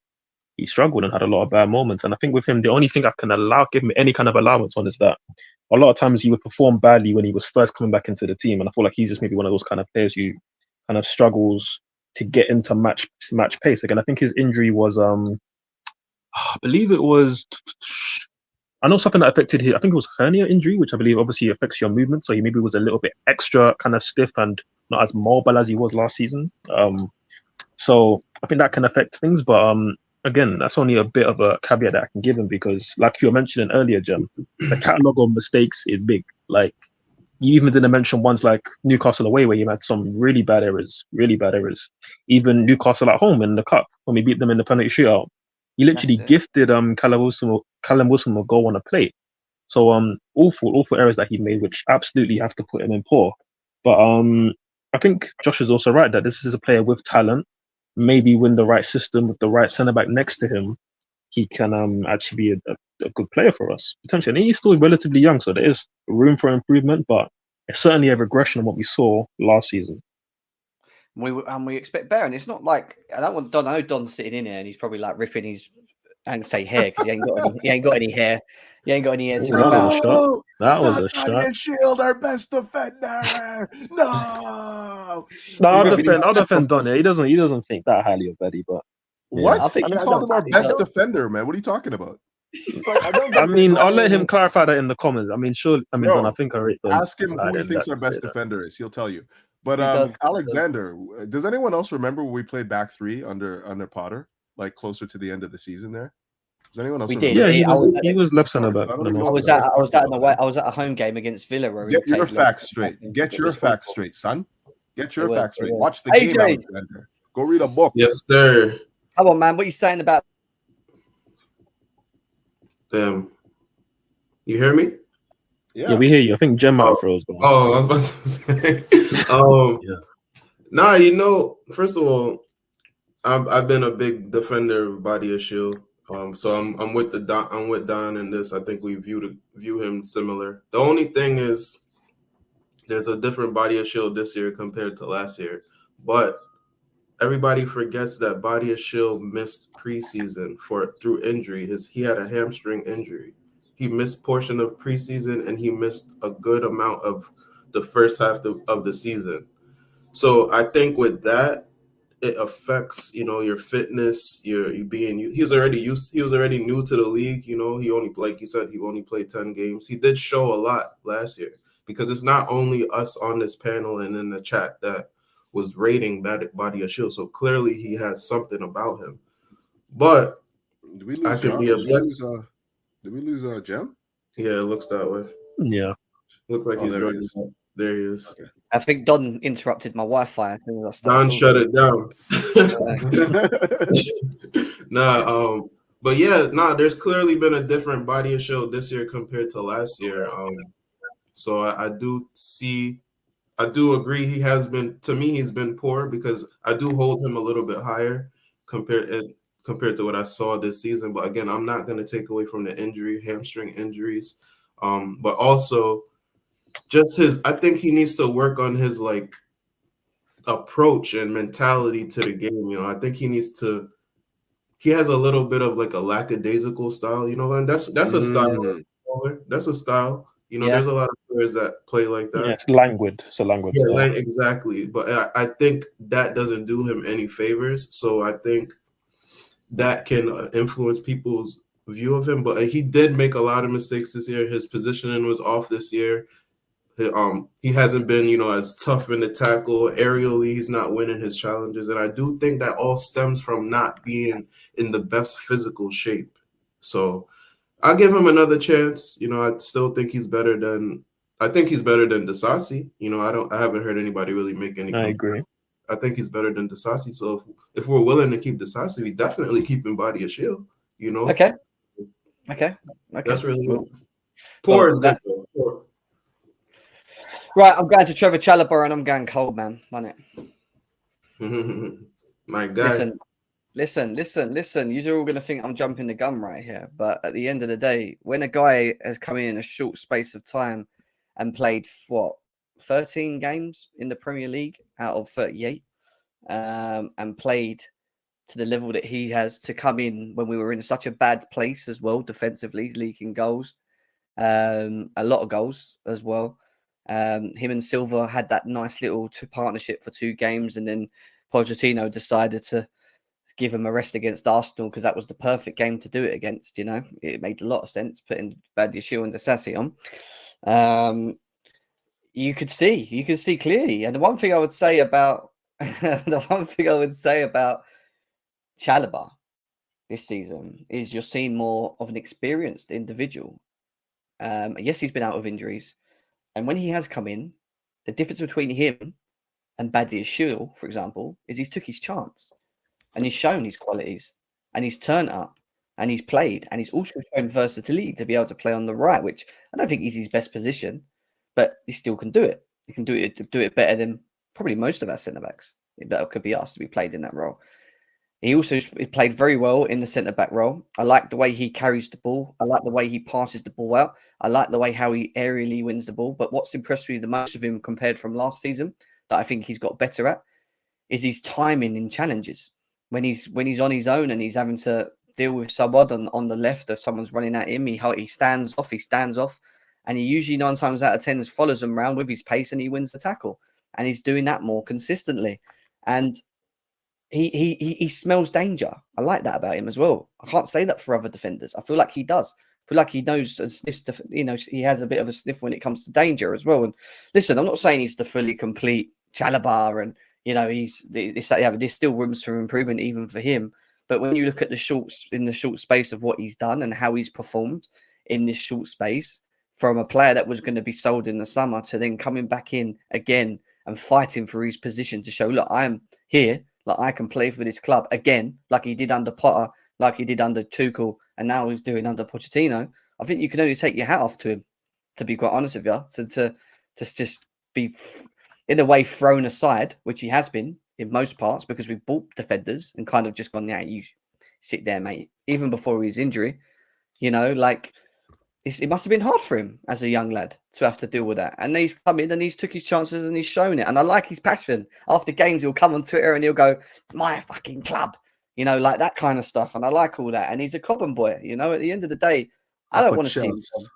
he struggled and had a lot of bad moments. And I think with him, the only thing I can give him any kind of allowance on is that a lot of times he would perform badly when he was first coming back into the team. And I feel like he's just maybe one of those kind of players who kind of struggles to get into match pace. Again, I think his injury was, I believe it was, I know something that affected his, I think it was hernia injury, which I believe obviously affects your movement. So he maybe was a little bit extra kind of stiff and not as mobile as he was last season. So I think that can affect things. But again, that's only a bit of a caveat that I can give him because, like you were mentioning earlier, Jem, the catalogue of mistakes is big. Like, you even didn't mention ones like Newcastle away where you had some really bad errors. Even Newcastle at home in the cup when we beat them in the penalty shootout. He literally gifted Callum Wilson a goal on a plate. So awful errors that he made, which absolutely have to put him in poor. But I think Josh is also right that this is a player with talent. Maybe win the right system with the right centre back next to him, he can actually be a good player for us potentially. And he's still relatively young, so there is room for improvement, but it's certainly a regression of what we saw last season. We expect better, and it's not like I know Don's sitting in here and he's probably like ripping his and say hair because he ain't got any hair. He ain't got any hair to rip out. That was a shot. Shield, our best defender. No. I'll defend Don. He doesn't think that highly of Eddie, but what? I think you called him our best defender, man. What are you talking about? I mean, I'll let him clarify that in the comments. I mean, sure. I mean, No, Don, I think I rate Don. Ask him who he thinks our best defender is. He'll tell you. But Alexander, does anyone else remember when we played back three under Potter, like closer to the end of the season there? Does anyone else remember? Yeah, he was left centre back. I was at a home game against Villa. Where Get your facts straight. Get your facts straight, son. Get your facts straight. Watch the game, Alexander. Go read a book. Yes, sir. Come on, man. What are you saying about? You hear me? Yeah, we hear you. I think Jem out froze. I was about to say. Nah, first of all, I've been a big defender of Body of Shield. So I'm with Don in this. I think we view him similar. The only thing is there's a different Body of Shield this year compared to last year. But everybody forgets that Body of Shield missed preseason through injury. He had a hamstring injury. He missed portion of preseason and he missed a good amount of the first half of the season. So I think with that, it affects, your fitness, he was already new to the league. He only, like you said, he only played 10 games. He did show a lot last year because it's not only us on this panel and in the chat that was rating Body of Shield. So clearly he has something about him. But did we lose Did we lose Jem? Yeah, it looks that way. Yeah. Looks like he's joining. There he is. Okay. I think Don interrupted my Wi-Fi. Don shut it down. But yeah, there's clearly been a different Body of Shield this year compared to last year. So I do agree he's been poor because I do hold him a little bit higher compared to what I saw this season. But again, I'm not going to take away from the hamstring injuries. But also just I think he needs to work on his approach and mentality to the game. I think he needs to he has a little bit of like a lackadaisical style, you know, and that's a style. That's a style. You know, there's a lot of players that play like that. Yeah, it's languid. It's a languid style. Exactly. But I think that doesn't do him any favors. So I think that can influence people's view of him. But he did make a lot of mistakes this year. His positioning was off this year. He hasn't been, you know, as tough in the tackle. Aerially, he's not winning his challenges. And I do think that all stems from not being in the best physical shape. So I'll give him another chance. You know, I still think he's better than Disasi. You know, I haven't heard anybody really make any. I agree. I think he's better than Disasi. So if we're willing to keep Disasi, we definitely keep him body a shield. You know. Okay. That's really poor. Is good, poor. Right, I'm going to Trevoh Chalobah and I'm going cold, man. Run it. My God. Listen. You're all going to think I'm jumping the gun right here. But at the end of the day, when a guy has come in a short space of time and played, 13 games in the Premier League out of 38, and played to the level that he has, to come in when we were in such a bad place as well, defensively, leaking goals, a lot of goals as well. Him and Silva had that nice little partnership for 2 games, and then Pochettino decided to give him a rest against Arsenal because that was the perfect game to do it against. You know, it made a lot of sense putting Badiashile and Disasi on. You could see clearly. And the one thing I would say about Chalobah this season is you're seeing more of an experienced individual. Yes, he's been out of injuries. And when he has come in, the difference between him and Badiashile, for example, is he's took his chance and he's shown his qualities and he's turned up and he's played and he's also shown versatility to be able to play on the right, which I don't think is his best position, but he still can do it. He can do it better than probably most of our centre-backs. That could be asked to be played in that role. He played very well in the centre-back role. I like the way he carries the ball. I like the way he passes the ball out. I like the way how he aerially wins the ball. But what's impressed me the most of him compared from last season that I think he's got better at is his timing in challenges. When he's on his own and he's having to deal with someone on the left, if someone's running at him, he stands off, and he usually 9 times out of 10 follows them around with his pace and he wins the tackle. And he's doing that more consistently. And he smells danger. I like that about him as well. I can't say that for other defenders. I feel like he does. I feel like he knows and sniffs. He has a bit of a sniff when it comes to danger as well. And listen, I'm not saying he's the fully complete Chalobah, and there's still rooms for improvement even for him. But when you look at the short space of what he's done and how he's performed in this short space, from a player that was going to be sold in the summer to then coming back in again and fighting for his position to show, look, I am here. Like, I can play for this club again, like he did under Potter, like he did under Tuchel, and now he's doing under Pochettino. I think you can only take your hat off to him, to be quite honest with you. To just be, in a way, thrown aside, which he has been in most parts, because we've bought defenders and kind of just gone, yeah, you sit there, mate. Even before his injury, it must have been hard for him as a young lad to have to deal with that. And he's come in and he's took his chances and he's shown it. And I like his passion. After games, he'll come on Twitter and he'll go, my fucking club, like that kind of stuff. And I like all that. And he's a Cobham boy, at the end of the day, I don't want to see him gone.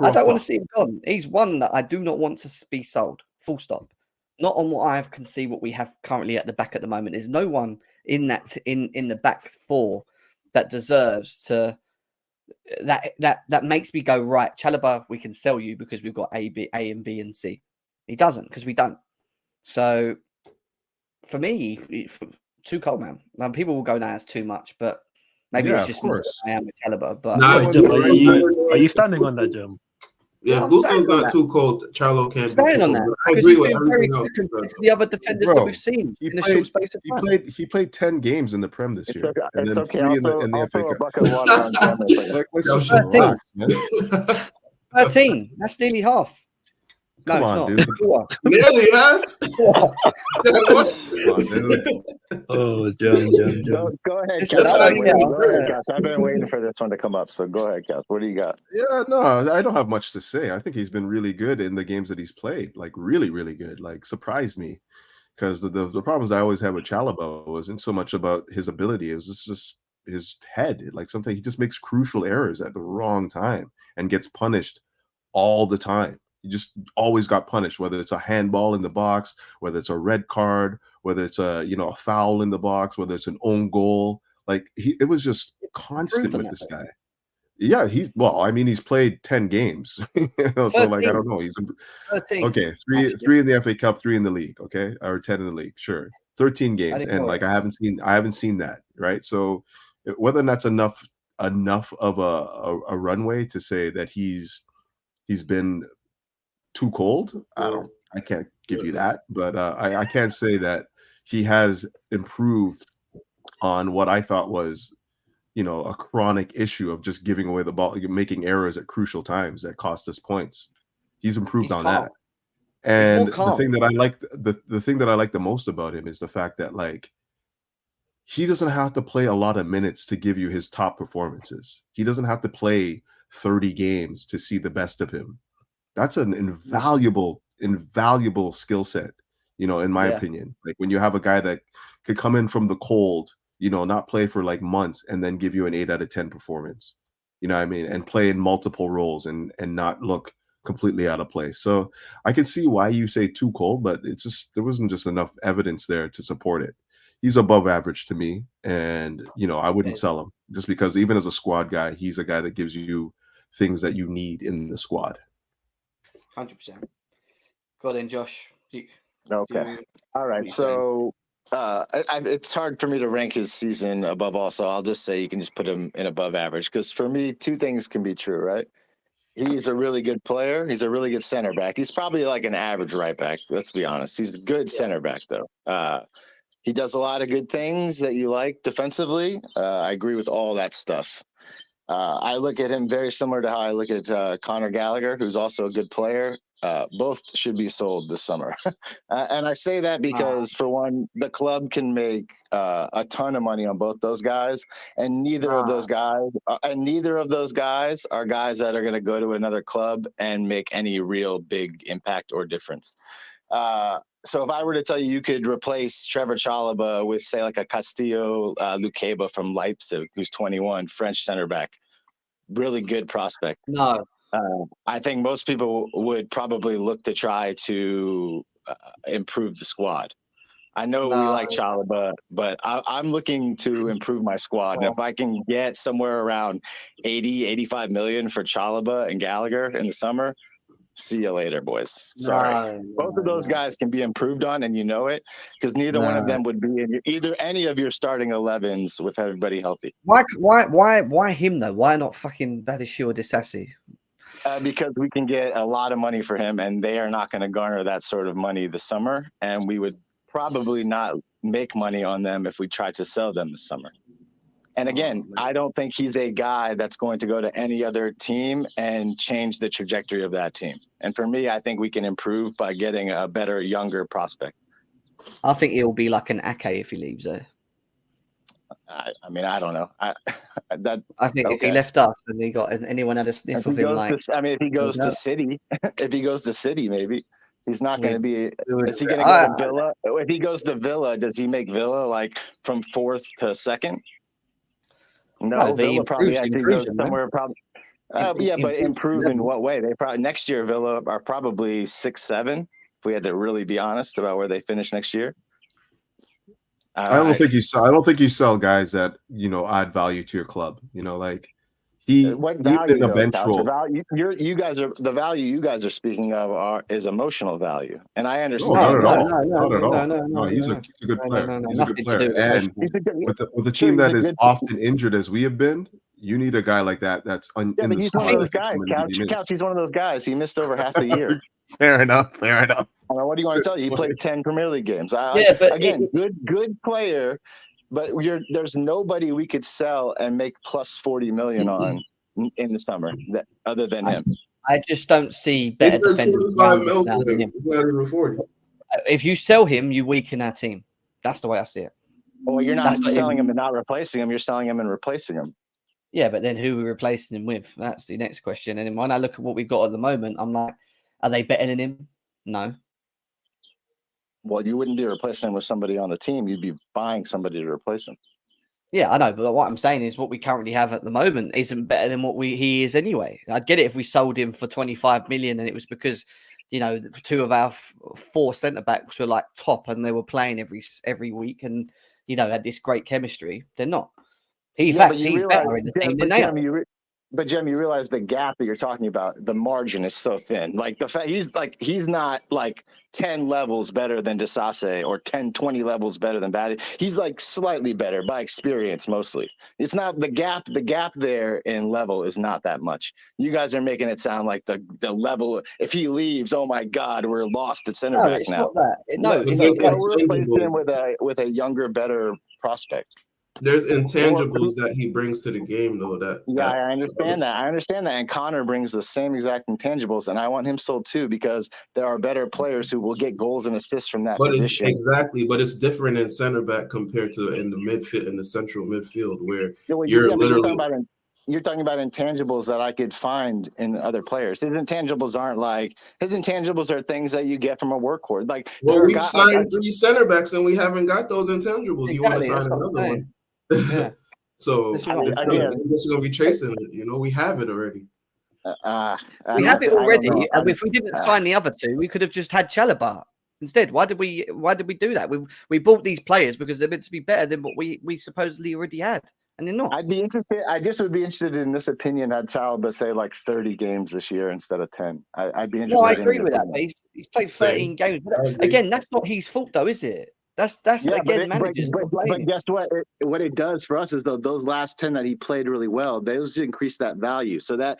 I don't want to see him gone. He's one that I do not want to be sold, full stop. Not on what I can see what we have currently at the back at the moment. There's no one in the back 4 that deserves to, that makes me go, right, Chalobah, we can sell you because we've got A and B and C. He doesn't, because we don't. So for me, too cold, man. Now, people will go, nah, it's too much, but maybe it's just more I am with Chalobah. But are you standing on that, Jim? Yeah, if Gustavo's not too cold, Charlo can't be too on that. cold. I agree with everything else. The other defenders that we've seen in a short space of time. He played 10 games in the Prem this year. It's okay. In the FA Cup. 13. That's nearly half. No, Come it's on, not. dude. Nearly half? Oh, Jim. Go ahead, Listen, Cass. I've been waiting for this one to come up, so go ahead, Cass. What do you got? Yeah, no, I don't have much to say. I think he's been really good in the games that he's played. Like, really, really good. Like, surprised me. Because the problems I always had with Chalobah wasn't so much about his ability. It was just his head. Like sometimes he just makes crucial errors at the wrong time and gets punished all the time. He just always got punished, whether it's a handball in the box, whether it's a red card, whether it's a foul in the box, whether it's an own goal. Like it was just constant with this guy. Yeah, he's played 10 games. So like I don't know. He's 13. Okay, three in the FA Cup, 3 in the league, okay? Or 10 in the league, sure. 13 games. And like I haven't seen that, right? So whether that's enough of a runway to say that he's been too cold, I can't give you that, but I can't say that he has improved on what I thought was a chronic issue of just giving away the ball, making errors at crucial times that cost us points. He's improved on that. And the thing that I like, the thing that I like the most about him is the fact that like he doesn't have to play a lot of minutes to give you his top performances. He doesn't have to play 30 games to see the best of him. That's an invaluable skill set, in my opinion. Like when you have a guy that could come in from the cold, not play for like months and then give you an 8 out of 10 performance, you know what I mean? And play in multiple roles and not look completely out of place. So I can see why you say too cold, but there wasn't just enough evidence there to support it. He's above average to me. And, I wouldn't sell him just because even as a squad guy, he's a guy that gives you things that you need in the squad. 100%. Go on, Josh. Okay. All right. So it's hard for me to rank his season above all, so I'll just say you can just put him in above average because for me, two things can be true, right? He's a really good player. He's a really good center back. He's probably like an average right back. Let's be honest. He's a good center back, though. He does a lot of good things that you like defensively. I agree with all that stuff. I look at him very similar to how I look at Conor Gallagher, who's also a good player. Both should be sold this summer. And I say that because, for one, the club can make a ton of money on both those guys, and neither of those guys are guys that are going to go to another club and make any real big impact or difference. So if I were to tell you could replace Trevoh Chalobah with, say, like a Castillo Luqueba from Leipzig, who's 21, French center back, really good prospect. No. I think most people would probably look to try to improve the squad. I know we like Chalobah, but I'm looking to improve my squad. And if I can get somewhere around 80, 85 million for Chalobah and Gallagher in the summer, see you later, boys. Sorry. Both of those guys can be improved on, and you know it, because neither one of them would be in any of your starting 11s with everybody healthy. Why him though? Why not fucking Axel Disasi? Because we can get a lot of money for him, and they are not going to garner that sort of money this summer, and we would probably not make money on them if we tried to sell them this summer. And again, I don't think he's a guy that's going to go to any other team and change the trajectory of that team. And for me, I think we can improve by getting a better, younger prospect. I think he'll be like an Ake if he leaves there. I mean, I don't know. I think if he left us and he got anyone had a sniff of him, if he goes to City, maybe he's not going to be. Is he going to go to Villa? If he goes to Villa, does he make Villa like from 4th to 2nd? No, Villa probably actually goes somewhere. Probably, but improve in what way? They probably next year Villa are probably 6, 7. If we had to really be honest about where they finish next year. I don't think you sell guys that add value to your club. Like what value in a bench role. The value you guys are speaking of is emotional value, and I understand. No, he's a good player. He's a good player, and with a team that is often injured as we have been, you need a guy like that. That's in the he's one of those guys. Couch, he's one of those guys. He missed over half the year. Fair enough. What do you want to tell you? He played 10 Premier League games. Good player, but there's nobody we could sell and make plus 40 million on in the summer other than him. I just don't see better defenders. If you sell him, you weaken our team. That's the way I see it. Well, you're not selling him and not replacing him. You're selling him and replacing him. Yeah, but then who are we replacing him with? That's the next question. And when I look at what we've got at the moment, I'm like, are they better than him? No. Well, you wouldn't be replacing him with somebody on the team. You'd be buying somebody to replace him. Yeah, I know, but what I'm saying is what we currently have at the moment isn't better than what he is anyway. I'd get it if we sold him for 25 million and it was because, you know, two of our four centre backs were like top and they were playing every week and, you know, had this great chemistry. They're not. In fact, he's better in the team than they are. But Jem, you realize the gap that you're talking about, the margin is so thin. Like the fact he's not like 10 levels better than Disasi or 10, 20 levels better than Batty. He's like slightly better by experience mostly. It's not the gap there in level is not that much. You guys are making it sound like the level, if he leaves, oh my God, we're lost at center back it's now. not that. No, we're replacing him with a younger, better prospect. There's intangibles that he brings to the game, though. I understand that. I understand that. And Connor brings the same exact intangibles, and I want him sold too because there are better players who will get goals and assists from that position. But it's different in center back compared to in the midfield, in the central midfield, where you're talking about intangibles that I could find in other players. His intangibles are things that you get from a workhorse. Like, well, we've signed 3 center backs and we haven't got those intangibles. Exactly, you want to sign another one? Yeah. So it's going to be chasing it. You know, we have it already. We have it already, and if we didn't sign the other 2, we could have just had Chalobah instead. Why did we do that? We bought these players because they're meant to be better than what we supposedly already had, and they're not. I'd be interested. I just would be interested in this opinion. Had Chalobah say like 30 games this year instead of 10. I'd be interested. No, I agree with that. He's played 13 games. Again, that's not his fault, though, is it? That's again managers. But guess what? What it does for us is though those last 10 that he played really well, those increase that value. So that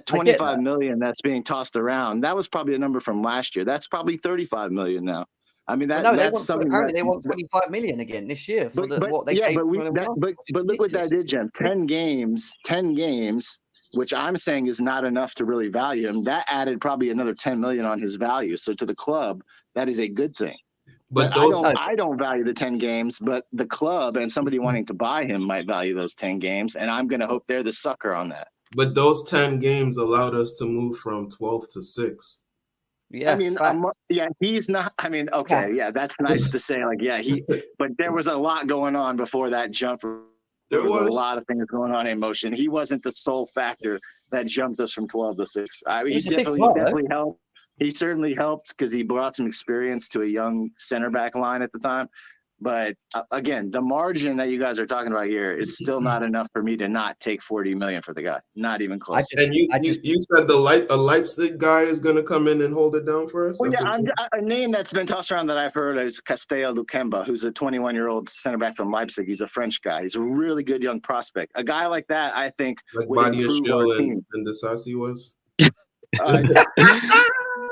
25 million that's being tossed around, that was probably a number from last year. That's probably 35 million now. I mean that's something. Apparently they want 25 million again this year for what they gave. But look what that did, Jem. 10 games. Which I'm saying is not enough to really value him. That added probably another 10 million on his value. So to the club, that is a good thing. But I don't value the 10 games, but the club and somebody wanting to buy him might value those 10 games, and I'm going to hope they're the sucker on that. But those 10 games allowed us to move from 12 to 6. Yeah, I mean, he's not. I mean, okay, yeah, that's nice to say. Like, but there was a lot going on before that jump. There was a lot of things going on in motion. He wasn't the sole factor that jumped us from 12 to 6. I mean, he definitely helped. He certainly helped because he brought some experience to a young center back line at the time. But again, the margin that you guys are talking about here is still not enough for me to not take 40 million for the guy. Not even close. You said a Leipzig guy is going to come in and hold it down for us? Well, a name that's been tossed around that I've heard is Castell Lukemba, who's a 21-year-old center back from Leipzig. He's a French guy. He's a really good young prospect. A guy like that, I think, would improve our team. And Disasi was?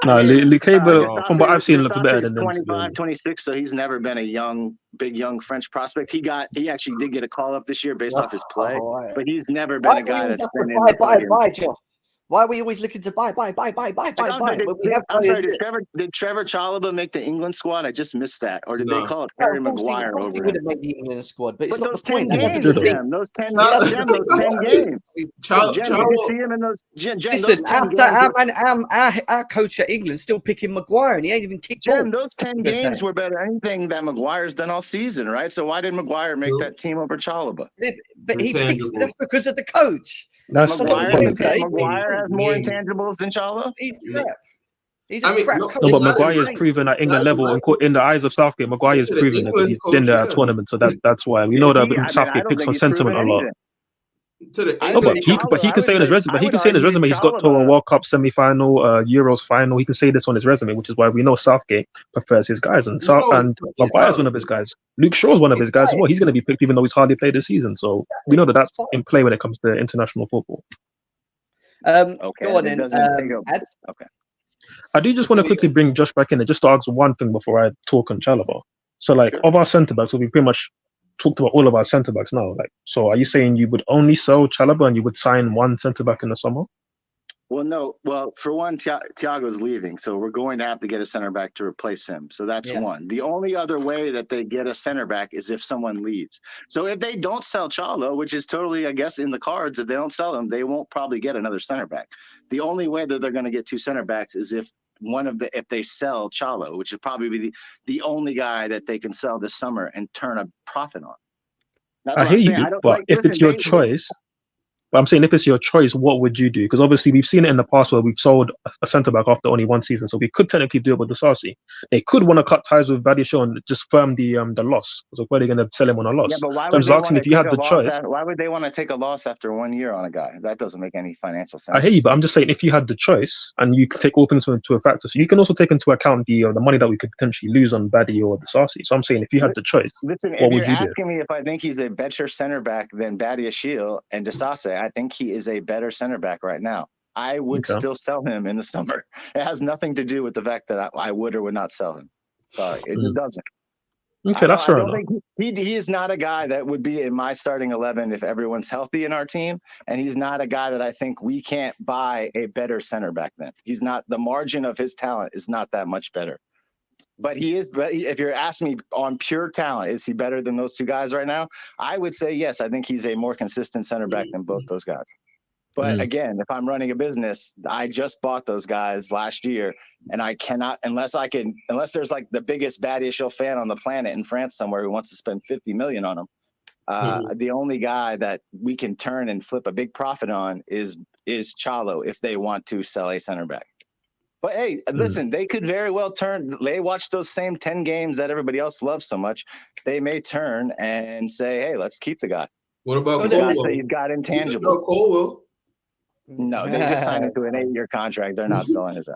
No, Lukeba, from what I've seen, looks better than 25, 26, so he's never been a big young French prospect. He actually did get a call up this year based off his play, but he's never been a guy that's been in. Buy, Josh. Why are we always looking to buy? I'm sorry, did Trevoh Chalobah make the England squad? I just missed that. Or did they call it Harry Maguire over him? He would have made the England squad, but it's not those the point. 10 games, Jem. Those 10 games. Jem, did you see him in those? Jem, listen, our coach at England still picking Maguire, and he ain't even kicked. Jem, those 10 games were better than anything that Maguire's done all season, right? So why did Maguire make that team over Chalobah? But he picks that's because of the coach. Maguire has more intangibles than Chalobah. He's crap. But Maguire's proven at England level, in the eyes of Southgate, Maguire's proven that he's been there at tournament, so that's why we know that Southgate picks on sentiment a lot. But he can say on his resume. He can say in his resume he's got to a World Cup semi-final, Euros final. He can say this on his resume, which is why we know Southgate prefers his guys, and Maguire's one of his guys. Luke Shaw's one of his guys as well. He's going to be picked, even though he's hardly played this season. So we know that that's in play when it comes to international football. Okay. Go on then. Okay. I do just want to quickly bring Josh back in and just to ask one thing before I talk on Chalobah. So, of our centre backs, we pretty much talked about all of our centre backs now. So are you saying you would only sell Chalobah and you would sign one centre back in the summer? Well, no. Well, for one, Thiago's leaving, so we're going to have to get a center back to replace him. So that's one. The only other way that they get a center back is if someone leaves. So if they don't sell Chalobah, which is totally, I guess, in the cards, if they don't sell him, they won't probably get another center back. The only way that they're going to get 2 center backs is if they sell Chalobah, which would probably be the only guy that they can sell this summer and turn a profit on. That's I what hear I'm saying. you, I don't but like. if Listen, it's your choice, but I'm saying if it's your choice, what would you do? Because obviously we've seen it in the past where we've sold a centre back after only one season, so we could technically do it with Disasi. They could want to cut ties with Badiashile and just firm the loss, because they're probably going to sell him on a loss. Yeah, but why So I'm would just they asking want to if you take had a the loss? choice. Why would they want to take a loss after 1 year on a guy? That doesn't make any financial sense. I hear you, but I'm just saying if you had the choice and you could take all things into a factor, so you can also take into account the money that we could potentially lose on Badie or Disasi. So I'm saying if you had the choice, Listen, what if would you're you do? asking me if I think he's a better center back than Badiashile and Disasi, I think he is a better center back right now. I would Okay. still sell him in the summer. It has nothing to do with the fact that I would or would not sell him. Sorry, it just doesn't. Okay, that's fair enough. Think he is not a guy that would be in my starting 11 if everyone's healthy in our team, and he's not a guy that I think we can't buy a better center back than. He's not, the margin of his talent is not that much better. But he is. But if you're asking me on pure talent, is he better than those two guys right now? I would say yes. I think he's a more consistent center back than both those guys. But again, if I'm running a business, I just bought those guys last year, and I cannot, unless there's like the biggest Badiashile fan on the planet in France somewhere who wants to spend 50 million on him. The only guy that we can turn and flip a big profit on is Chalo if they want to sell a center back. But hey, listen, they could very well turn. They watch those same 10 games that everybody else loves so much. They may turn and say, "Hey, let's keep the guy." What about the guy Colwill? that you've got You can intangibles? sell Colwill. No, they just signed him to an 8-year contract. They're not selling it.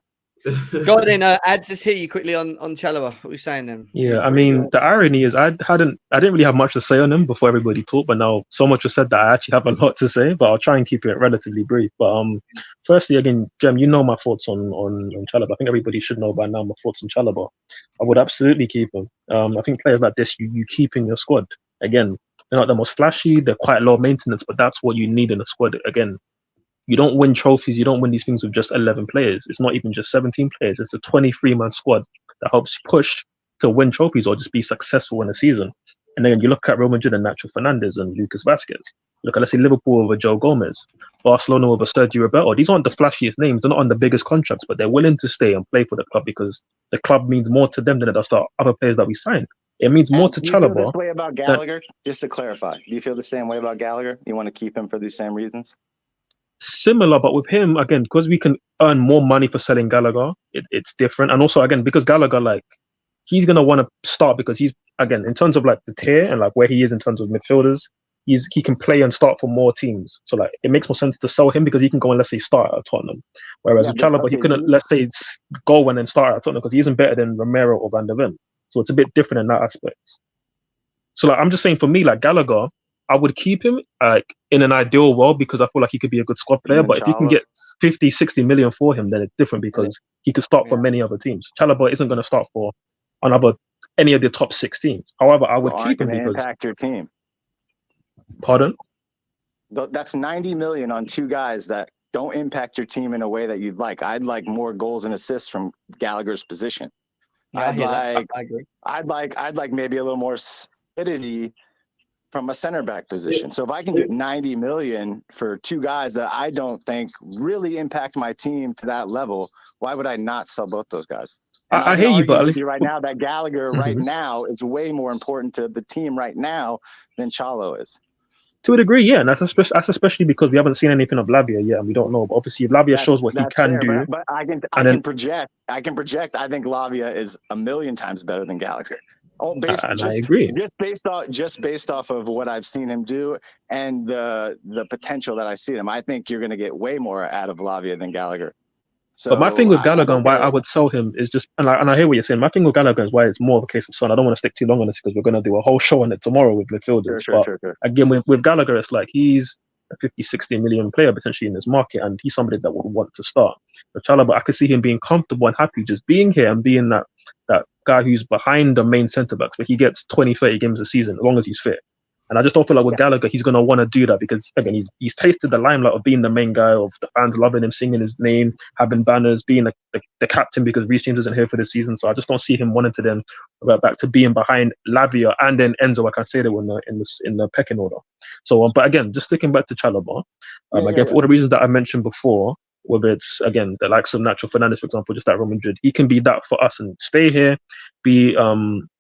Go on in, Ads, just hear you quickly on Chalobah. What are you saying then? Yeah, I mean, the irony is I didn't really have much to say on him before everybody talked, but now so much was said that I actually have a lot to say, but I'll try and keep it relatively brief. But firstly, again, Jem, you know my thoughts on Chalobah. I think everybody should know by now my thoughts on Chalobah. I would absolutely keep him. I think players like this, you keep in your squad. Again, they're not the most flashy, they're quite low maintenance, but that's what you need in a squad. Again, you don't win trophies, you don't win these things with just 11 players. It's not even just 17 players. It's a 23-man squad that helps push to win trophies or just be successful in a season. And then you look at Real Madrid and Nacho Fernandez and Lucas Vazquez. Look at, let's say, Liverpool with a Joe Gomez. Barcelona with a Sergio Roberto. These aren't the flashiest names. They're not on the biggest contracts, but they're willing to stay and play for the club because the club means more to them than it does to other players that we signed. It means more to Do you feel Chalobah. this way about Gallagher? Just to clarify, do you feel the same way about Gallagher? You want to keep him for these same reasons? Similar, but with him again, because we can earn more money for selling Gallagher, it's different. And also again, because Gallagher, like, he's gonna want to start because he's, again, in terms of like the tier and like where he is in terms of midfielders, he can play and start for more teams. So like it makes more sense to sell him because he can go and, let's say, start at Tottenham. Whereas with Chalobah, he couldn't, let's say, go and then start at Tottenham because he isn't better than Romero or Van der Ven. So it's a bit different in that aspect. So like I'm just saying, for me, like Gallagher, I would keep him like in an ideal world because I feel like he could be a good squad player. But if you can get 50, 60 million for him, then it's different because he could start for many other teams. Chalobah isn't going to start for any of the top 6 teams. However, I would keep him because impact your team. Pardon? That's 90 million on 2 guys that don't impact your team in a way that you'd like. I'd like more goals and assists from Gallagher's position. Yeah, I agree. I'd like maybe a little more solidity from a center back position. So if I can get 90 million for 2 guys that I don't think really impact my team to that level, why would I not sell both those guys? And I hear you, but with you right now that Gallagher right now is way more important to the team right now than Chalo is. To a degree, yeah, and that's especially because we haven't seen anything of Lavia yet, and we don't know. But obviously, if Lavia shows what he can do, but I can project. I think Lavia is a million times better than Gallagher. I agree. Just based off of what I've seen him do and the potential that I see him, I think you're going to get way more out of Lavia than Gallagher. So but my thing with Gallagher and why I would sell him is just, and I hear what you're saying. My thing with Gallagher is why it's more of a case of son. I don't want to stick too long on this because we're going to do a whole show on it tomorrow with midfielders. Sure. Again, with Gallagher, it's like he's a 50, 60 million player potentially in this market, and he's somebody that would want to start. But Chalobah, I could see him being comfortable and happy just being here and being that guy who's behind the main centre backs, but he gets 20, 30 games a season as long as he's fit. And I just don't feel like with Gallagher, he's going to want to do that because, again, he's tasted the limelight of being the main guy, of the fans loving him, singing his name, having banners, being the captain because Reece James isn't here for the season. So I just don't see him wanting to then revert back to being behind Lavia and then Enzo, I can say they were in the pecking order. So, but again, just sticking back to Chalobah, for all the reasons that I mentioned before, whether it's, again, the likes of Nacho Fernandez, for example, just at Real Madrid, he can be that for us and stay here, be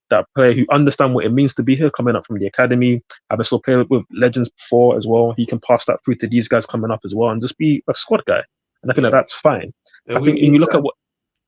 that player who understand what it means to be here, coming up from the academy. I've also played with legends before as well. He can pass that through to these guys coming up as well, and just be a squad guy. And I think that's fine. And I think when you look at what.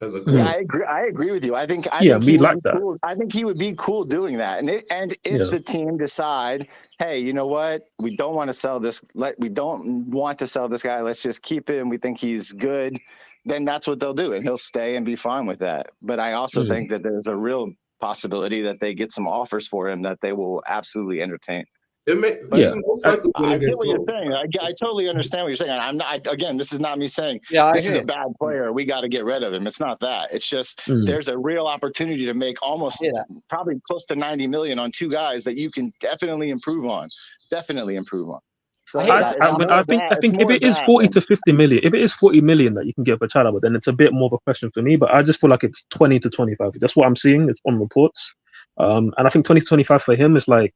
As a Yeah, I agree with you. I think we he would like be that. cool. I think he would be cool doing that. And if the team decide, hey, you know what, we don't want to sell this. We don't want to sell this guy. Let's just keep him. We think he's good. Then that's what they'll do, and he'll stay and be fine with that. But I also think that there's a real possibility that they get some offers for him that they will absolutely entertain. He's most likely going to get what you're sold. saying. I totally understand what you're saying. I'm not. Again, this is not me saying this is a bad player. We got to get rid of him. It's not that. It's just there's a real opportunity to make almost probably close to 90 million on two guys that you can definitely improve on. So I think if it is 40 to 50 million, if it is 40 million that you can get for Chalobah, then it's a bit more of a question for me. But I just feel like it's 20 to 25. That's what I'm seeing. It's on reports, and I think 20 to 25 for him is like,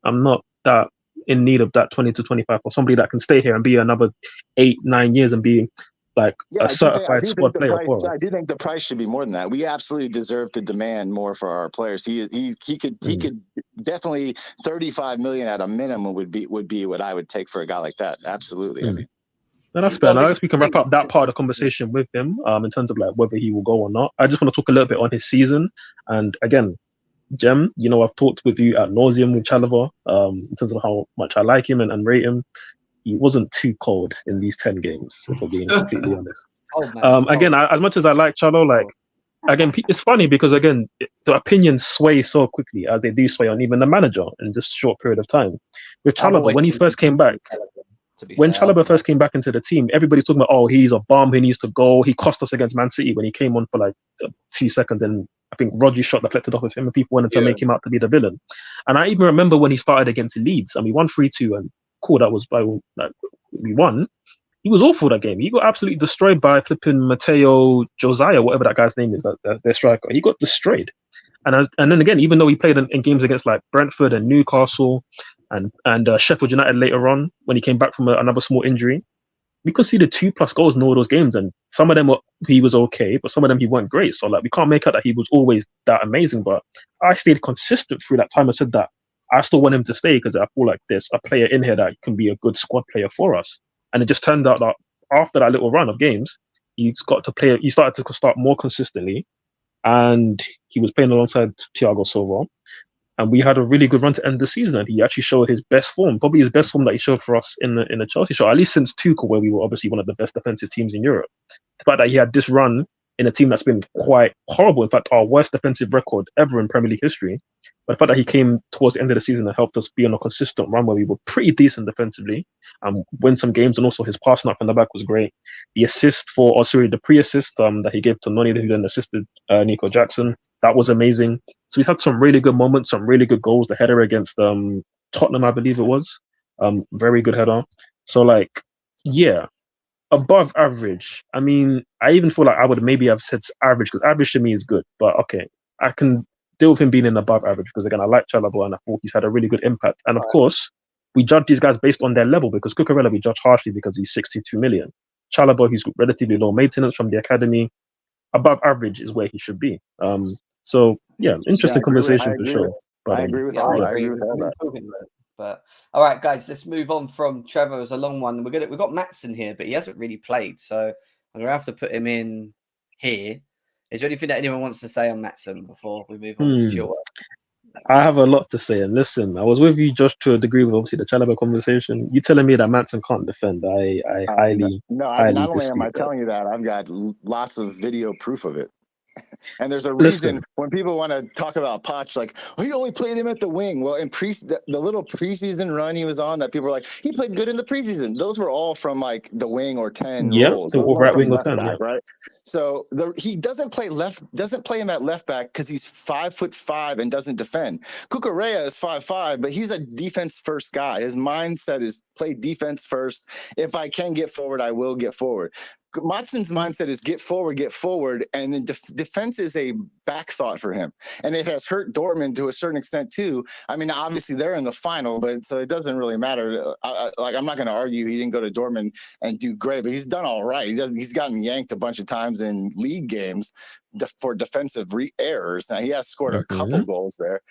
I'm not that in need of that 20 to 25 for somebody that can stay here and be another 8-9 years and be like a certified squad player for us. I do think the price should be more than that. We absolutely deserve to demand more for our players. He could definitely 35 million at a minimum would be what I would take for a guy like that. Absolutely. I mean, no, that's fair. I guess we can wrap up that part of the conversation with him in terms of like whether he will go or not. I just want to talk a little bit on his season. And again, Jem, I've talked with you at nauseum with Chalobah in terms of how much I like him and rate him. He wasn't too cold in these 10 games, if I'm being completely honest. Again, as much as I like Chalo, like, again, it's funny because, again, the opinions sway so quickly as they do sway on even the manager in just a short period of time. With Chalobah, when he first came back, Chalobah first came back into the team, everybody's talking about, he's a bomb, he needs to go. He cost us against Man City when he came on for like a few seconds, and I think Rodri's shot deflected off of him and people wanted to make him out to be the villain. And I even remember when he started against Leeds and we won 3-2 and cool, that was by we won. He was awful that game. He got absolutely destroyed by flipping Mateo Josiah, whatever that guy's name is, their striker. He got destroyed. And then again, even though he played in games against like Brentford and Newcastle and Sheffield United later on, when he came back from another small injury, we conceded 2+ goals in all those games, and some of them he was okay, but some of them he weren't great. So like we can't make out that he was always that amazing. But I stayed consistent through that time. I said that I still want him to stay because I feel like there's a player in here that can be a good squad player for us. And it just turned out that after that little run of games, he started to start more consistently, and he was playing alongside Thiago Silva. And we had a really good run to end the season, and he actually showed his best form, probably his best form that he showed for us in the Chelsea show, at least since Tuchel, where we were obviously one of the best defensive teams in Europe. The fact that he had this run in a team that's been quite horrible, in fact, our worst defensive record ever in Premier League history, but the fact that he came towards the end of the season and helped us be on a consistent run where we were pretty decent defensively and win some games, and also his passing up from the back was great. The the pre-assist that he gave to Noni, who then assisted Nico Jackson, that was amazing. So we've had some really good moments, some really good goals. The header against Tottenham, I believe it was, very good header. So like, yeah, above average. I mean, I even feel like I would maybe have said average, because average to me is good. But okay, I can deal with him being in above average because, again, I like Chalobah and I thought he's had a really good impact. And of course, we judge these guys based on their level, because Cucurella we judge harshly because he's 62 million. Chalobah, he's relatively low maintenance from the academy. Above average is where he should be. So yeah, interesting conversation for sure. But, I agree with all. I agree with all that. But all right, guys, let's move on from Trevoh. It was a long one. We've got Maatsen here, but he hasn't really played, so I'm gonna have to put him in here. Is there anything that anyone wants to say on Maatsen before we move on to Chilwell? I have a lot to say, and listen, I was with you just to a degree with obviously the Chalobah conversation. You telling me that Maatsen can't defend? I highly not only am I telling you that, I've got lots of video proof of it. And there's a reason when people want to talk about Poch, like, he only played him at the wing. Well, in the little preseason run he was on, that people were like, he played good in the preseason. Those were all from like the wing or 10 roles. Or right wing or 10, right? So he doesn't play him at left back because he's 5'5" and doesn't defend. Cucurella is 5'5", but he's a defense first guy. His mindset is play defense first. If I can get forward, I will get forward. Maatsen's mindset is get forward, and then defense is a back thought for him. And it has hurt Dortmund to a certain extent too. I mean, obviously they're in the final, but so it doesn't really matter. I'm not going to argue he didn't go to Dortmund and do great, but he's done all right. He's gotten yanked a bunch of times in league games for defensive errors. Now he has scored a couple goals there,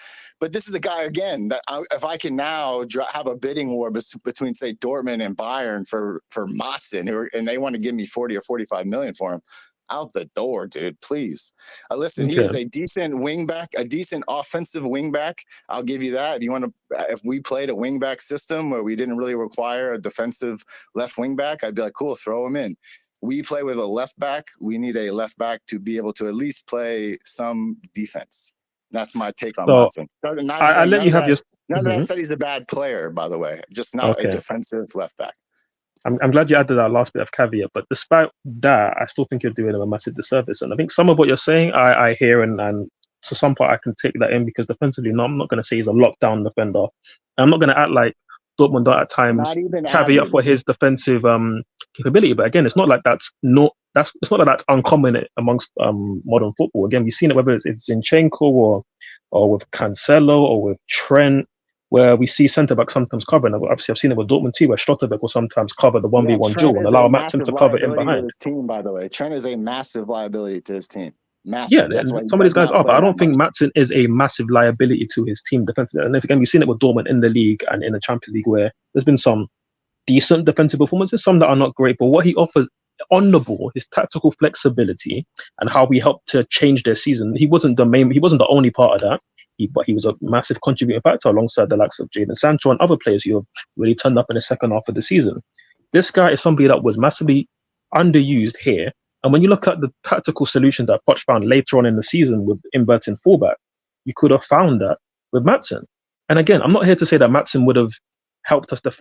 but this is a guy again that if I can now have a bidding war between say Dortmund and Bayern for Maatsen, and they want to give me 40 or 45 million for him, out the door, dude. Please, listen. He is a decent wing back, a decent offensive wing back. I'll give you that. If we played a wing back system where we didn't really require a defensive left wing back, I'd be like, cool, throw him in. We play with a left back. We need a left back to be able to at least play some defense. That's my take on Maatsen. I let you have your. None of that said he's a bad player, by the way. Just not a defensive left back. I'm glad you added that last bit of caveat, but despite that, I still think you're doing him a massive disservice. And I think some of what you're saying, I hear, and to some part I can take that in, because defensively, no, I'm not going to say he's a lockdown defender. I'm not going to act like Dortmund are at times caveat for his defensive capability. But again, it's not like that's uncommon amongst modern football. Again, we've seen it whether it's Zinchenko or with Cancelo or with Trent, where we see centre-back sometimes covering. Obviously, I've seen it with Dortmund too, where Schlotterbeck will sometimes cover the 1v1 duel and allow Maatsen to cover in behind. His team, by the way, Trent is a massive liability to his team. Massive. Yeah, some of these guys are, but I don't think Maatsen is a massive liability to his team defensively. And again, we've seen it with Dortmund in the league and in the Champions League, where there's been some decent defensive performances, some that are not great, but what he offers on the ball, his tactical flexibility and how he helped to change their season, he wasn't the only part of that. But he was a massive contributing factor alongside the likes of Jadon Sancho and other players who have really turned up in the second half of the season. This guy is somebody that was massively underused here. And when you look at the tactical solutions that Poch found later on in the season with inverting fullback, you could have found that with Maatsen. And again, I'm not here to say that Maatsen would have helped us to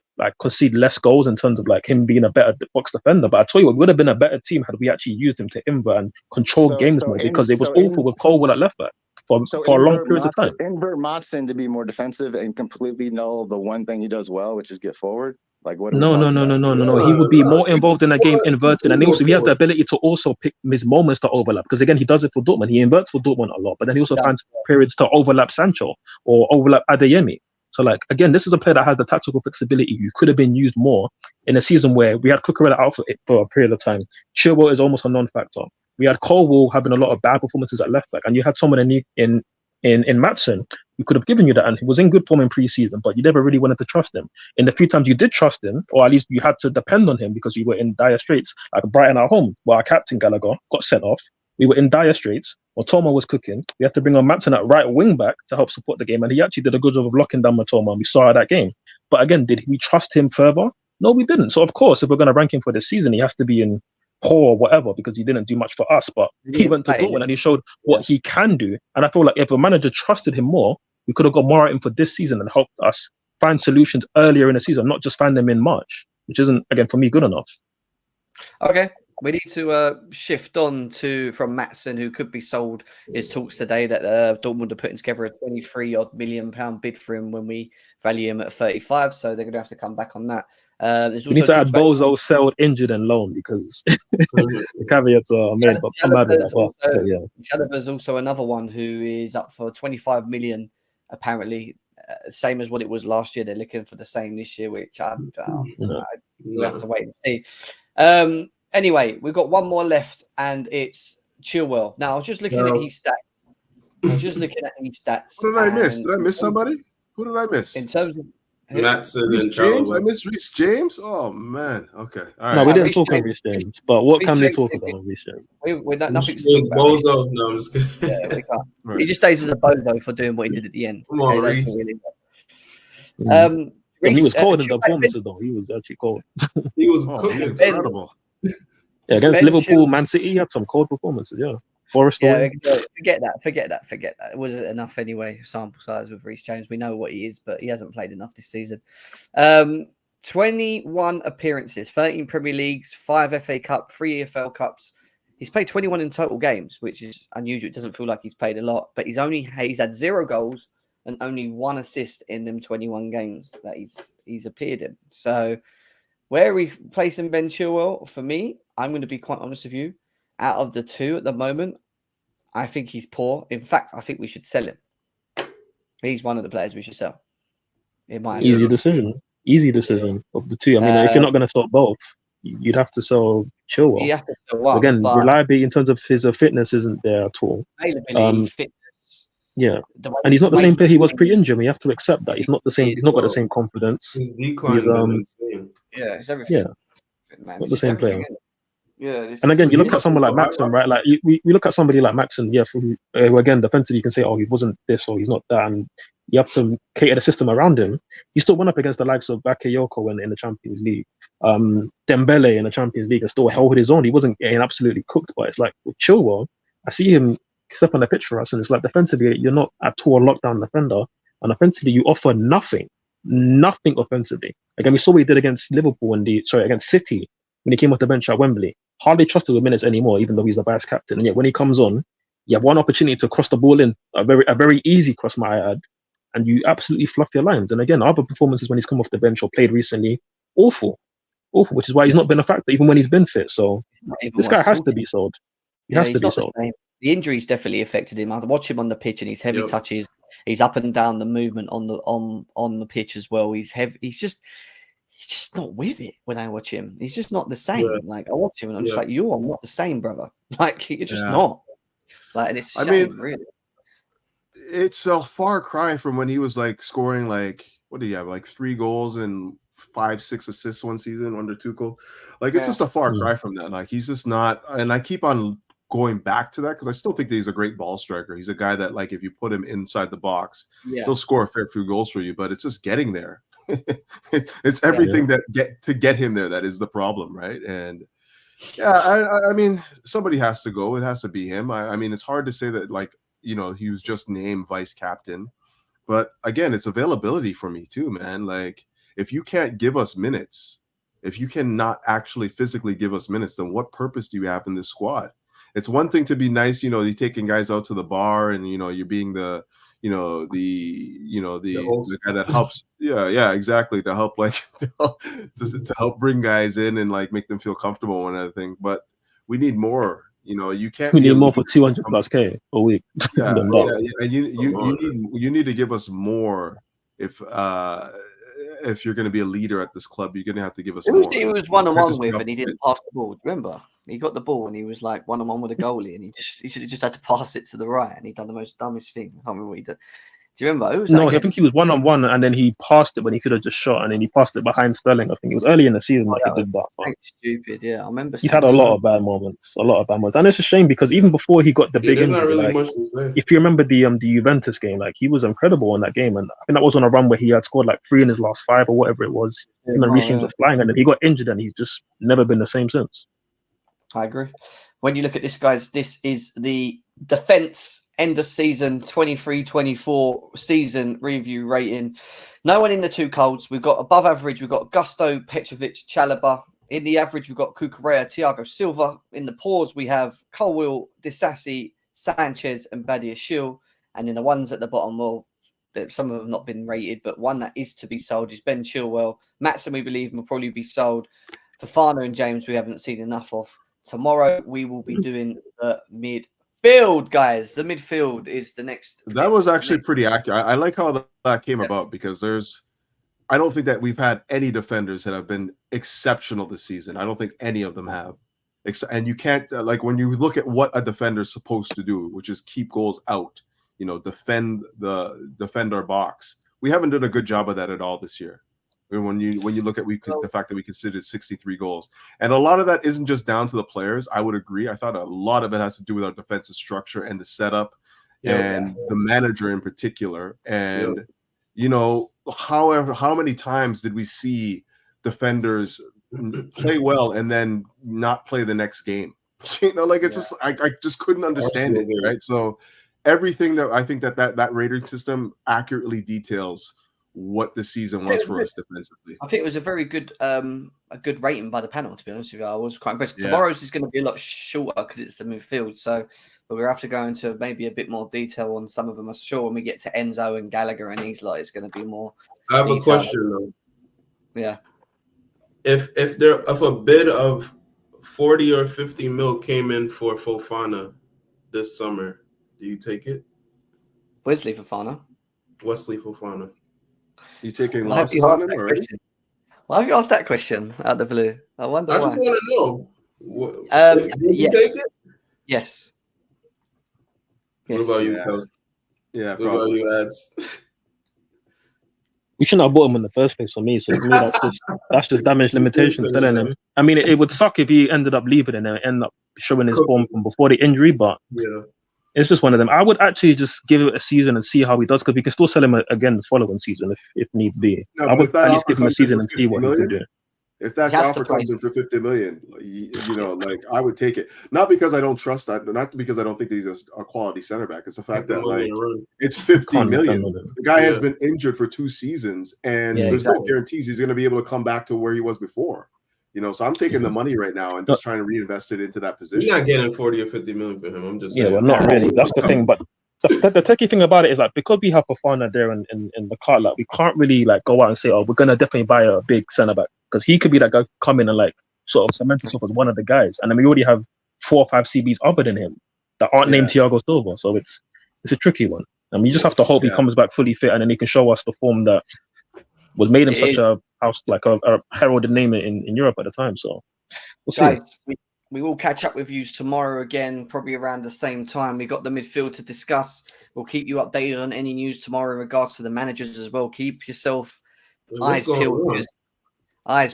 concede less goals in terms of him being a better box defender. But I tell you what, we would have been a better team had we actually used him to invert and control games more, because it was awful with Colwill at left back. For a long period of time. Invert Maatsen to be more defensive and completely null the one thing he does well, which is get forward. No. He would be more involved in a game inverting, and he has the ability to also pick his moments to overlap. Because again, he does it for Dortmund. He inverts for Dortmund a lot, but then he also finds periods to overlap Sancho or overlap Adeyemi. So again, this is a player that has the tactical flexibility. You could have been used more in a season where we had Cucurella out for a period of time. Chilwell is almost a non-factor. We had Colwill having a lot of bad performances at left back, and you had someone in Maatsen who could have given you that, and he was in good form in pre-season, but you never really wanted to trust him. In the few times you did trust him, or at least you had to depend on him because you were in dire straits, like Brighton at home, where our captain Gallagher got sent off. We were in dire straits. Matoma was cooking. We had to bring on Maatsen at right wing back to help support the game, and he actually did a good job of locking down Matoma, and we saw that game. But again, did we trust him further? No, we didn't. So of course, if we're going to rank him for this season, he has to be in poor or whatever, because he didn't do much for us, but he went to Dortmund and he showed what he can do. And I feel like if a manager trusted him more, we could have got more at him for this season and helped us find solutions earlier in the season, not just find them in March, which isn't, again, for me, good enough. Okay, we need to shift on from Maatsen, who could be sold. His talks today that Dortmund are putting together a 23-odd million pound bid for him when we value him at 35, so they're going to have to come back on that. We need to add Bozo, sold, injured, and loan, because the caveats are made. But I'm mad with that. Chalobah's also another one who is up for 25 million, apparently, same as what it was last year. They're looking for the same this year, which we'll have to wait and see. Anyway, we've got one more left, and it's Chilwell. Now, I was just looking at his stats. What did I miss? Did I miss somebody? Who did I miss? In terms of Maatsen and James? Chalobah. I missed Reece James? Oh, man. Okay. All right. No, we didn't talk about Reece James. But what can we talk about Reece James? We're nothing to talk about. Bozo. No, I'm just kidding. Yeah, we can't. Right. He just stays as a bozo for doing what he did at the end. Come on, Okay, Reece. He was cold in the performances, though. He was actually cold. He was Oh, cooking. incredible. Yeah, against Ben Liverpool, Man City, he had some cold performances. Yeah, Forest. Yeah, forget that. It wasn't enough anyway. Sample size with Reece James. We know what he is, but he hasn't played enough this season. 21 appearances, 13 Premier Leagues, 5 FA Cup, 3 EFL Cups. He's played 21 in total games, which is unusual. It doesn't feel like he's played a lot, but he's had 0 goals and only 1 assist in them 21 games that he's appeared in. So where are we placing Ben Chilwell? For me, I'm going to be quite honest with you. Out of the two at the moment, I think he's poor. In fact, I think we should sell him. He's one of the players we should sell. In my Easy opinion. decision of the two. I mean, if you're not going to sell both, you'd have to sell Chilwell. You have to sell one. Again, but reliability in terms of his fitness isn't there at all. availability, fitness. Yeah, and he's not the same player he was pre-injury. You have to accept that he's not the same. He's not got the same confidence. His decline has been insane. Yeah, it's everything. Yeah, man. not the same player. Yeah, and again, you look at someone like Maatsen, right? Like we look at somebody like Maatsen, yeah, who again, defensively you can say, oh, he wasn't this or he's not that, and you have to cater the system around him. He still went up against the likes of Bakayoko in the Champions League, Dembele in the Champions League, and still held his own. He wasn't getting absolutely cooked, but it's like with Chilwell, I see him step on the pitch for us, and it's like defensively, you're not at all a lockdown defender, and offensively, you offer nothing offensively. Again, we saw what he did against Liverpool against City when he came off the bench at Wembley. Hardly trusted with minutes anymore, even though he's the vice captain. And yet when he comes on, you have one opportunity to cross the ball in, a very easy cross, might I add, and you absolutely fluff your lines. And again, other performances when he's come off the bench or played recently, awful, which is why he's not been a factor even when he's been fit. So this guy has to be sold. He has to be sold. The injuries definitely affected him. I watch him on the pitch and his heavy touches. He's up and down the movement on the pitch as well. He's heavy. He's just not with it when I watch him. He's just not the same. Yeah. Like I watch him and I'm just like, you are not the same, brother. Like you're just not. Like, and it's really. It's a far cry from when he was like scoring like, what do you have, like 3 goals and 5-6 assists one season under Tuchel. Like it's just a far cry from that. Like he's just not. And I keep on going back to that because I still think that he's a great ball striker. He's a guy that, like, if you put him inside the box, he'll score a fair few goals for you. But it's just getting there. It's everything that get him there that is the problem, right? And I mean, somebody has to go. It has to be him. I mean, it's hard to say that, like, you know, he was just named vice captain, but again, it's availability for me too, man. Like, if you can't give us minutes, if you cannot actually physically give us minutes, then what purpose do you have in this squad? It's one thing to be nice, you know, you're taking guys out to the bar and, you know, you're being the guy that helps. Yeah, exactly. To help, like, to help bring guys in and like make them feel comfortable and everything. But we need more. You know, you can't. We need more for 200+ K a week. Yeah, and you need to give us more if you're going to be a leader at this club. You're going to have to give us more. He was one-on-one with, and he didn't pass the ball. Remember, he got the ball and he was like one-on-one with a goalie, and he should have just had to pass it to the right, and he done the most dumbest thing. I can't remember what he did. Do you remember? No, I think he was one-on-one, and then he passed it when he could have just shot, and then he passed it behind Sterling. I think it was early in the season that he did that. Stupid, yeah. I remember. He's had a lot of bad moments, and it's a shame because even before he got the big injury, really much to say. If you remember the Juventus game, like he was incredible in that game, and I think that was on a run where he had scored like 3 in his last 5 or whatever it was. And the Reece were flying, and then he got injured, and he's just never been the same since. I agree. When you look at this, guys, this is the defense end of season 23-24 season review rating. No one in the 2 colds. We've got above average. We've got Gusto, Petrovic, Chalobah. In the average, we've got Cucurella, Thiago Silva. In the pause, we have Colwill, Disasi, Sanchez, and Badiashile. And in the ones at the bottom, well, some of them have not been rated, but one that is to be sold is Ben Chilwell. Maatsen, we believe, will probably be sold. Fofana and James, we haven't seen enough of. Tomorrow, we will be doing the midfield, guys. The midfield is the next. That was actually pretty accurate. I like how that came about because I don't think that we've had any defenders that have been exceptional this season. I don't think any of them have. And you can't, like, when you look at what a defender is supposed to do, which is keep goals out, you know, defend our box. We haven't done a good job of that at all this year. When you look at the fact that we considered 63 goals, and a lot of that isn't just down to the players. I would agree. I thought a lot of it has to do with our defensive structure and the setup, and the manager in particular. And you know, how many times did we see defenders play well and then not play the next game? You know, like it's just I just couldn't understand it. Right. So everything that I think that rating system accurately details what the season was for us defensively. I think it was a very good rating by the panel, to be honest with you. I was quite impressed. Tomorrow's is going to be a lot shorter because it's the midfield, so we'll have to go into maybe a bit more detail on some of them. I'm sure when we get to Enzo and Gallagher and these lot, it's going to be more. I have a question though. Yeah. If a bid of 40 or 50 mil came in for Fofana, this summer, do you take it? Wesley Fofana. Wesley Fofana. You taking Why have losses you on asked him that already? question? Why have you asked that question out of the blue? I wonder I why. just want to know. Would you Yes. take it? Yes. What about you, Yeah. Kel? Yeah, What about probably. you, Ads? We shouldn't have bought him in the first place for me. So to me, that's just damage limitation Listen, selling him. I mean, it would suck if he ended up leaving and then end up showing his form from before the injury, but Yeah. it's just one of them. I would actually just give it a season and see how he does, because we can still sell him again the following season if need be. No, I but would if that at least offer give him a comes in season for and see 50 what he can million, do. if that He has to offer play. comes in for 50 million, you know, like I would take it. Not because I don't trust that, not because I don't think that he's a quality center back. It's the fact The that money like to run. it's 50 Can't million. understand that. The guy has Yeah. been injured for 2 seasons, and Yeah, there's no exactly. guarantees he's going to be able to come back to where he was before. You know, so I'm taking the money right now and just trying to reinvest it into that position. You're not getting 40 or 50 million for him. I'm just Yeah, saying. well, not really. That's the thing. But the tricky thing about it is like, because we have Fofana there in the cart, like we can't really like go out and say, oh, we're gonna definitely buy a big centre back, because he could be that guy come in and like sort of cement himself as one of the guys, and then we already have 4 or 5 CBs other than him that aren't named Thiago Silva. So it's a tricky one, and we just have to hope he comes back fully fit and then he can show us the form that was made him such a house, like a heralded name in Europe at the time. So we'll see. Guys, we will catch up with you tomorrow again, probably around the same time. We got the midfield to discuss. We'll keep you updated on any news tomorrow in regards to the managers as well. Keep yourself eyes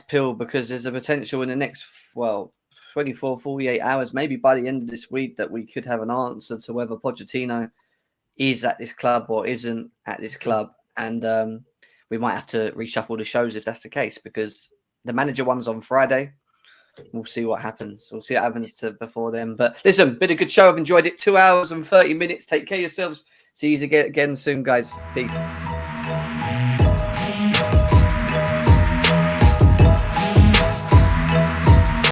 peeled, because there's a potential in the next 24, 48 hours, maybe by the end of this week, that we could have an answer to whether Pochettino is at this club or isn't at this club. And we might have to reshuffle the shows if that's the case, because the manager one's on Friday. We'll see what happens. We'll see what happens before then. But listen, been a good show. I've enjoyed it. 2 hours and 30 minutes. Take care of yourselves. See you again soon, guys. Peace.